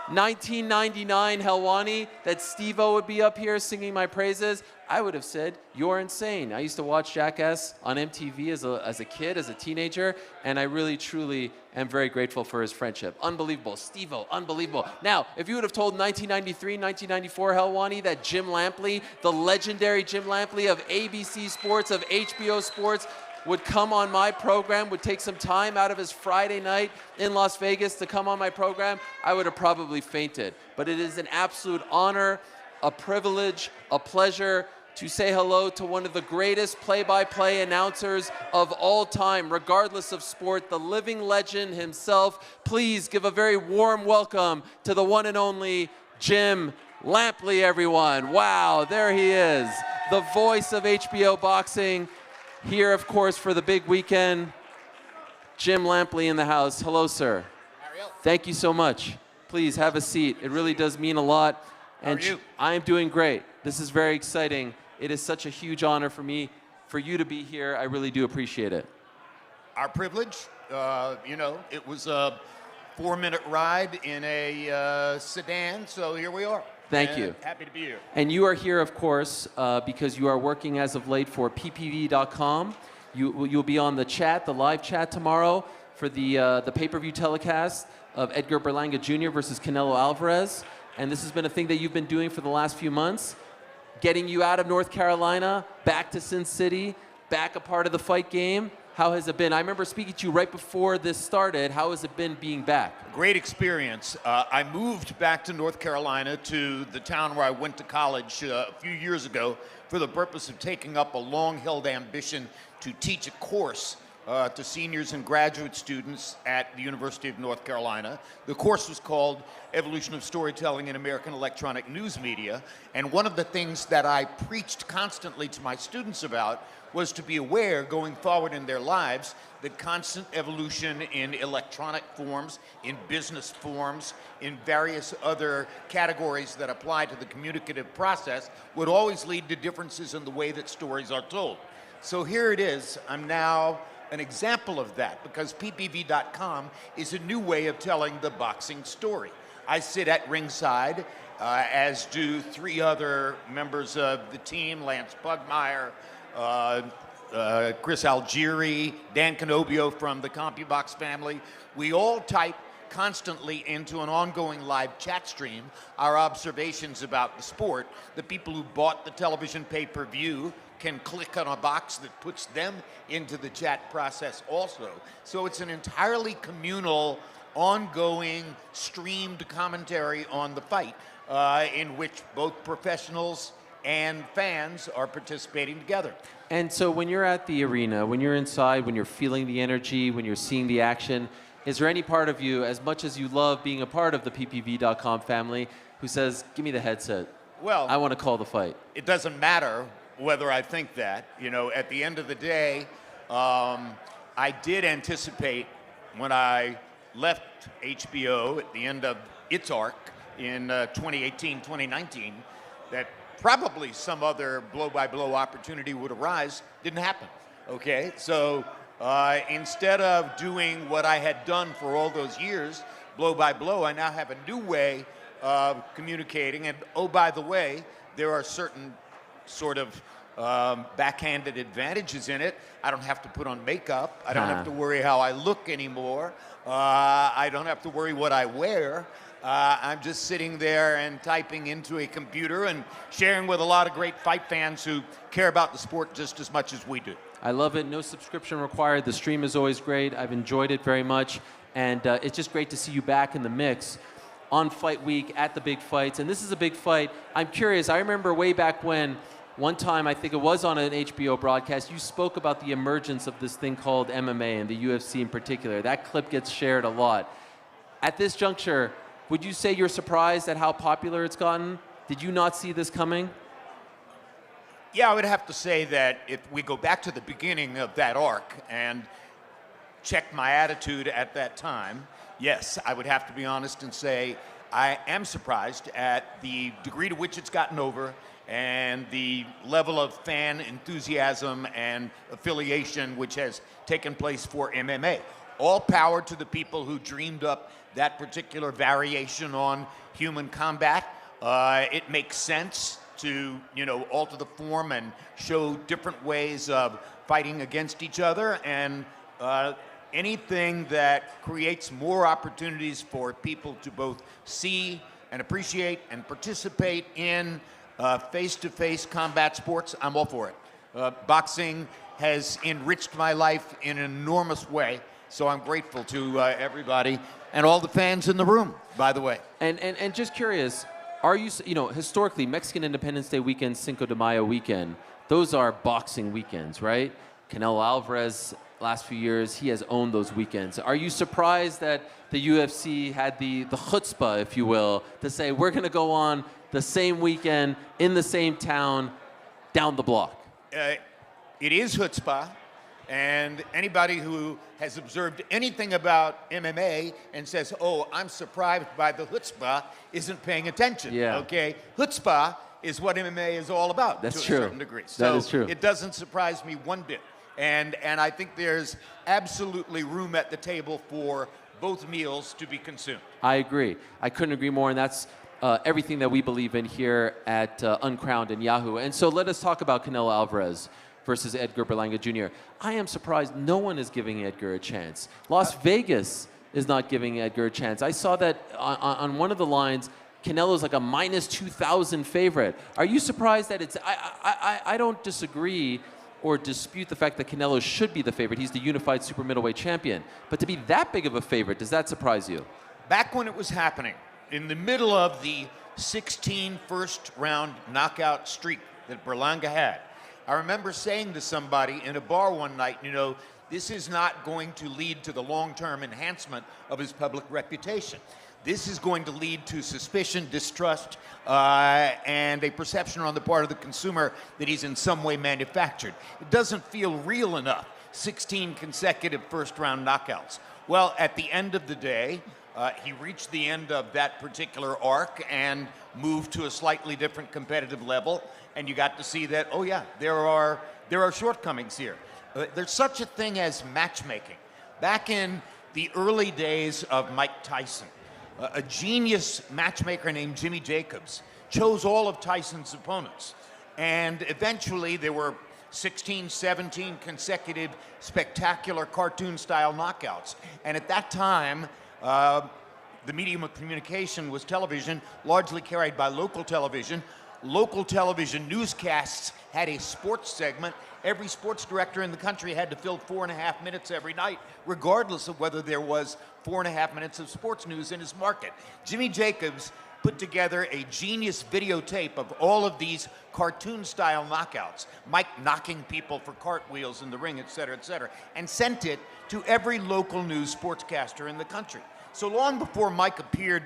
1999 Helwani that Steve-O would be up here singing my praises, I would have said, you're insane. I used to watch Jackass on MTV as a kid, as a teenager, and I really, truly am very grateful for his friendship. Unbelievable. Steve-O, unbelievable. Now, if you would have told 1993, 1994 Helwani that Jim Lampley, the legendary Jim Lampley of ABC Sports, of HBO Sports, would come on my program, would take some time out of his Friday night in Las Vegas to come on my program, I would have probably fainted. But it is an absolute honor, a privilege, a pleasure to say hello to one of the greatest play-by-play announcers of all time, regardless of sport, the living legend himself. Please give a very warm welcome to the one and only Jim Lampley, everyone. Wow, there he is, the voice of HBO Boxing. Here, of course, for the big weekend, Jim Lampley in the house. Hello, sir. Ariel. Thank you so much. Please have a seat. It really does mean a lot. And How are you? I am doing great. This is very exciting It is such a huge honor for me, for you to be here. I really do appreciate it. Our privilege. It was a 4-minute ride in a sedan, so here we are. Thank you. Happy to be here. And you are here, of course, because you are working as of late for ppv.com. You'll be on the chat, the live chat tomorrow for the pay-per-view telecast of Edgar Berlanga Jr. versus Canelo Alvarez. And this has been a thing that you've been doing for the last few months, getting you out of North Carolina, back to Sin City, back a part of the fight game. How has it been? I remember speaking to you right before this started. How has it been being back? Great experience. I moved back to North Carolina, to the town where I went to college a few years ago, for the purpose of taking up a long-held ambition to teach a course to seniors and graduate students at the University of North Carolina. The course was called Evolution of Storytelling in American Electronic News Media, and one of the things that I preached constantly to my students about was to be aware, going forward in their lives, that constant evolution in electronic forms, in business forms, in various other categories that apply to the communicative process would always lead to differences in the way that stories are told. So here it is. I'm now an example of that, because ppv.com is a new way of telling the boxing story. I sit at ringside, as do 3 other members of the team, Lance Pugmire, Chris Algieri, Dan Canobio from the CompuBox family. We all type constantly into an ongoing live chat stream our observations about the sport. The people who bought the television pay-per-view can click on a box that puts them into the chat process also. So it's an entirely communal, ongoing, streamed commentary on the fight, in which both professionals and fans are participating together. And so when you're at the arena, when you're inside, when you're feeling the energy, when you're seeing the action, is there any part of you, as much as you love being a part of the ppv.com family, who says, give me the headset? Well, I want to call the fight. It doesn't matter whether I think that. At the end of the day, I did anticipate when I left HBO at the end of its arc in 2018, 2019, that probably some other blow-by-blow opportunity would arise. Didn't happen, okay? So instead of doing what I had done for all those years, blow-by-blow, I now have a new way of communicating. And oh, by the way, there are certain sort of backhanded advantages in it. I don't have to put on makeup. I don't have to worry how I look anymore. I don't have to worry what I wear. I'm just sitting there and typing into a computer and sharing with a lot of great fight fans who care about the sport just as much as we do. I love it. No subscription required. The stream is always great. I've enjoyed it very much. And it's just great to see you back in the mix on fight week at the big fights. And this is a big fight. I'm curious. I remember way back when, one time, I think it was on an HBO broadcast, you spoke about the emergence of this thing called MMA and the UFC in particular. That clip gets shared a lot. At this juncture, would you say you're surprised at how popular it's gotten? Did you not see this coming? Yeah, I would have to say that if we go back to the beginning of that arc and check my attitude at that time, yes, I would have to be honest and say I am surprised at the degree to which it's gotten over and the level of fan enthusiasm and affiliation which has taken place for MMA. All power to the people who dreamed up that particular variation on human combat. It makes sense to, alter the form and show different ways of fighting against each other, and anything that creates more opportunities for people to both see and appreciate and participate in face-to-face combat sports, I'm all for it. Boxing has enriched my life in an enormous way, so I'm grateful to everybody and all the fans in the room, by the way. And just curious, are you, historically, Mexican Independence Day weekend, Cinco de Mayo weekend, those are boxing weekends, right? Canelo Alvarez, last few years, he has owned those weekends. Are you surprised that the UFC had the chutzpah, if you will, to say, we're going to go on the same weekend, in the same town, down the block? It is chutzpah. And anybody who has observed anything about MMA and says, oh, I'm surprised by the chutzpah, isn't paying attention, okay? Chutzpah is what MMA is all about That's to true. a certain degree. That So is true. it doesn't surprise me one bit. And I think there's absolutely room at the table for both meals to be consumed. I agree. I couldn't agree more, and that's everything that we believe in here at Uncrowned and Yahoo. And so let us talk about Canelo Alvarez versus Edgar Berlanga Jr. I am surprised no one is giving Edgar a chance. Las Vegas is not giving Edgar a chance. I saw that on one of the lines, Canelo's like a minus 2,000 favorite. Are you surprised that it's... I don't disagree or dispute the fact that Canelo should be the favorite. He's the unified super middleweight champion. But to be that big of a favorite, does that surprise you? Back when it was happening, in the middle of the 16 first-round knockout streak that Berlanga had, I remember saying to somebody in a bar one night, you know, this is not going to lead to the long-term enhancement of his public reputation. This is going to lead to suspicion, distrust, and a perception on the part of the consumer that he's in some way manufactured. It doesn't feel real enough, 16 consecutive first-round knockouts. Well, at the end of the day, he reached the end of that particular arc and moved to a slightly different competitive level, and you got to see that, oh yeah, there are shortcomings here. There's such a thing as matchmaking. Back in the early days of Mike Tyson, a genius matchmaker named Jimmy Jacobs chose all of Tyson's opponents. And eventually there were 16, 17 consecutive spectacular cartoon-style knockouts. And at that time, the medium of communication was television, largely carried by local television. Local television newscasts had a sports segment. Every sports director in the country had to fill 4.5 minutes every night, regardless of whether there was 4.5 minutes of sports news in his market. Jimmy Jacobs put together a genius videotape of all of these cartoon-style knockouts, Mike knocking people for cartwheels in the ring, et cetera, and sent it to every local news sportscaster in the country. So long before Mike appeared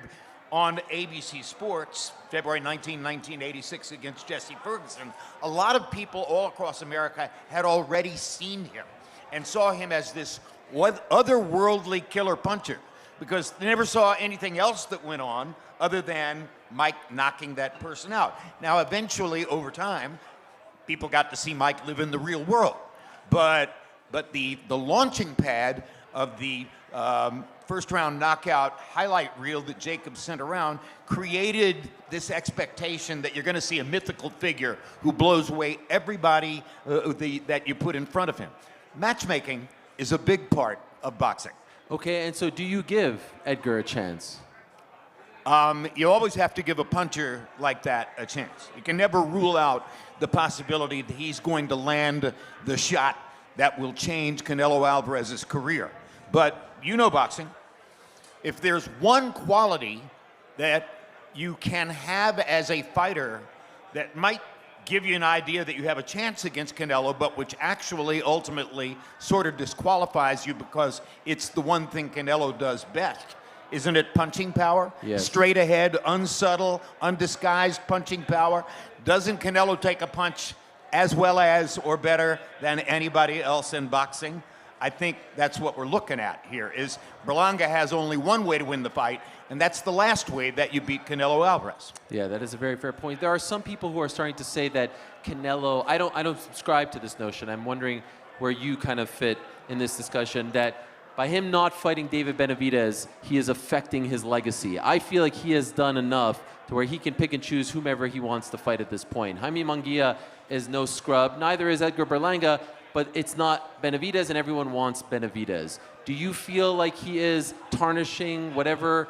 on ABC Sports, February 19, 1986, against Jesse Ferguson, a lot of people all across America had already seen him and saw him as this otherworldly killer puncher because they never saw anything else that went on other than Mike knocking that person out. Now, eventually, over time, people got to see Mike live in the real world. But the launching pad of the first-round knockout highlight reel that Jacobs sent around created this expectation that you're going to see a mythical figure who blows away everybody that you put in front of him. Matchmaking is a big part of boxing. Okay, and so do you give Edgar a chance? You always have to give a puncher like that a chance. You can never rule out the possibility that he's going to land the shot that will change Canelo Alvarez's career. But you know boxing. If there's one quality that you can have as a fighter that might give you an idea that you have a chance against Canelo, but which actually ultimately sort of disqualifies you because it's the one thing Canelo does best, isn't it punching power? Yes. Straight ahead, unsubtle, undisguised punching power. Doesn't Canelo take a punch as well as or better than anybody else in boxing? I think that's what we're looking at here, is Berlanga has only one way to win the fight, and that's the last way that you beat Canelo Alvarez. Yeah, that is a very fair point. There are some people who are starting to say that Canelo, I don't subscribe to this notion. I'm wondering where you kind of fit in this discussion, that by him not fighting David Benavidez, he is affecting his legacy. I feel like he has done enough to where he can pick and choose whomever he wants to fight at this point. Jaime Munguia is no scrub, neither is Edgar Berlanga, but it's not Benavidez, and everyone wants Benavidez. Do you feel like he is tarnishing whatever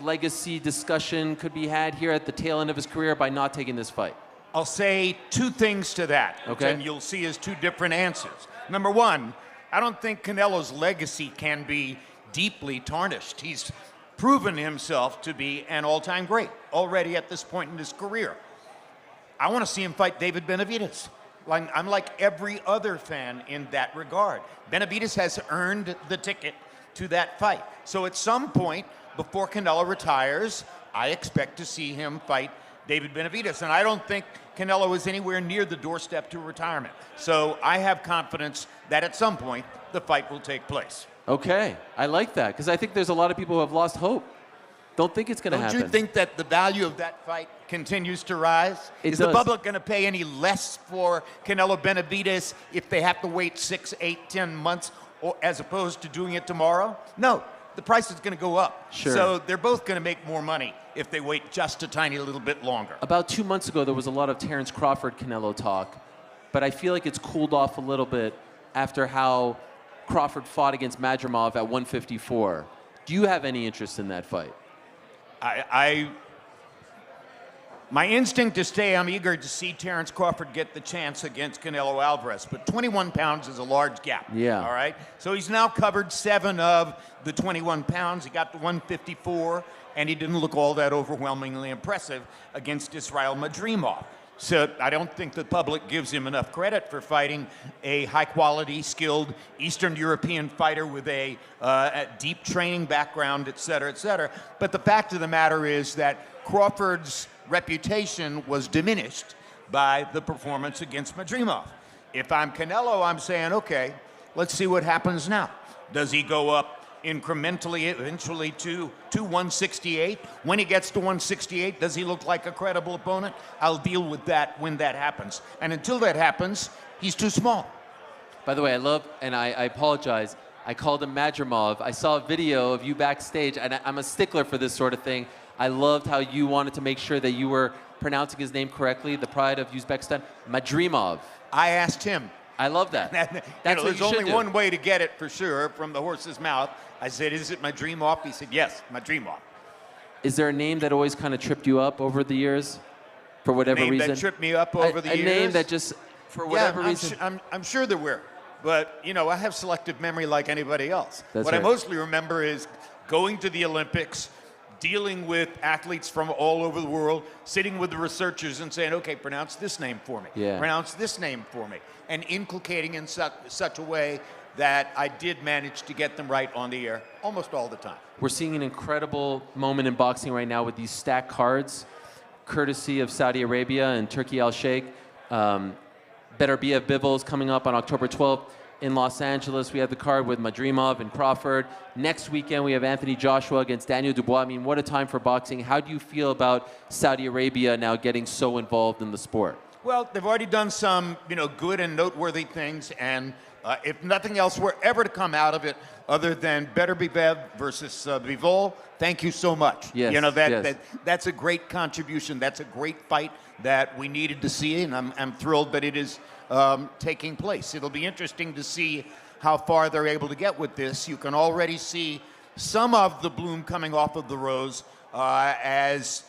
legacy discussion could be had here at the tail end of his career by not taking this fight? I'll say two things to that, Okay. and you'll see as two different answers. Number one, I don't think Canelo's legacy can be deeply tarnished. He's proven himself to be an all-time great already at this point in his career. I want to see him fight David Benavidez. I'm like every other fan in that regard. Benavidez has earned the ticket to that fight. So at some point, before Canelo retires, I expect to see him fight David Benavidez. And I don't think Canelo is anywhere near the doorstep to retirement. So I have confidence that at some point, the fight will take place. Okay, I like that, because I think there's a lot of people who have lost hope. Don't think it's going to happen. Don't you think that the value of that fight continues to rise? Is does. the public going to pay any less for Canelo Benavidez if they have to wait 6, 8, 10 months as opposed to doing it tomorrow? No, the price is going to go up. Sure. So they're both going to make more money if they wait just a tiny little bit longer. About 2 months ago, there was a lot of Terrence Crawford-Canelo talk, but I feel like it's cooled off a little bit after how Crawford fought against Madrimov at 154. Do you have any interest in that fight? My instinct is to say I'm eager to see Terrence Crawford get the chance against Canelo Alvarez, but 21 pounds is a large gap. Yeah. All right? So he's now covered 7 of the 21 pounds. He got to 154, and he didn't look all that overwhelmingly impressive against Israel Madrimov. So I don't think the public gives him enough credit for fighting a high-quality, skilled Eastern European fighter with a deep training background, et cetera, et cetera. But the fact of the matter is that Crawford's reputation was diminished by the performance against Madrimov. If I'm Canelo, I'm saying, okay, let's see what happens now. Does he go up incrementally eventually to 168? When he gets to 168, does he look like a credible opponent? I'll deal with that when that happens. And until that happens, he's too small. By the way, I apologize, I called him Madrimov. I saw a video of you backstage, and I'm a stickler for this sort of thing. I loved how you wanted to make sure that you were pronouncing his name correctly, the pride of Uzbekistan, Madrimov. I asked him. I love that. That's what there's you should only do. one way to get it for sure from the horse's mouth. I said, is it Madrimov? He said, yes, Madrimov. Is there a name that always kind of tripped you up over the years, for whatever reason? A name that tripped me up over the years? A name that just, for whatever reason. I'm sure there were. But, you know, I have selective memory like anybody else. That's what right. I mostly remember is going to the Olympics, dealing with athletes from all over the world, sitting with the researchers and saying, okay, pronounce this name for me. Yeah. Pronounce this name for me. And inculcating in such a way that I did manage to get them right on the air almost all the time. We're seeing an incredible moment in boxing right now with these stacked cards, courtesy of Saudi Arabia and Turkey Al Sheikh. Beterbiev Bivol is coming up on October 12th in Los Angeles. We have the card with Madrimov and Crawford. Next weekend, we have Anthony Joshua against Daniel Dubois. I mean, what a time for boxing. How do you feel about Saudi Arabia now getting so involved in the sport? Well, they've already done some, good and noteworthy things, and if nothing else were ever to come out of it other than Beterbiev versus Bivol, thank you so much. Yes, that's a great contribution. That's a great fight that we needed to see, and I'm thrilled that it is taking place. It'll be interesting to see how far they're able to get with this. You can already see some of the bloom coming off of the rose as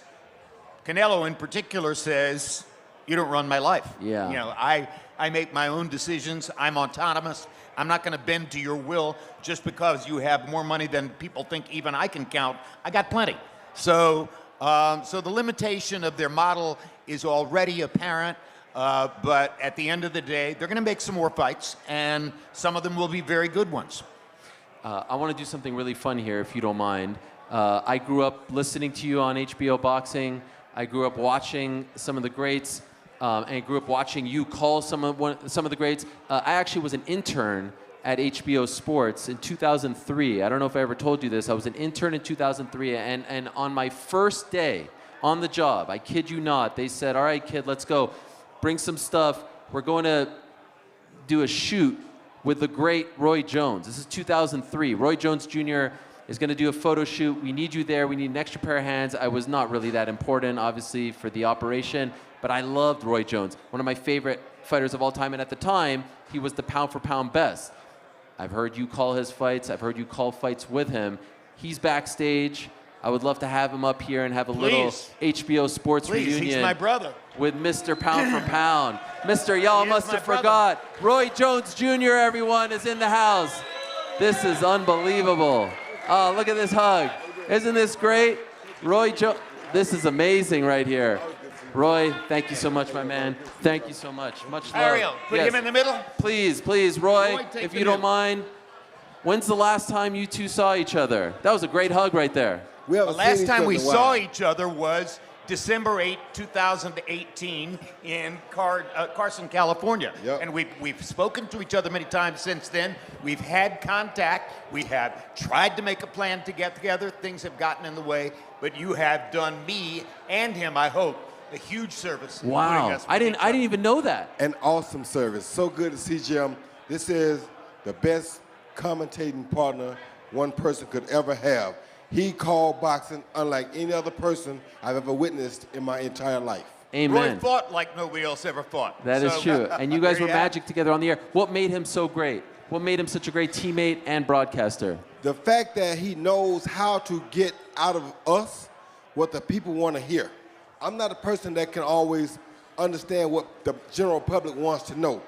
Canelo in particular says, you don't run my life. Yeah. I make my own decisions. I'm autonomous. I'm not going to bend to your will just because you have more money than people think even I can count. I got plenty. So the limitation of their model is already apparent. But at the end of the day, they're going to make some more fights, and some of them will be very good ones. I want to do something really fun here, if you don't mind. I grew up listening to you on HBO Boxing. I grew up watching some of the greats. And I grew up watching you call some of the greats. I actually was an intern at HBO Sports in 2003. I don't know if I ever told you this. I was an intern in 2003, and on my first day on the job, I kid you not, they said, all right, kid, let's go. Bring some stuff. We're going to do a shoot with the great Roy Jones. This is 2003. Roy Jones Jr. is going to do a photo shoot. We need you there. We need an extra pair of hands. I was not really that important, obviously, for the operation. But I loved Roy Jones, one of my favorite fighters of all time. And at the time, he was the pound-for-pound best. I've heard you call his fights. I've heard you call fights with him. He's backstage. I would love to have him up here and have a little HBO Sports reunion. He's my brother. With Mr. Pound for Pound. Mr. Y'all must have forgot. Roy Jones Jr., everyone, is in the house. This is unbelievable. Oh, look at this hug. Isn't this great? Roy Jones, this is amazing right here. Roy, thank you so much, my man. Thank you so much. Much love. Ariel, put him in the middle. Please, Roy, if you don't mind. When's the last time you two saw each other? That was a great hug right there. The last time we saw each other was December 8, 2018 in Carson, California. Yep. And we've spoken to each other many times since then. We've had contact. We have tried to make a plan to get together. Things have gotten in the way, but you have done me and him, I hope, a huge service. putting Wow. us I with each didn't even know that. An awesome service. So good to see Jim. This is the best commentating partner one person could ever have. He called boxing unlike any other person I've ever witnessed in my entire life. Amen. Roy fought like nobody else ever fought. That is So, true. And you guys there were you have magic together on the air. What made him so great? What made him such a great teammate and broadcaster? The fact that he knows how to get out of us what the people want to hear. I'm not a person that can always understand what the general public wants to know.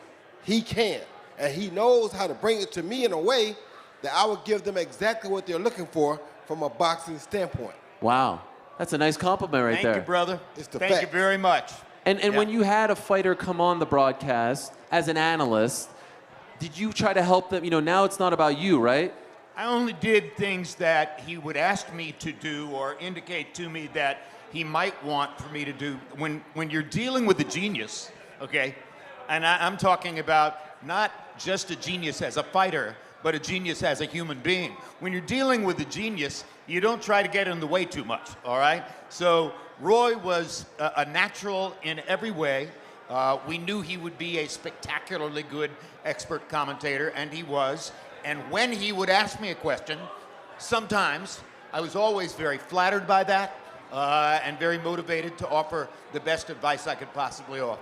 He can. And he knows how to bring it to me in a way that I would give them exactly what they're looking for from a boxing standpoint. Wow. That's a nice compliment right Thank there. you, brother. It's the Thank fact. you very much. And Yeah. when you had a fighter come on the broadcast as an analyst, did you try to help them? You know, now it's not about you, right? I only did things that he would ask me to do or indicate to me that he might want for me to do. When you're dealing with a genius, okay, and I'm talking about not just a genius as a fighter, but a genius as a human being. When you're dealing with a genius, you don't try to get in the way too much, all right? So Roy was a natural in every way. We knew he would be a spectacularly good expert commentator, and he was. And when he would ask me a question, sometimes I was always very flattered by that and very motivated to offer the best advice I could possibly offer.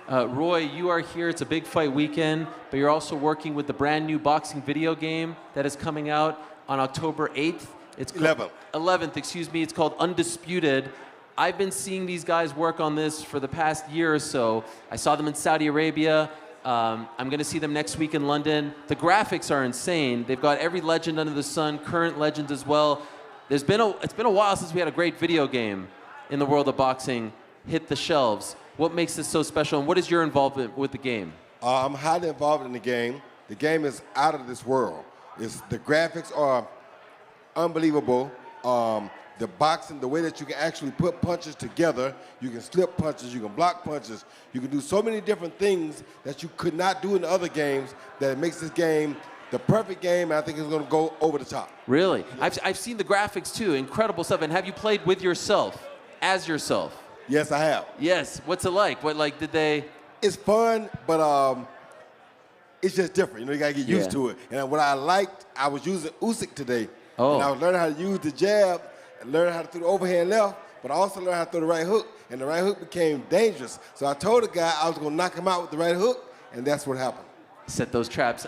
Roy, you are here. It's a big fight weekend, but you're also working with the brand new boxing video game that is coming out on October 8th. It's 11th, excuse me. It's called Undisputed. I've been seeing these guys work on this for the past year or so. I saw them in Saudi Arabia. I'm going to see them next week in London. The graphics are insane. They've got every legend under the sun, current legends as well. It's been a while since we had a great video game in the world of boxing hit the shelves. What makes this so special, and what is your involvement with the game? I'm highly involved in the game. The game is out of this world. The graphics are unbelievable. The boxing, the way that you can actually put punches together, you can slip punches, you can block punches, you can do so many different things that you could not do in the other games that it makes this game the perfect game, and I think it's going to go over the top. Really? I've seen the graphics too, incredible stuff. And have you played with yourself, as yourself? Yes, I have. Yes. What's it like? Did they? It's fun, but it's just different. You know, you got to get used to it. And what I liked, I was using Usyk today. Oh. And I was learning how to use the jab and learning how to throw the overhand left, but I also learned how to throw the right hook. And the right hook became dangerous. So I told the guy I was going to knock him out with the right hook, and that's what happened. Set those traps.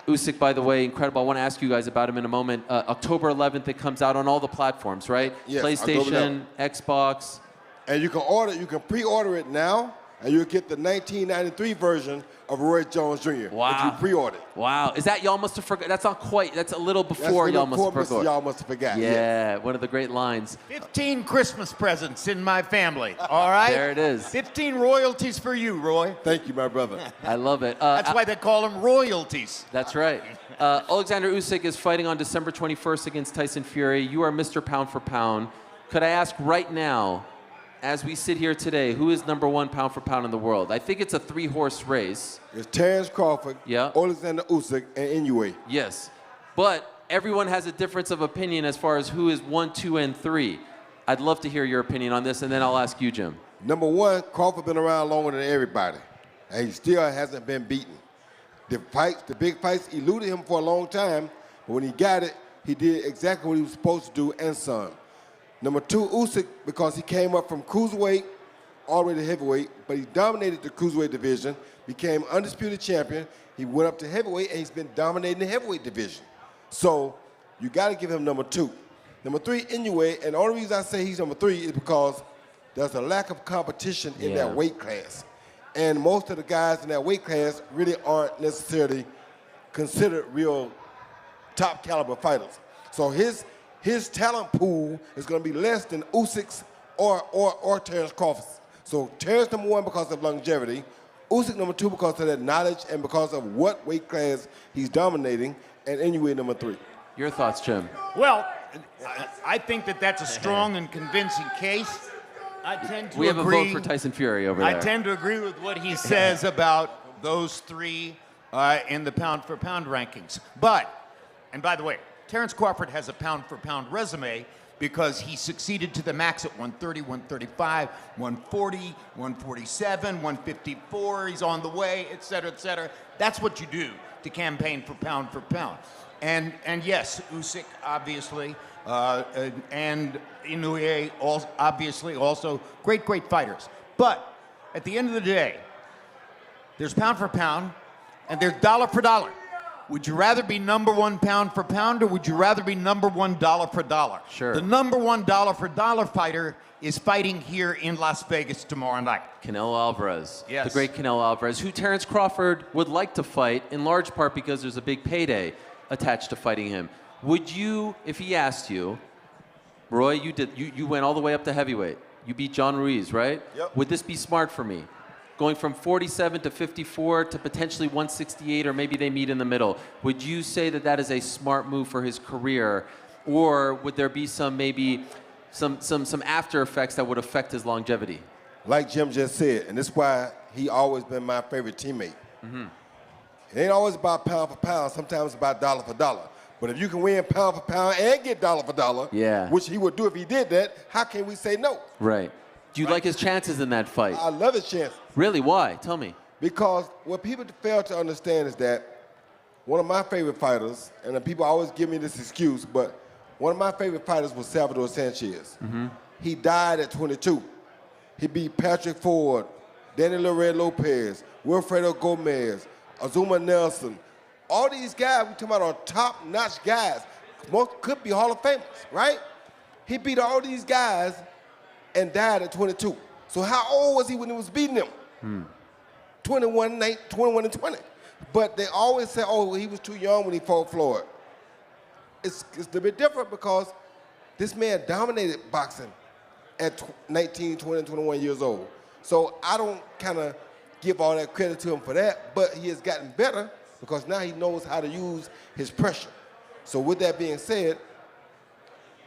Usyk, by the way, incredible. I want to ask you guys about him in a moment. October 11th, it comes out on all the platforms, right? Yes, PlayStation, Xbox. And you can pre-order it now, and you'll get the 1993 version of Roy Jones Jr. Wow. If you pre-order. Wow. Is that y'all must have forgot? That's not quite. That's a little before y'all must have forgot. Y'all must have forgot. Yeah, one of the great lines. 15 Christmas presents in my family, all right? There it is. 15 royalties for you, Roy. Thank you, my brother. I love it. That's why they call them royalties. That's right. Alexander Usyk is fighting on December 21st against Tyson Fury. You are Mr. Pound for Pound. Could I ask right now, as we sit here today, who is number one pound for pound in the world? I think it's a 3-horse race. It's Terrence Crawford, Alexander Usyk, and Inoue. Yes. But everyone has a difference of opinion as far as who is 1, 2, and 3. I'd love to hear your opinion on this, and then I'll ask you, Jim. Number one, Crawford been around longer than everybody, and he still hasn't been beaten. The big fights eluded him for a long time, but when he got it, he did exactly what he was supposed to do and some. Number two, Usyk, because he came up from cruiserweight all the way to heavyweight, but he dominated the cruiserweight division, became undisputed champion. He went up to heavyweight, and he's been dominating the heavyweight division. So you got to give him number two. Number three, Inoue, and the only reason I say he's number three is because there's a lack of competition in that weight class. And most of the guys in that weight class really aren't necessarily considered real top caliber fighters. So his talent pool is going to be less than Usyk's or Terrence Crawford's. So Terrence number one because of longevity, Usyk number two because of that knowledge and because of what weight class he's dominating, and Inoue number three. Your thoughts, Jim? Well, I think that that's a strong and convincing case. I tend to We have agree. a vote for Tyson Fury over there. I tend to agree with what he says about those three in the pound-for-pound rankings. But, and by the way, Terrence Crawford has a pound-for-pound resume because he succeeded to the max at 130, 135, 140, 147, 154. He's on the way, et cetera, et cetera. That's what you do to campaign for pound. And yes, Usyk, obviously, and Inoue, obviously, also great fighters. But at the end of the day, there's pound for pound, and there's dollar for dollar. Would you rather be number one pound for pound, or would you rather be number one dollar for dollar? Sure. The number one dollar for dollar fighter is fighting here in Las Vegas tomorrow night. Canelo Alvarez. Yes. The great Canelo Alvarez, who Terrence Crawford would like to fight, in large part because there's a big payday attached to fighting him. Would you, if he asked you, Roy, you went all the way up to heavyweight. You beat John Ruiz, right? Yep. Would this be smart for me? Going from 47 to 54 to potentially 168, or maybe they meet in the middle. Would you say that that is a smart move for his career? Or would there be some after effects that would affect his longevity? Like Jim just said, and this is why he always been my favorite teammate. Mm-hmm. It ain't always about pound for pound. Sometimes it's about dollar for dollar. But if you can win pound for pound and get dollar for dollar, yeah, which he would do if he did that, how can we say no? Right. Do you like his chances in that fight? I love his chances. Really? Why? Tell me. Because what people fail to understand is that one of my favorite fighters, and the people always give me this excuse, but one of my favorite fighters was Salvador Sanchez. Mm-hmm. He died at 22. He beat Patrick Ford, Danny Lared Lopez, Wilfredo Gomez, Azuma Nelson. All these guys, we're talking about are top-notch guys. Most could be Hall of Famers, right? He beat all these guys and died at 22. So how old was he when he was beating them? 21 and 20. But they always say, oh, he was too young when he fought Floyd. It's a bit different because this man dominated boxing at 19, 20, and 21 years old. So I don't kind of give all that credit to him for that, but he has gotten better because now he knows how to use his pressure. So with that being said,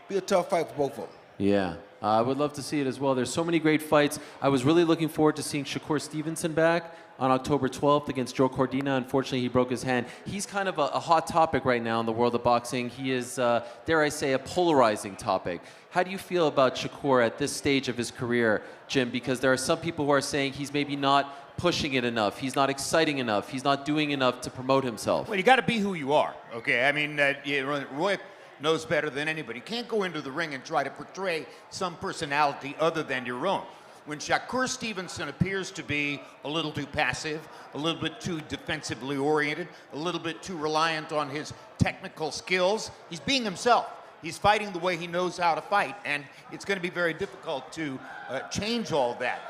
be a tough fight for both of them. Yeah, I would love to see it as well. There's so many great fights. I was really looking forward to seeing Shakur Stevenson back on October 12th against Joe Cordina. Unfortunately, he broke his hand. He's kind of a hot topic right now in the world of boxing. He is, dare I say, a polarizing topic. How do you feel about Shakur at this stage of his career, Jim? Because there are some people who are saying he's maybe not pushing it enough. He's not exciting enough. He's not doing enough to promote himself. Well, you got to be who you are, okay? I mean, Roy knows better than anybody. You can't go into the ring and try to portray some personality other than your own. When Shakur Stevenson appears to be a little too passive, a little bit too defensively oriented, a little bit too reliant on his technical skills, he's being himself. He's fighting the way he knows how to fight, and it's going to be very difficult to change all that.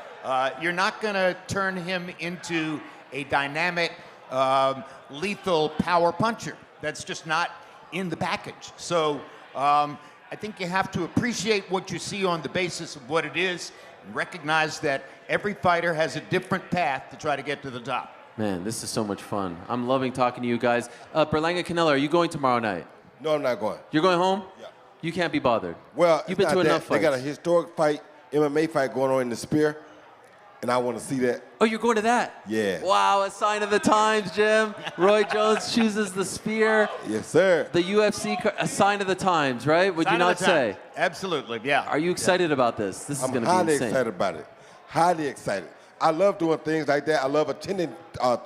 You're not going to turn him into a dynamic, lethal power puncher. That's just not in the package. So I think you have to appreciate what you see on the basis of what it is, and recognize that every fighter has a different path to try to get to the top. Man, this is so much fun. I'm loving talking to you guys. Berlanga Canelo, are you going tomorrow night? No, I'm not going. You're going home? Yeah. You can't be bothered. Well, you've been to enough fights. They got a historic fight, MMA fight going on in the Spear, and I want to see that. Oh, you're going to that? Yeah. Wow, a sign of the times, Jim. Roy Jones chooses the Spear. Yes, sir. The UFC, a sign of the times, right? Would you not say? Absolutely, yeah. Are you excited about this? This is going to be insane. I'm highly excited about it. Highly excited. I love doing things like that. I love attending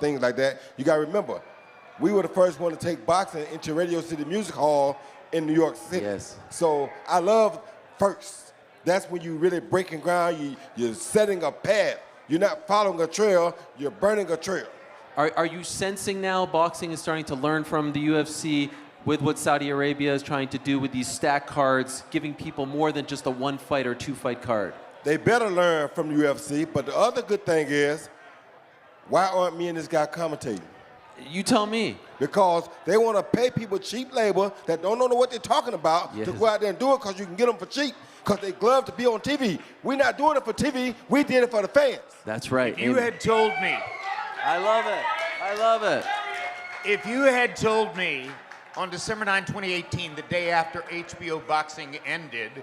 things like that. You got to remember, we were the first one to take boxing into Radio City Music Hall in New York City. Yes. So I love first. That's when you really breaking ground. You're setting a path. You're not following a trail. You're burning a trail. Are you sensing now boxing is starting to learn from the UFC with what Saudi Arabia is trying to do with these stack cards, giving people more than just a one fight or two fight card? They better learn from the UFC, but the other good thing is, why aren't me and this guy commentating? You tell me. Because they want to pay people cheap labor that don't know what they're talking about to go out there and do it because you can get them for cheap because they love to be on TV. We're not doing it for TV. We did it for the fans. That's right. If you had told me. I love it. I love it. If you had told me on December 9, 2018, the day after HBO Boxing ended,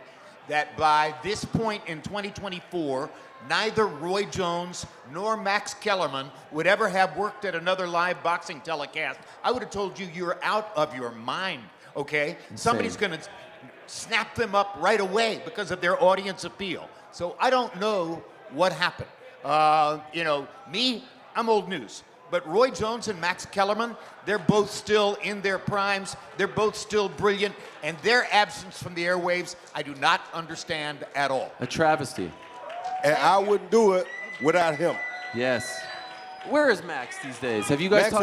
that by this point in 2024, neither Roy Jones nor Max Kellerman would ever have worked at another live boxing telecast, I would have told you you're out of your mind, okay? Somebody's going to snap them up right away because of their audience appeal. So I don't know what happened. You know, me, I'm old news. But Roy Jones and Max Kellerman, they're both still in their primes. They're both still brilliant. And their absence from the airwaves, I do not understand at all. A travesty. And I wouldn't do it without him. Yes. Where is Max these days? Have you guys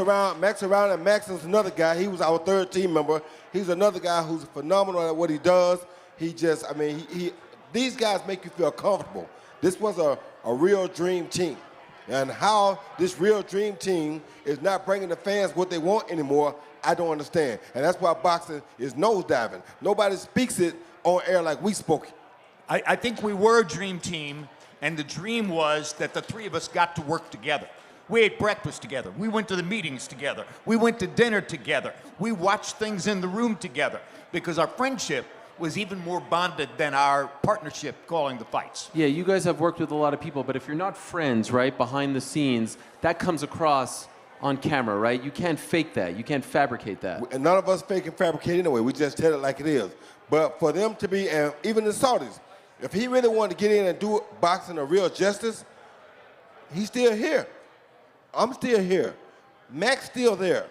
Max around, and Max is another guy. He was our third team member. He's another guy who's phenomenal at what he does. He just, I mean, these guys make you feel comfortable. This was a real dream team. And how this real dream team is not bringing the fans what they want anymore, I don't understand. And that's why boxing is nosediving. Nobody speaks it on air like we spoke it. I think we were a dream team, and the dream was that the three of us got to work together. We ate breakfast together. We went to the meetings together. We went to dinner together. We watched things in the room together because our friendship was even more bonded than our partnership calling the fights. Yeah, you guys have worked with a lot of people, but if you're not friends, right, behind the scenes, that comes across on camera, right? You can't fake that. You can't fabricate that. And none of us fake and fabricate anyway. We just tell it like it is. But for them to be, and even the Saudis, if he really wanted to get in and do boxing a real justice, he's still here. I'm still here. Mac's still there.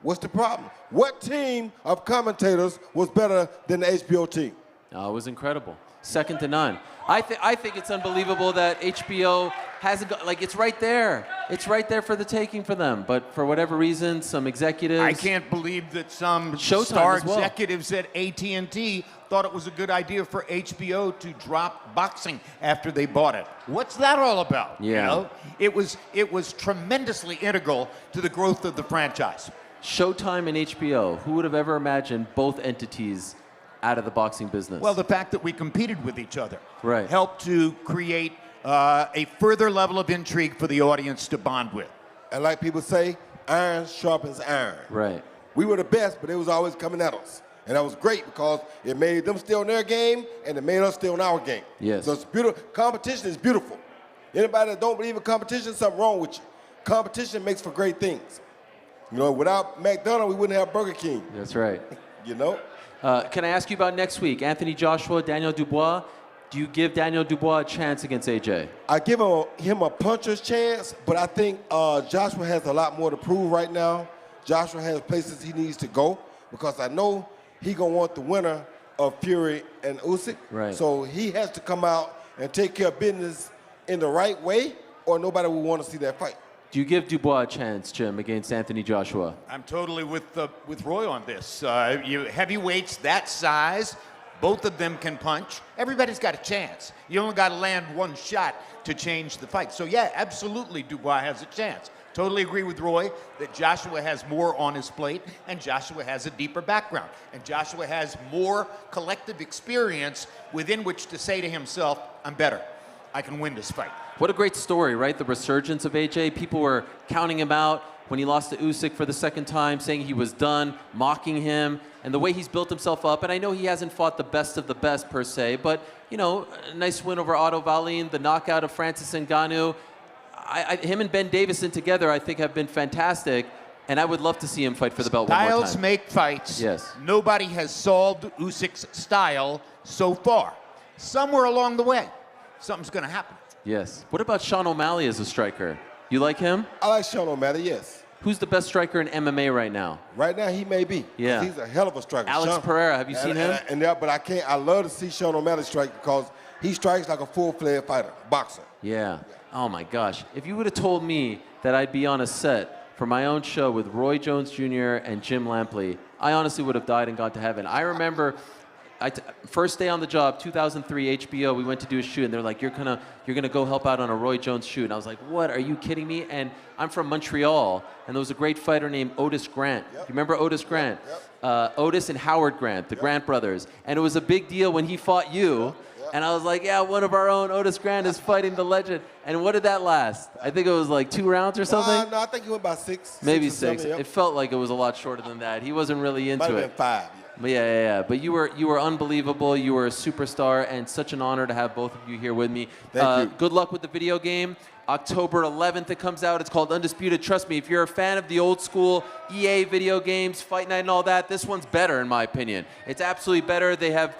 What's the problem? What team of commentators was better than the HBO team? Oh, it was incredible. Second to none. I think it's unbelievable that HBO hasn't got, like, it's right there. It's right there for the taking for them. But for whatever reason, some executives. I can't believe that some Showtime star as well. executives at AT&T thought it was a good idea for HBO to drop boxing after they bought it. What's that all about? Yeah. You know? It was tremendously integral to the growth of the franchise. Showtime and HBO. Who would have ever imagined both entities out of the boxing business? Well, the fact that we competed with each other right. helped to create a further level of intrigue for the audience to bond with. And like people say, iron sharpens iron. Right. We were the best, but it was always coming at us. And that was great because it made them still in their game and it made us still in our game. Yes. So it's beautiful. Competition is beautiful. Anybody that don't believe in competition, something wrong with you. Competition makes for great things. You know, without McDonald's, we wouldn't have Burger King. That's right. You know? Can I ask you about next week? Anthony Joshua, Daniel Dubois. Do you give Daniel Dubois a chance against AJ? I give him a puncher's chance, but I think Joshua has a lot more to prove right now. Joshua has places he needs to go because I know he going to want the winner of Fury and Usyk. Right. So he has to come out and take care of business in the right way or nobody will want to see that fight. Do you give Dubois a chance, Jim, against Anthony Joshua? I'm totally with Roy on this. You heavyweights that size, both of them can punch. Everybody's got a chance. You only got to land one shot to change the fight. So yeah, absolutely, Dubois has a chance. Totally agree with Roy that Joshua has more on his plate, and Joshua has a deeper background, and Joshua has more collective experience within which to say to himself, "I'm better. I can win this fight." What a great story, right? The resurgence of AJ. People were counting him out when he lost to Usyk for the second time, saying he was done, mocking him, and the way he's built himself up. And I know he hasn't fought the best of the best per se, but, you know, a nice win over Otto Wallin, the knockout of Francis Ngannou. Him and Ben Deiveson together, I think, have been fantastic, and I would love to see him fight for the belt one more Styles time. make fights. Yes. Nobody has solved Usyk's style so far. Somewhere along the way, something's going to happen. Yes. What about Sean O'Malley as a striker? You like him? I like Sean O'Malley, yes. Who's the best striker in MMA right now? Right now, he may be. Yeah. He's a hell of a striker. Alex Pereira, have you seen him? But I can't. I love to see Sean O'Malley strike because he strikes like a full-fledged fighter, boxer. Yeah. Oh my gosh. If you would have told me that I'd be on a set for my own show with Roy Jones Jr. and Jim Lampley, I honestly would have died and gone to heaven. I remember first day on the job, 2003 HBO, we went to do a shoot and they're like, you're gonna go help out on a Roy Jones shoot. And I was like, what, are you kidding me? And I'm from Montreal and there was a great fighter named Otis Grant. Yep. You remember Otis Grant? Yep. Otis and Howard Grant, the Grant brothers. And it was a big deal when he fought you. And I was like, yeah, one of our own, Otis Grant, is fighting the legend. And what did that last? I think it was like 2 rounds or something? No, I think he went about 6. Maybe 6 or 6. 7, yep. It felt like it was a lot shorter than that. He wasn't really into Might it. have been 5. Yeah. But you were unbelievable. You were a superstar, and such an honor to have both of you here with me. Thank you. Good luck with the video game. October 11th it comes out. It's called Undisputed. Trust me, if you're a fan of the old school EA video games, Fight Night and all that, this one's better in my opinion. It's absolutely better. They have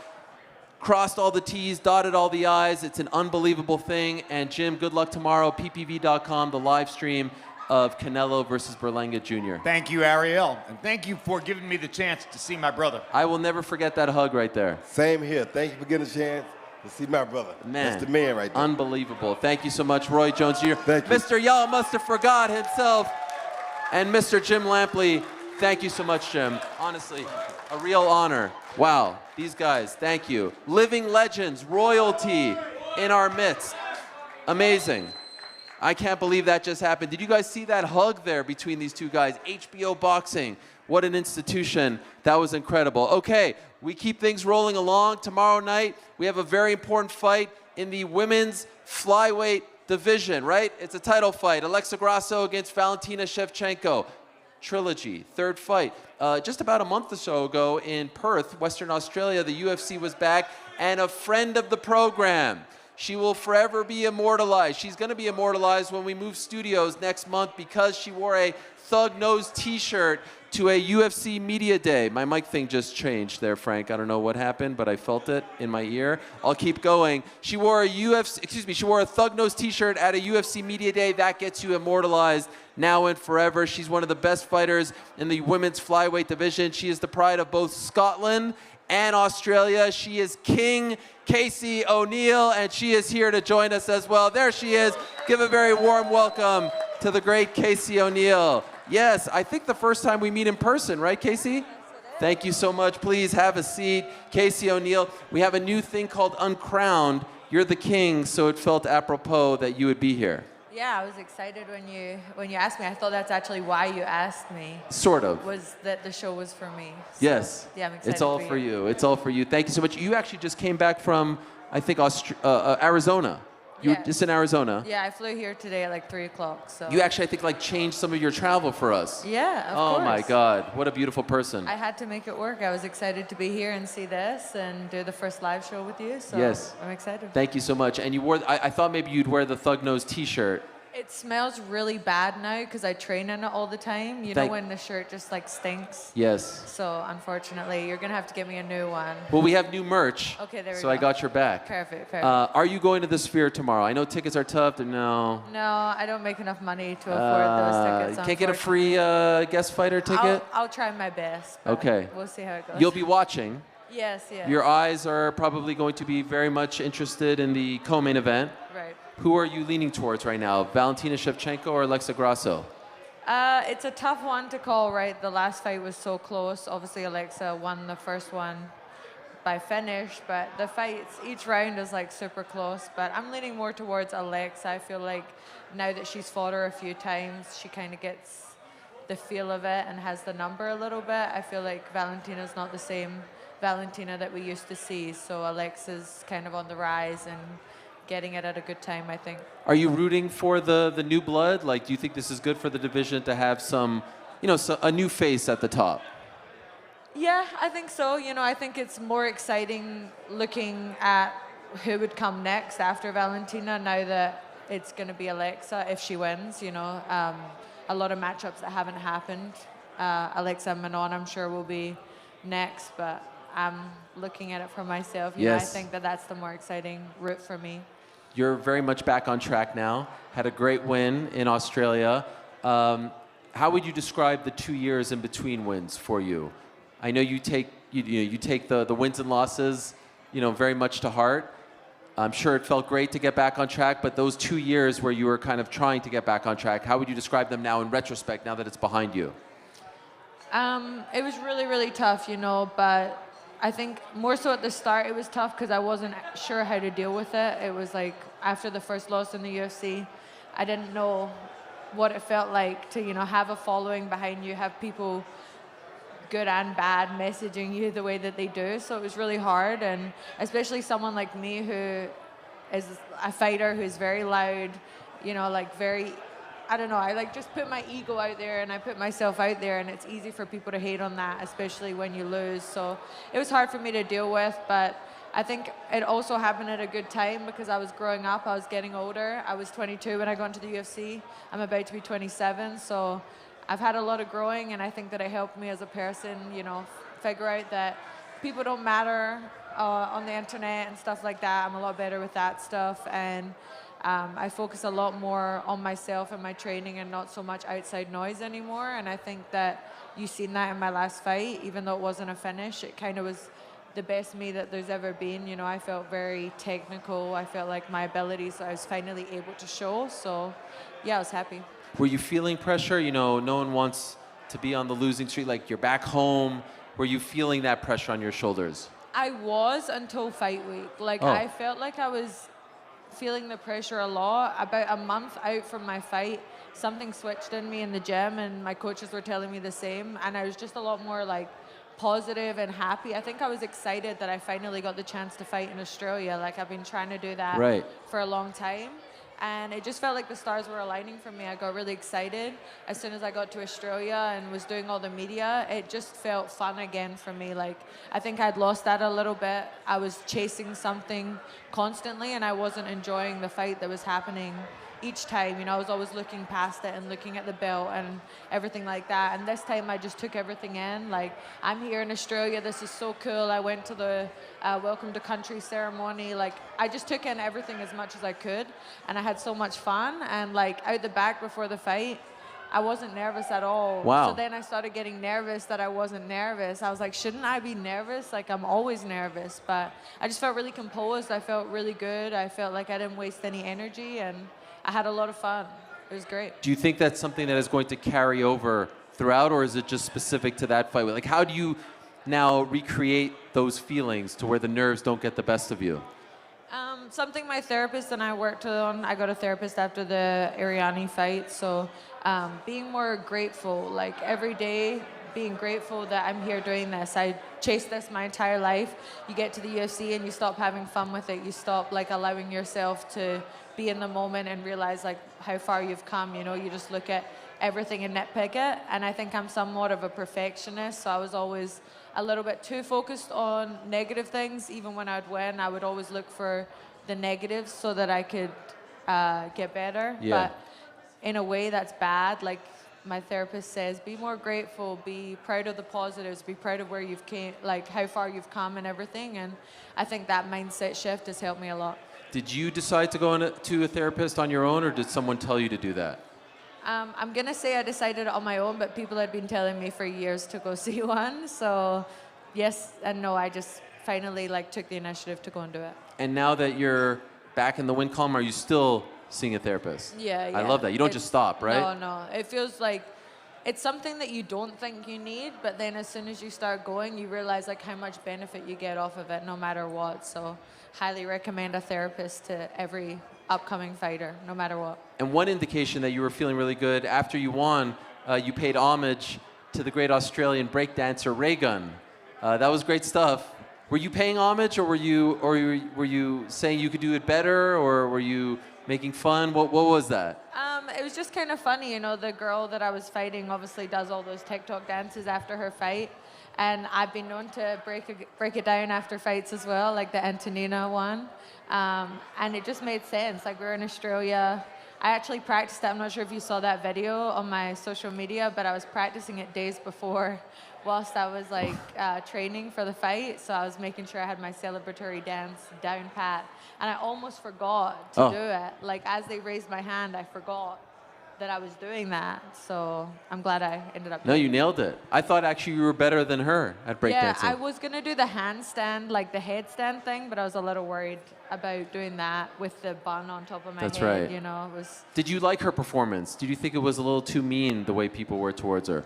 crossed all the T's, dotted all the I's. It's an unbelievable thing. And Jim, good luck tomorrow. ppv.com, the live stream of Canelo versus Berlanga Jr. Thank you, Ariel. And thank you for giving me the chance to see my brother. I will never forget that hug right there. Same here. Thank you for getting a chance to see my brother. Man, that's the man right there. Unbelievable. Thank you so much, Roy Jones Jr. Thank you. Mr. Y'all must have forgot himself. And Mr. Jim Lampley, thank you so much, Jim. Honestly, a real honor. Wow, these guys, thank you. Living legends, royalty in our midst. Amazing. I can't believe that just happened. Did you guys see that hug there between these two guys? HBO Boxing, what an institution. That was incredible. Okay, we keep things rolling along. Tomorrow night, we have a very important fight in the women's flyweight division, right? It's a title fight. Alexa Grasso against Valentina Shevchenko. Trilogy, third fight. Just about a month or so ago in Perth, Western Australia, the UFC was back, and a friend of the program. She will forever be immortalized. She's going to be immortalized when we move studios next month because she wore a Thug Nose t-shirt to a UFC media day. My mic thing just changed there, Frank. I don't know what happened, but I felt it in my ear. I'll keep going. She wore a Thug Nose t-shirt at a UFC media day. That gets you immortalized now and forever. She's one of the best fighters in the women's flyweight division. She is the pride of both Scotland and Australia. She is King Casey O'Neill, and she is here to join us as well. There she is. Give a very warm welcome to the great Casey O'Neill. Yes, I think the first time we meet in person, right, Casey? Thank you so much. Please have a seat. Casey O'Neill, we have a new thing called Uncrowned. You're the king, so it felt apropos that you would be here. Yeah, I was excited when you asked me. I thought that's actually why you asked me. Sort of. Was that the show was for me. So, Yes. Yeah, I'm excited. It's all for you. It's all for you. Thank you so much. You actually just came back from, I think, Arizona. You were just in Arizona. Yeah, I flew here today at like 3 o'clock. So. You actually, I think, like changed some of your travel for us. Yeah, of Oh course. my God, what a beautiful person. I had to make it work. I was excited to be here and see this and do the first live show with you. So Yes. I'm excited. Thank you so much. And you wore, I thought maybe you'd wear the Thug Nose t-shirt. It smells really bad now because I train in it all the time. You know when the shirt just like stinks? Yes. So unfortunately, you're going to have to get me a new one. Well, we have new merch. Okay, there we so go. I got your back. Perfect, perfect. Are you going to the Sphere tomorrow? I know tickets are tough. No. No, I don't make enough money to afford those tickets. Can't get a free guest fighter ticket? I'll try my best. but Okay. We'll see how it goes. You'll be watching. Yes, yes. Your eyes are probably going to be very much interested in the co-main event. Right. Who are you leaning towards right now? Valentina Shevchenko or Alexa Grasso? It's a tough one to call, right? The last fight was so close. Obviously, Alexa won the first one by finish, but the fights, each round is like super close. But I'm leaning more towards Alexa. I feel like now that she's fought her a few times, she kind of gets the feel of it and has the number a little bit. I feel like Valentina's not the same Valentina that we used to see. So Alexa's kind of on the rise and getting it at a good time, I think. Are you rooting for the new blood? Like, do you think this is good for the division to have some, a new face at the top? Yeah, I think so. I think it's more exciting looking at who would come next after Valentina now that it's going to be Alexa if she wins, a lot of matchups that haven't happened. Alexa Manon, I'm sure, will be next, but I'm looking at it for myself. I Yes. think that's the more exciting route for me. You're very much back on track now. Had a great win in Australia. How would you describe the 2 years in between wins for you? I know you take the wins and losses, very much to heart. I'm sure it felt great to get back on track, but those 2 years where you were kind of trying to get back on track, how would you describe them now in retrospect, now that it's behind you? It was really, really tough, but I think more so at the start it was tough because I wasn't sure how to deal with it. It was like after the first loss in the UFC, I didn't know what it felt like to, have a following behind you, have people good and bad messaging you the way that they do. So it was really hard, and especially someone like me who is a fighter who's very loud, very I don't know, I like just put my ego out there and I put myself out there, and it's easy for people to hate on that, especially when you lose. So it was hard for me to deal with, but I think it also happened at a good time because I was growing up, I was getting older. I was 22 when I got into the UFC. I'm about to be 27, so I've had a lot of growing, and I think that it helped me as a person, you know, figure out that people don't matter on the internet and stuff like that. I'm a lot better with that stuff, and I focus a lot more on myself and my training and not so much outside noise anymore. And I think that you've seen that in my last fight, even though it wasn't a finish. It kind of was the best me that there's ever been. You know, I felt very technical. I felt like my abilities I was finally able to show. So, yeah, I was happy. Were you feeling pressure? You know, no one wants to be on the losing streak. Like, you're back home. Were you feeling that pressure on your shoulders? I was until fight week. Like, I felt like I was feeling the pressure a lot. About a month out from my fight, something switched in me in the gym, and my coaches were telling me the same, and I was just a lot more like positive and happy. I think I was excited that I finally got the chance to fight in Australia. Like, I've been trying to do that for a long time, and it just felt like the stars were aligning for me. I got really excited as soon as I got to Australia and was doing all the media. It just felt fun again for me. Like, I think I'd lost that a little bit. I was chasing something constantly, and I wasn't enjoying the fight that was happening each time. You know, I was always looking past it and looking at the belt and everything like that. And this time I just took everything in. Like, I'm here in Australia. This is so cool. I went to the welcome to country ceremony. Like, I just took in everything as much as I could, and I had so much fun. And like, out the back before the fight, I wasn't nervous at all. Wow. So then I started getting nervous that I wasn't nervous. I was like, shouldn't I be nervous? Like, I'm always nervous. But I just felt really composed. I felt really good. I felt like I didn't waste any energy, and I had a lot of fun. It was great. Do you think that's something that is going to carry over throughout, or is it just specific to that fight? Like, how do you now recreate those feelings to where the nerves don't get the best of you? Something my therapist and I worked on. I got a therapist after the Ariel fight, so being more grateful, like every day, being grateful that I'm here doing this. I chased this my entire life. You get to the UFC and you stop having fun with it. You stop like allowing yourself to be in the moment and realize like how far you've come. You know, you just look at everything and nitpick it. And I think I'm somewhat of a perfectionist, so I was always a little bit too focused on negative things. Even when I'd win, I would always look for the negatives so that I could get better. Yeah. But in a way that's bad. Like, my therapist says, be more grateful, be proud of the positives, be proud of where you've came, like how far you've come and everything. And I think that mindset shift has helped me a lot. Did you decide to go to a therapist on your own, or did someone tell you to do that? I'm gonna say I decided on my own, but people had been telling me for years to go see one. So yes and no, I just finally like took the initiative to go and do it. And now that you're back in the win column, are you still seeing a therapist? Yeah. I love that. You don't just stop, right? No. It feels like it's something that you don't think you need, but then as soon as you start going, you realize like how much benefit you get off of it, no matter what. So highly recommend a therapist to every upcoming fighter, no matter what. And one indication that you were feeling really good, after you won, you paid homage to the great Australian breakdancer Raygun. That was great stuff. Were you paying homage, or were you saying you could do it better, or were you making fun? What was that? It was just kind of funny, you know. The girl that I was fighting obviously does all those TikTok dances after her fight, and I've been known to break it down after fights as well, like the Antonina one. And it just made sense. Like, we were in Australia. I actually practiced it. I'm not sure if you saw that video on my social media, but I was practicing it days before whilst I was like training for the fight. So I was making sure I had my celebratory dance down pat. And I almost forgot to do it. Like, as they raised my hand, I forgot that I was doing that. So I'm glad I ended up doing No, you nailed it. I thought actually you were better than her at breakdancing. Yeah, I was going to do the handstand, like the headstand thing, but I was a little worried about doing that with the bun on top of my That's head. right. You know, it was Did you like her performance? Did you think it was a little too mean the way people were towards her?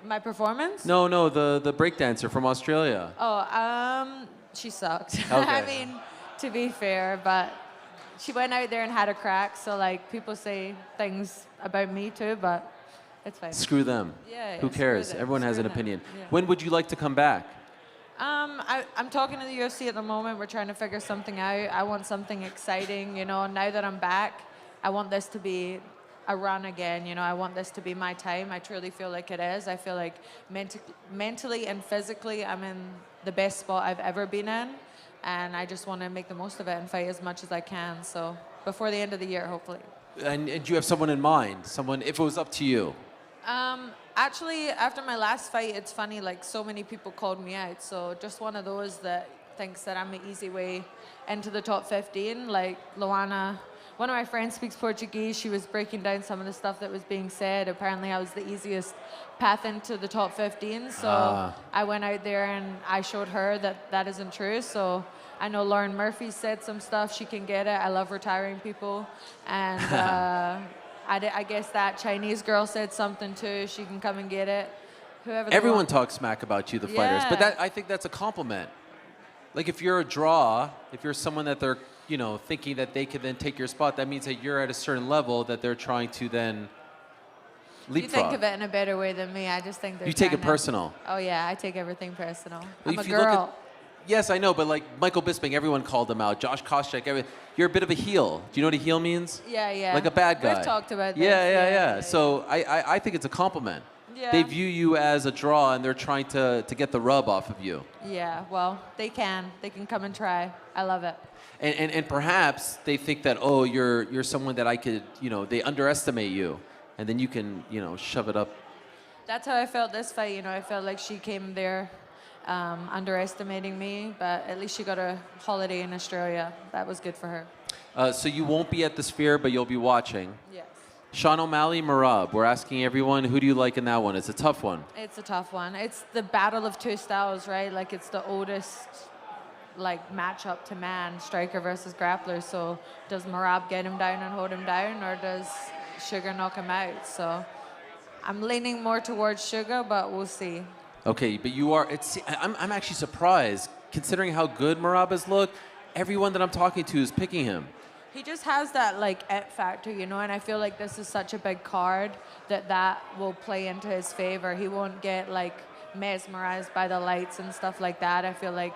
my performance. No, the breakdancer from Australia. Oh, she sucked. Okay. I mean, to be fair, but she went out there and had a crack. So like, people say things about me too, but it's fine. Screw them. Yeah. Who cares? Everyone has an opinion. When would you like to come back? I'm talking to the UFC at the moment. We're trying to figure something out. I want something exciting, you know. Now that I'm back, I want this to be a run again. You know, I want this to be my time. I truly feel like it is. I feel like mentally and physically, I'm in the best spot I've ever been in. And I just want to make the most of it and fight as much as I can. So before the end of the year, hopefully. And do you have someone in mind? Someone, if it was up to you? Actually, after my last fight, it's funny, like so many people called me out. So just one of those that thinks that I'm an easy way into the top 15. Like Luana, one of my friends speaks Portuguese. She was breaking down some of the stuff that was being said. Apparently I was the easiest path into the top 15. So I went out there and I showed her that that isn't true. So I know Lauren Murphy said some stuff. She can get it. I love retiring people. And I guess that Chinese girl said something too. She can come and get it. Whoever. Everyone talks smack about you, the fighters. But Yeah. I think that's a compliment. Like if you're a draw, if you're someone that they're, you know, thinking that they could then take your spot, that means that you're at a certain level that they're trying to then leapfrog. You think of it in a better way than me. I just think they're You take it trying to- personal. Oh yeah, I take everything personal. Well, I'm a if you look girl. at- Yes, I know, but like Michael Bisping, everyone called him out. Josh Koscheck, you're a bit of a heel. Do you know what a heel means? Yeah, yeah. Like a bad guy. We've talked about this. Yeah. So I think it's a compliment. Yeah. They view you as a draw, and they're trying to get the rub off of you. Yeah, well, they can. They can come and try. I love it. And perhaps they think that, oh, you're someone that I could, you know, they underestimate you, and then you can, you know, shove it up. That's how I felt this fight. You know, I felt like she came there underestimating me, but at least she got a holiday in Australia. That was good for her. So you won't be at the Sphere, but you'll be watching. Yes. Sean O'Malley, Merab. We're asking everyone, who do you like in that one? It's a tough one. It's a tough one. It's the battle of two styles, right? Like it's the oldest like matchup to man, striker versus grappler. So does Merab get him down and hold him down, or does Sugar knock him out? So I'm leaning more towards Sugar, but we'll see. Okay, but you are. I'm actually surprised, considering how good Merab has looked. Everyone that I'm talking to is picking him. He just has that like it factor, you know, and I feel like this is such a big card that will play into his favor. He won't get like mesmerized by the lights and stuff like that. I feel like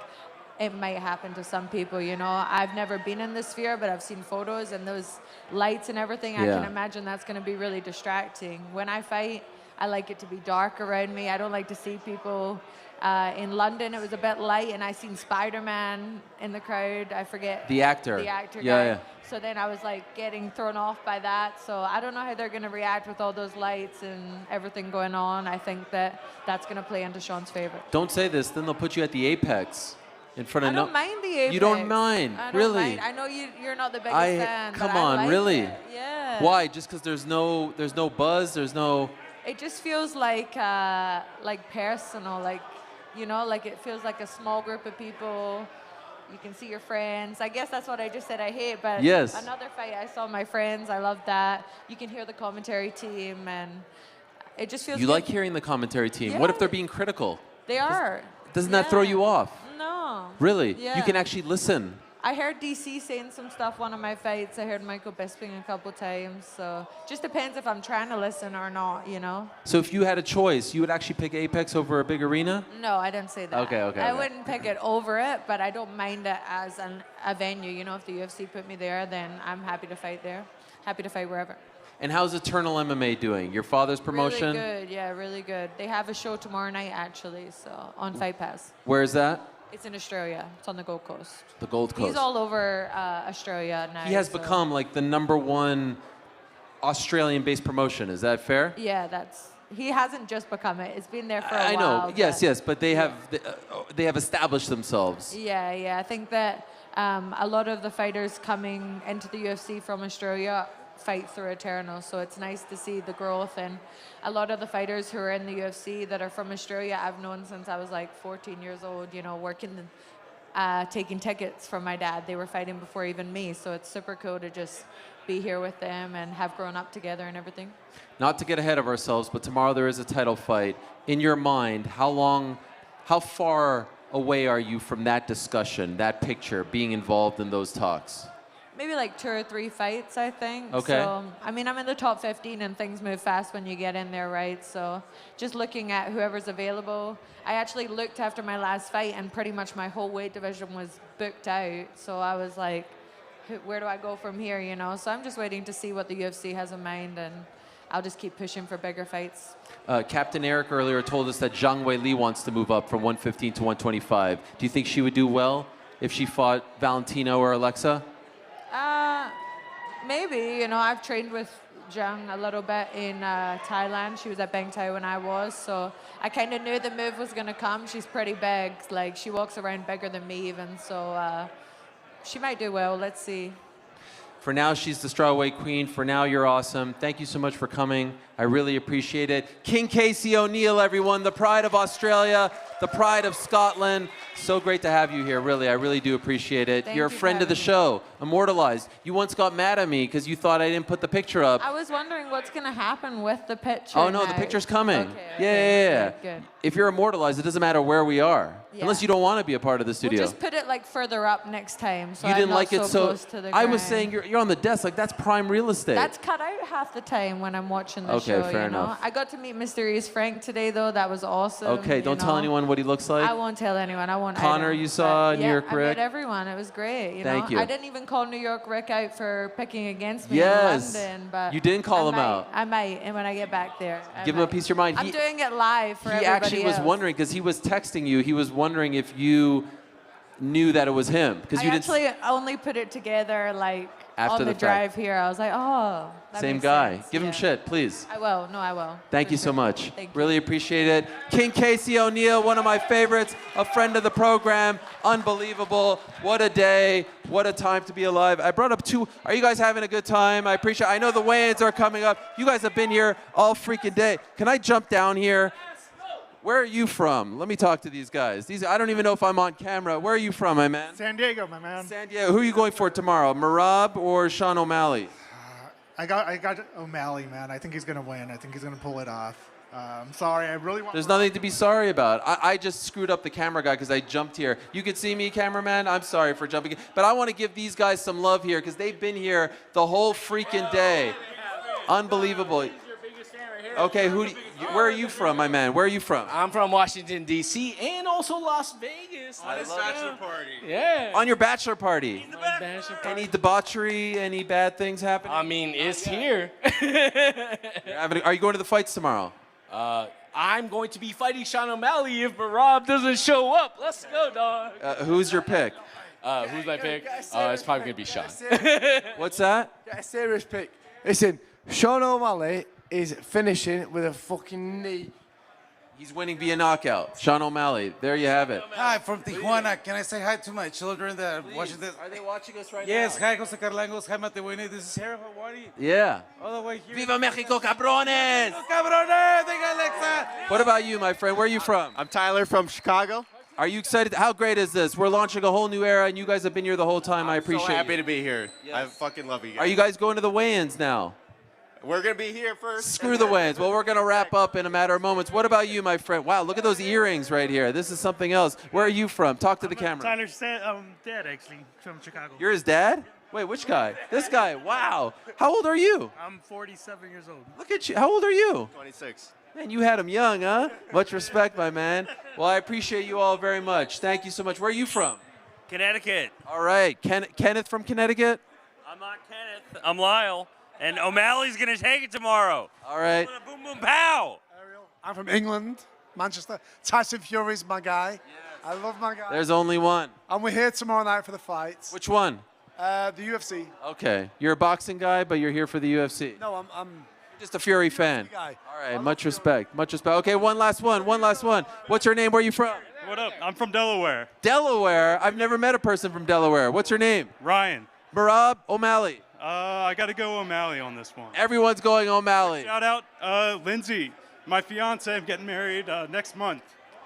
it might happen to some people, you know. I've never been in the Sphere, but I've seen photos and those lights and everything. I can imagine that's going to be really distracting. When I fight, I like it to be dark around me. I don't like to see people. In London, it was a bit light, and I seen Spider-Man in the crowd. I forget. The actor. The actor guy. Yeah. So then I was like getting thrown off by that. So I don't know how they're going to react with all those lights and everything going on. I think that's going to play into Sean's favor. Don't say this, then they'll put you at the Apex in front of I don't mind the Apex. You don't mind, I don't really? mind. I know you're not the biggest fan. Come but on, I like really? It. Yeah. Why? Just because there's no buzz, there's no. It just feels like personal, like, you know, like it feels like a small group of people. You can see your friends. I guess that's what I just said I hate, but Yes. Another fight, I saw my friends. I love that. You can hear the commentary team, and it just feels You good. like hearing the commentary team. What if they're being critical? They are. Doesn't that throw you off? No. Really? Yeah. You can actually listen. I heard DC saying some stuff one of my fights. I heard Michael Bisping a couple times. So just depends if I'm trying to listen or not, you know? So if you had a choice, you would actually pick Apex over a big arena? No, I didn't say that. Okay. I wouldn't pick it over it, but I don't mind it as a venue. You know, if the UFC put me there, then I'm happy to fight there. Happy to fight wherever. And how's Eternal MMA doing? Your father's promotion? Really good, yeah, really good. They have a show tomorrow night, actually, so on Fight Pass. Where is that? It's in Australia. It's on the Gold Coast. The Gold Coast. He's all over Australia now. He has so- become like the #1 Australian-based promotion. Is that fair? Yeah, he hasn't just become it. It's been there for a I while. know. Yes, but they have established themselves. Yeah. I think that a lot of the fighters coming into the UFC from Australia fight through Eternal, so it's nice to see the growth. And a lot of the fighters who are in the UFC that are from Australia, I've known since I was like 14 years old, you know, working, taking tickets from my dad. They were fighting before even me, so it's super cool to just be here with them and have grown up together and everything. Not to get ahead of ourselves, but tomorrow there is a title fight. In your mind, how far away are you from that discussion, that picture, being involved in those talks? Maybe like 2 or 3 fights, I think. Okay. So, I mean, I'm in the top 15 and things move fast when you get in there, right? So just looking at whoever's available. I actually looked after my last fight and pretty much my whole weight division was booked out. So I was like, where do I go from here, you know? So I'm just waiting to see what the UFC has in mind, and I'll just keep pushing for bigger fights. Captain Eric earlier told us that Zhang Weili wants to move up from 115 to 125. Do you think she would do well if she fought Valentina or Alexa? Maybe, you know, I've trained with Zhang a little bit in Thailand. She was at Bang Thai when I was, so I kind of knew the move was going to come. She's pretty big. Like, she walks around bigger than me even, so she might do well. Let's see. For now, she's the strawweight queen. For now, you're awesome. Thank you so much for coming. I really appreciate it. King Casey O'Neill, everyone, the pride of Australia, the pride of Scotland. So great to have you here, really. I really do appreciate it. You're a friend of the show, immortalized. You once got mad at me because you thought I didn't put the picture up. I was wondering what's going to happen with the picture. Oh, no, now. the picture's coming. Okay, Yeah. Good. If you're immortalized, it doesn't matter where we are, unless you don't want to be a part of the studio. We'll just put it like further up next time, so You didn't I'm not like it, so close to the I was ground. saying you're on the desk, like that's prime real estate. That's cut out half the time when I'm watching the show. Okay, fair you know? enough. I got to meet Mysterious Frank today, though. That was awesome. Okay, don't tell anyone what he looks like. I won't tell anyone. I won't. Connor, Adam, you saw but New York I Rick. met everyone. It was great. You Thank know? you. I didn't even call New York Rick out for picking against me Yes. in London, but You didn't call him out. I might, and when I get back there, I Give him a might. piece of your mind. I'm doing it live for He everybody actually was else. wondering, because he was texting you, he was wondering if you knew that it was him. Because I you didn't. actually only put it together like After on the the fact. drive here. I was like, oh, that Same makes guy. sense. Give him Yeah. shit, please. I will. No, I will. Thank For you so sure. much. Thank you. Really appreciate it. King Casey O'Neill, one of my favorites, a friend of the program. Unbelievable. What a day. What a time to be alive. I brought up two. Are you guys having a good time? I appreciate I know the weigh-ins are coming up. You guys have been here all freaking day. Can I jump down here? Where are you from? Let me talk to these guys. I don't even know if I'm on camera. Where are you from, my man? San Diego, my man. San Diego. Who are you going for tomorrow? Merab or Sean O'Malley? I got O'Malley, man. I think he's gonna win. I think he's gonna pull it off. I'm sorry. I really want. There's nothing to be sorry about. I just screwed up the camera guy because I jumped here. You could see me, cameraman. I'm sorry for jumping. But I want to give these guys some love here because they've been here the whole freaking day. Unbelievable. Okay, where are you from, my man? Where are you from? I'm from Washington, D.C. and also Las Vegas. On his bachelor party. Yeah. On your bachelor party. Bachelor party. Any debauchery, any bad things happening? I mean, it's here. Are you going to the fights tomorrow? I'm going to be fighting Sean O'Malley if Rob doesn't show up. Let's go, dog. Who's your pick? Who's my pick? It's probably going to be Sean. What's that? A serious pick. Listen, Sean O'Malley is finishing with a fucking knee. He's winning via knockout. Sean O'Malley. There you have it. Hi, from Tijuana. Can I say hi to my children that are watching this? Are they watching us right yes, now? hi, Jose Carlangos. Hi, Matewini. This is Ariel Helwani. Yeah. All the way here. Viva Mexico, cabrones! Cabrones! Thank you, Alexa. What about you, my friend? Where are you from? I'm Tyler from Chicago. Are you excited? How great is this? We're launching a whole new era, and you guys have been here the whole time. I appreciate So happy it. to be here. I fucking love you guys. Are you guys going to the weigh-ins now? We're going to be here first. Screw the weigh-ins. Well, we're going to wrap up in a matter of moments. What about you, my friend? Wow, look at those earrings right here. This is something else. Where are you from? Talk to the camera. Tyler's dad, actually, from Chicago. You're his dad? Wait, which guy? This guy. Wow. How old are you? I'm 47 years old. Look at you. How old are you? 26. Man, you had him young, huh? Much respect, my man. Well, I appreciate you all very much. Thank you so much. Where are you from? Connecticut. All right. Kenneth from Connecticut? I'm not Kenneth. I'm Lyle. And O'Malley's going to take it tomorrow. All right. Boom, boom, pow. I'm from England, Manchester. Tyson Fury's my guy. I love my guy. There's only one. And we're here tomorrow night for the fights. Which one? The UFC. Okay. You're a boxing guy, but you're here for the UFC. No, I'm just a Fury fan. guy. All right. Much respect. Much respect. Okay, one last one. What's your name? Where are you from? What up? I'm from Delaware. Delaware? I've never met a person from Delaware. What's your name? Ryan. Merab O'Malley. I got to go O'Malley on this one. Everyone's going O'Malley. Shout out Lindsay, my fiance. I'm getting married next month.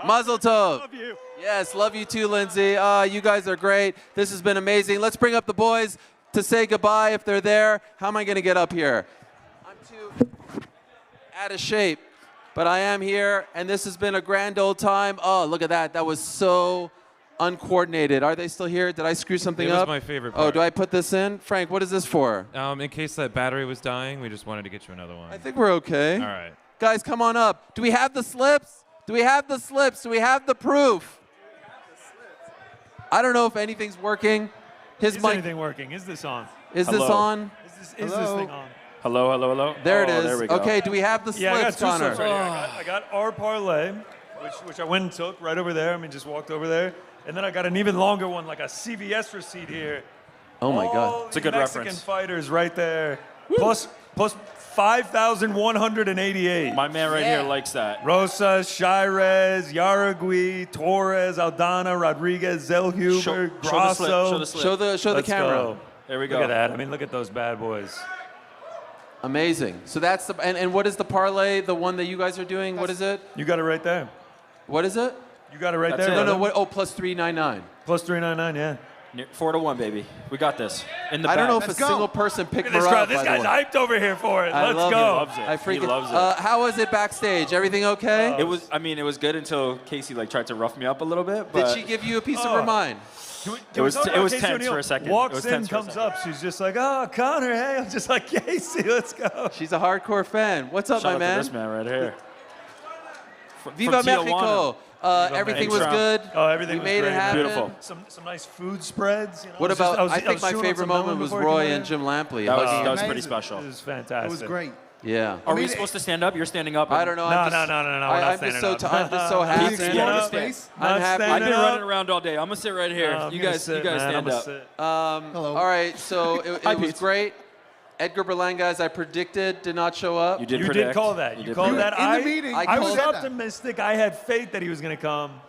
Mazel tov. Love you. Yes, love you too, Lindsay. You guys are great. This has been amazing. Let's bring up the boys to say goodbye if they're there. How am I going to get up here? I'm too out of shape, but I am here, and this has been a grand old time. Oh, look at that. That was so uncoordinated. Are they still here? Did I screw something It was up? my favorite Oh, part. do I put this in? Frank, what is this for? In case that battery was dying, we just wanted to get you another one. I think we're okay. All right. Guys, come on up. Do we have the slips? Do we have the slips? Do we have the proof? I don't know if anything's working, His Is mic. anything working? Is this on? Is this on? Is this thing on? Hello, hello, hello. There it Oh, is. There we go. Okay, do we have the Yeah, I got slips, two Connor? slips right here. I got our parlay, which I went and took right over there. I mean, just walked over there. And then I got an even longer one, like a CVS receipt here. Oh, my God. All It's a the good Mexican reference. fighters right there. Plus 5,188. My man right here likes that. Rosas, Shirez, Yaragui, Torres, Aldana, Rodriguez, Zellhuber, Show the Grasso. slip, show the slip. Show the Let's camera. go. There we go. Look at that. I mean, look at those bad boys. Amazing. So that's the and what is the parlay? The one that you guys are doing? What is it? You got it right there. What is it? You got it right That's there. it. No, no. brother. What? Oh, plus 399. Plus 399, yeah. 4-1, baby. We got this. In the I don't bag. know if a single person picked Look at this her crowd. up. This by the guy's way. hyped over here for it. I Let's love go. it. He loves it. I freaking He loves it. How was it backstage? Everything okay? It was. I mean, it was good until Casey tried to rough me up a little bit. Did But she give you a piece of her mind? It was tense for a second. Walks it was in, tense for a comes second. up. She's just like, oh, Connor, hey. I'm just like, Casey, let's go. She's a hardcore fan. What's up, Shout my out man? to this man right here. Viva From Mexico. Everything was good. Oh, everything we was made great, it man. happen. Beautiful. Some nice food spreads. You know? What I was just- about? I was think my chewing on favorite some melon moment was before I Roy came in. and Jim Lampley. That hugging was him. pretty special. It was fantastic. It was great. Yeah. Are we supposed to stand up? You're standing up. I don't know. No, I'm no, just, no, no, no. We're I'm not just standing so up. I'm just so happy. He's standing up. I'm happy. I've been up. running around all day. I'm gonna sit right here. I'm You gonna guys, sit, you guys man. stand I'm up. gonna sit. All right. So it Hi, was Pete. great. Edgar Berlanga, as I predicted, did not show up. You did You predict. did call that. You did called predict. that. In the meeting, I was said that. optimistic. I had faith that he was going to come.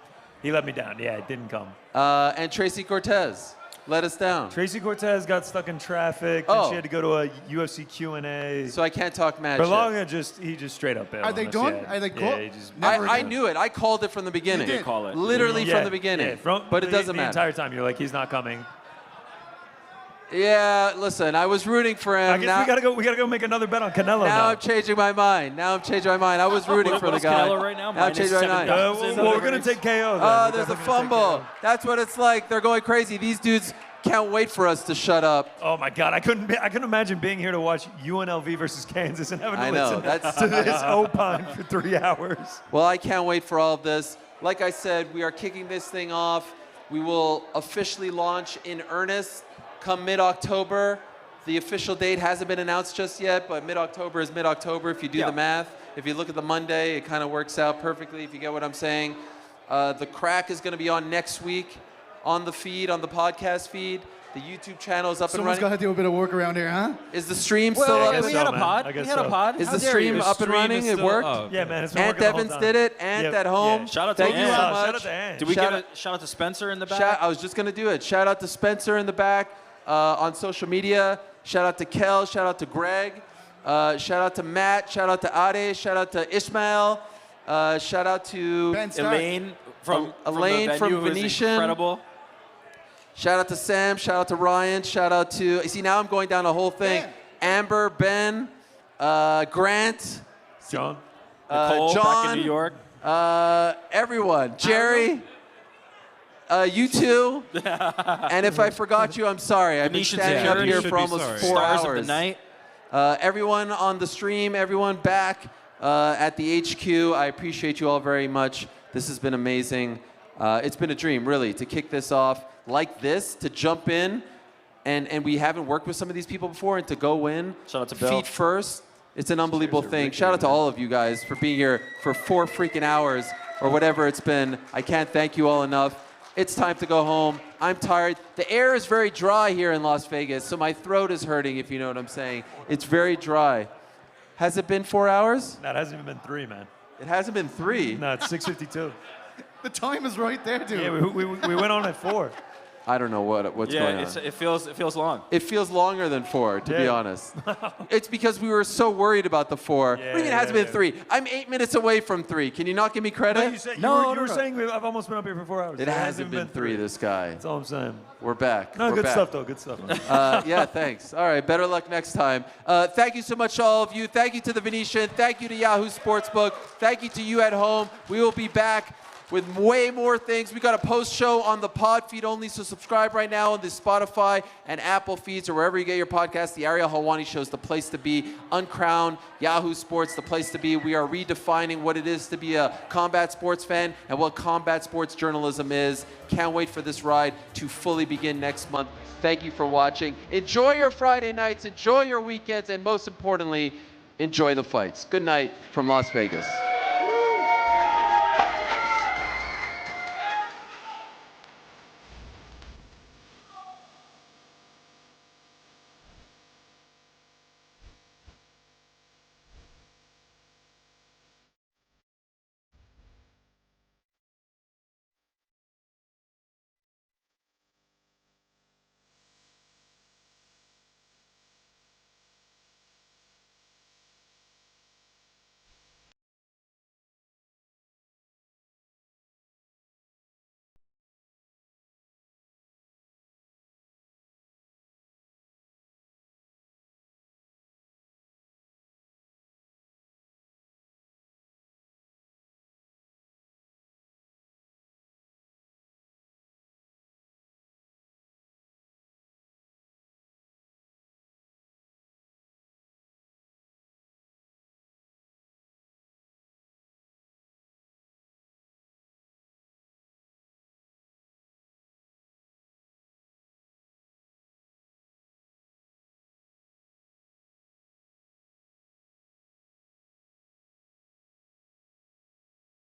He let me down. Yeah, it didn't come. And Tracy Cortez let us down. Tracy Cortez got stuck in traffic. Oh. And she had to go to a UFC Q&A. So I can't talk mad shit. Berlanga he just straight up bailed Are they on us, done? yeah. Are they Yeah, cool? he just I knew it. I called it from the beginning. You did. Call it. Literally Yeah, from the beginning. yeah, but it doesn't the matter. entire time you're like, he's not coming. Yeah, listen, I was rooting for him. I guess now, we gotta go make another bet on Canelo now now. I'm changing my mind. I was rooting What for the is guy. Canelo right now? I'm changing my mind. Well, we're gonna take KO. Then. Oh, We're there's a definitely gonna take fumble. KO. That's what it's like. They're going crazy. These dudes can't wait for us to shut up. Oh my God, I couldn't imagine being here to watch UNLV versus Kansas and having to I know, listen that's- to this opine for 3 hours. Well, I can't wait for all of this. Like I said, we are kicking this thing off. We will officially launch in earnest come mid-October. The official date hasn't been announced just yet, but mid-October is mid-October if you do the math. If you look at the Monday, it kind of works out perfectly, if you get what I'm saying. The Crack is going to be on next week on the feed, on the podcast feed. The YouTube channel is up Someone's and got running. to do a bit of work around here, huh? Is the stream Well, still I up? guess we so, had a man. pod. I guess We had a so. pod. Is How the dare stream you? up and running? It worked? Yeah, man, it's been Ant working the whole Evans time. did it. Ant Yeah, at home. yeah. Shout out to Thank you Ant. so Shout much. out to Ant. Did we Shout get a shout out to Spencer in the back? I was just going to do it. Shout out to Spencer in the back on social media. Shout out to Kel. Shout out to Greg. Shout out to Matt. Shout out to Ade. Shout out to Ishmael. Shout out to Ben Stark. Elaine from Elaine the from venue, who is Venetian. Incredible. Shout out to Sam. Shout out to Ryan. Shout out to, you see, now I'm going down the whole thing. Ben. Amber, Ben, Grant, John. Nicole back John, in New York. everyone. Jerry, you two. And if I forgot you, I'm sorry. I've been Venetian standing up security. here Should for be almost sorry. 4 Stars hours. of the night. Everyone on the stream, everyone back at the HQ, I appreciate you all very much. This has been amazing. It's been a dream, really, to kick this off like this, to jump in, and we haven't worked with some of these people before, and to go in, Shout out to Bill. feet first. It's an unbelievable thing. Shout out to all of you guys for being here for 4 freaking hours or whatever it's been. I can't thank you all enough. It's time to go home. I'm tired. The air is very dry here in Las Vegas, so my throat is hurting, if you know what I'm saying. It's very dry. Has it been 4 hours? No, it hasn't even been 3, man. It hasn't been 3. No, it's 6:52. The time is right there, dude. Yeah, we went on at 4. I don't know what's going on. It feels long. It feels longer than 4, to be Yeah. honest. It's because we were so worried about the 4. What do you mean it hasn't been 3? I'm 8 minutes away from 3. Can you not give me credit? No, you said you were saying I've almost been up here for 4 hours. It hasn't been 3, this guy. That's all I'm saying. We're back. No, We're good back. stuff, though. Good stuff. Yeah, thanks. All right, better luck next time. Thank you so much to all of you. Thank you to the Venetian. Thank you to Yahoo Sportsbook. Thank you to you at home. We will be back with way more things. We got a post show on the pod feed only, so subscribe right now on the Spotify and Apple feeds or wherever you get your podcasts. The Ariel Helwani Show is the place to be. Uncrowned, Yahoo Sports, the place to be. We are redefining what it is to be a combat sports fan and what combat sports journalism is. Can't wait for this ride to fully begin next month. Thank you for watching. Enjoy your Friday nights, enjoy your weekends, and most importantly, enjoy the fights. Good night from Las Vegas.